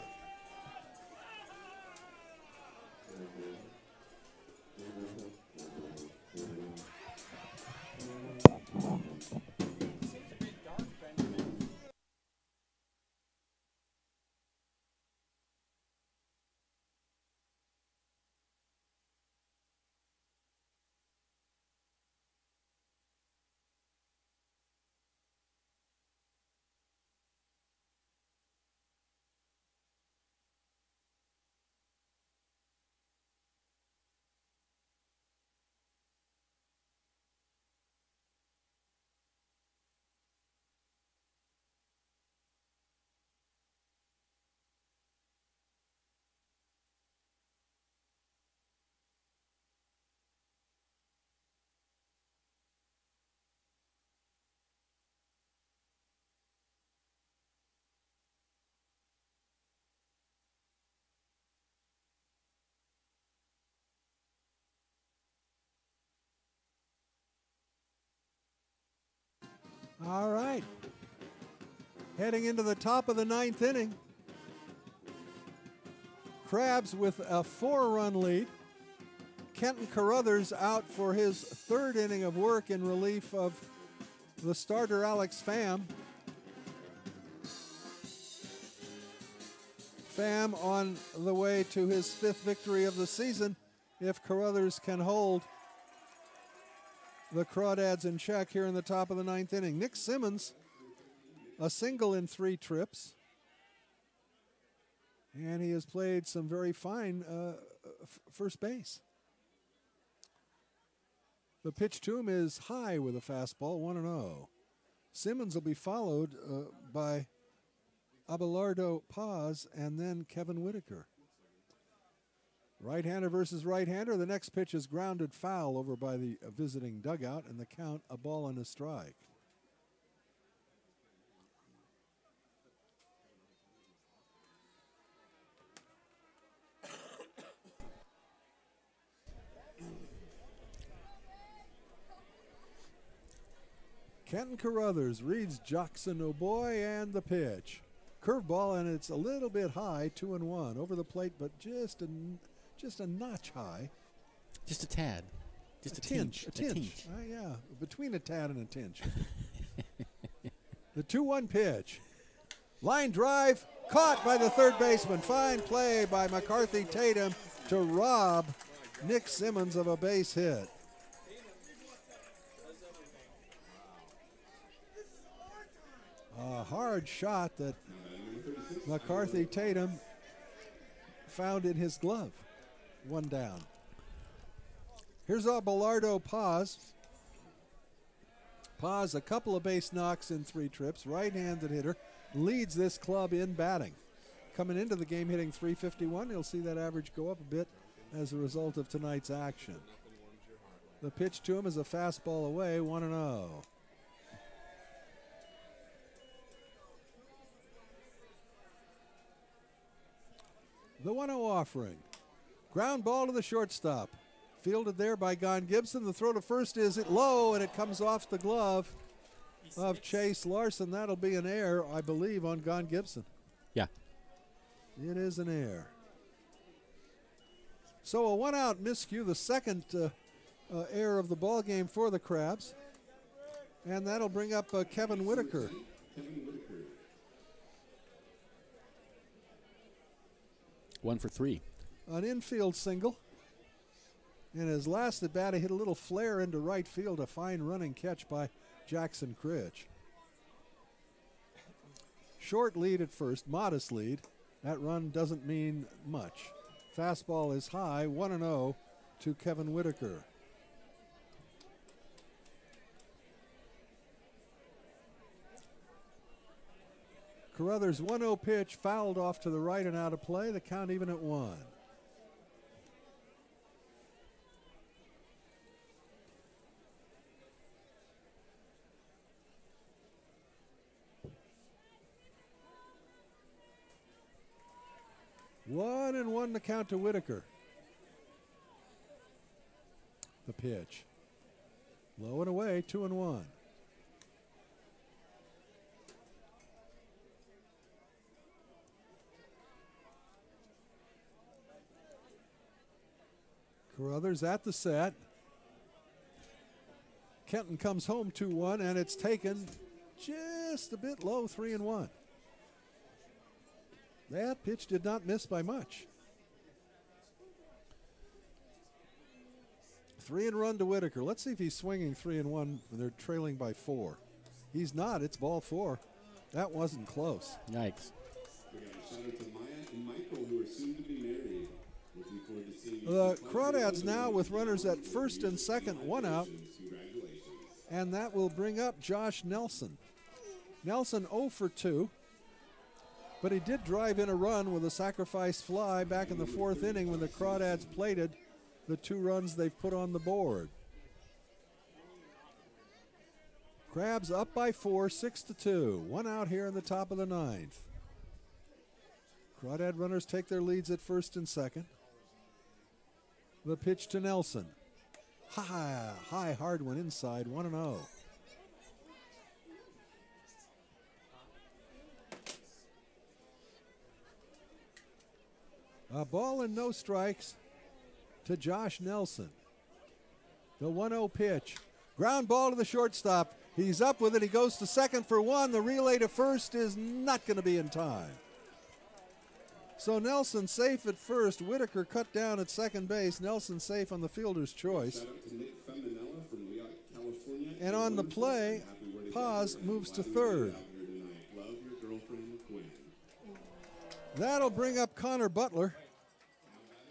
All right. Heading into the top of the 9th inning. Crabs with a 4-run lead. Kenton Carruthers out for his 3rd inning of work in relief of the starter Alex Pham. Pham on the way to his 5th victory of the season if Carruthers can hold the Crawdads in check here in the top of the 9th inning. Nick Simmons, a single in 3 trips. And he has played some very fine first base. The pitch to him is high with a fastball, 1-0. Simmons will be followed by Abelardo Paz and then Kevin Whitaker. Right-hander versus right-hander. The next pitch is grounded foul over by the visiting dugout, and the count a ball and a strike. Kenton Carruthers reads Jackson O'Boy, and the pitch. Curveball, and it's a little bit high, 2-1. Over the plate, but just a notch high. Just a tad. Just a tinge. A tinge. Yeah, between a tad and a tinge. The 2-1 pitch. Line drive, caught by the third baseman. Fine play by McCarthy Tatum to rob Nick Simmons of a base hit. A hard shot that McCarthy Tatum found in his glove. One down. Here's Abelardo Paz. Paz, a couple of base knocks in 3 trips. Right-handed hitter. Leads this club in batting. Coming into the game hitting .351. You'll see that average go up a bit as a result of tonight's action. The pitch to him is a fastball away, 1-0. The 1-0 offering. Ground ball to the shortstop. Fielded there by Gon Gibson. The throw to first is low, and it comes off the glove of Chase Larson. That'll be an error, I believe, on Gon Gibson. Yeah. It is an error. So a 1-out miscue, the second error of the ball game for the Crabs. And that'll bring up Kevin Whitaker. Kevin Whitaker. 1 for 3. An infield single. And his last at bat, he hit a little flare into right field. A fine running catch by Jackson Critch. Short lead at first, modest lead. That run doesn't mean much. Fastball is high, 1-0 to Kevin Whitaker. Carruthers' 1-0 pitch fouled off to the right and out of play. The count even at 1. One and one to count to Whitaker. The pitch. Low and away, 2-1. Carruthers at the set. Kenton comes home 2-1, and it's taken just a bit low, 3-1. That pitch did not miss by much. 3-run to Whitaker. Let's see if he's swinging 3-1 when they're trailing by 4. He's not. It's ball 4. That wasn't close. Yikes. We got a shout out to Maya and Michael, who are soon to be married. Looking forward to seeing you. The Crawdads now with runners at first and second, 1 out. Congratulations. And that will bring up Josh Nelson. Nelson 0 for 2. But he did drive in a run with a sacrifice fly back in the 4th inning when the Crawdads plated the 2 runs they've put on the board. Crabs up by 4, 6-2. 1 out here in the top of the 9th. Crawdad runners take their leads at first and second. The pitch to Nelson. High, hard one inside, 1-0. A ball and no strikes to Josh Nelson. The 1-0 pitch. Ground ball to the shortstop. He's up with it. He goes to second for 1. The relay to first is not going to be in time. So Nelson safe at first. Whitaker cut down at second base. Nelson safe on the fielder's choice. Shout out to Nick Feminella from Leon, California. And on the play, Happy birthday, Paz Catherine. moves to Glad we third. made it out here tonight. Love your girlfriend, McQuinn. That'll bring up Connor Butler.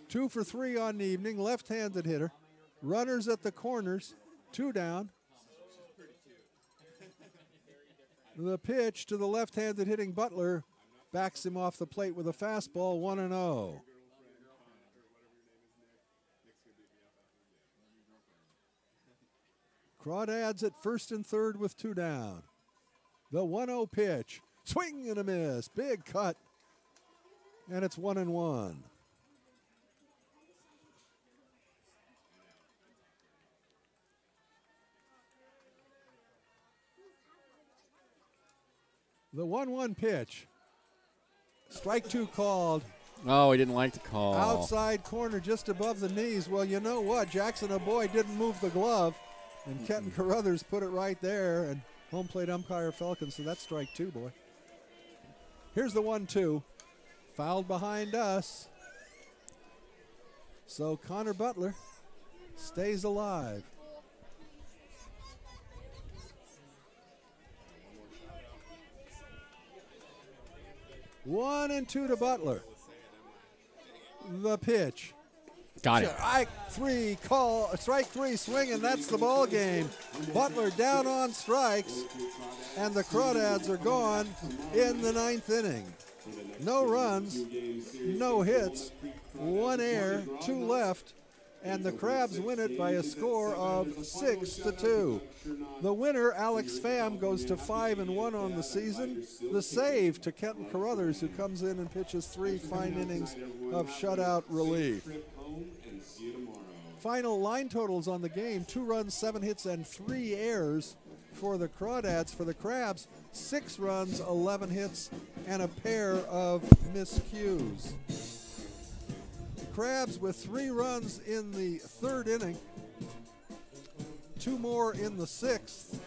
2 for 3 on the evening. Left-handed hitter. Runners at the corners. 2 down. The pitch to the left-handed hitting Butler backs him off the plate with a fastball, 1-0. Crawdads at first and third with 2 down. The 1-0 pitch. Swing and a miss. Big cut. And it's 1-1. The 1-1 pitch. Strike 2 called. Oh, he didn't like the call. Outside corner just above the knees. Well, you know what? Jackson O'Boy didn't move the glove, and Kenton Carruthers put it right there, and home plate umpire Falcon, so that's strike 2, boy. Here's the 1-2. Fouled behind us. So Connor Butler stays alive. 1-2 to Butler. The pitch. Got it. Strike 3 swing, and that's the ball game. Butler down on strikes, and the Crawdads are gone in the 9th inning. No runs, no hits, 1 error, 2 left, and the Crabs win it by a score of 6-2. The winner, Alex Pham, goes to 5-1 on the season. The save to Kenton Carruthers, who comes in and pitches 3 fine innings of shutout relief. Final line totals on the game: 2 runs, 7 hits, and 3 errors for the Crawdads. For the Crabs, 6 runs, 11 hits, and a pair of miscues. Crabs with 3 runs in the 3rd inning, 2 more in the 6th,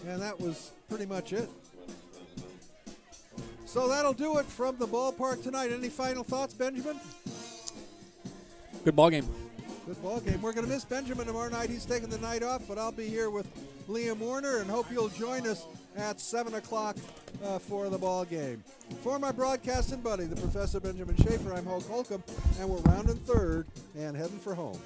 and that was pretty much it. So that'll do it from the ballpark tonight. Any final thoughts, Benjamin? Good ball game. Good ball game. We're going to miss Benjamin tomorrow night. He's taking the night off, but I'll be here with Liam Warner, and hope you'll join us at 7 o'clock for the ball game. For my broadcasting buddy, the Professor Benjamin Schaefer, I'm Hulk Holcomb, and we're rounding third and heading for home.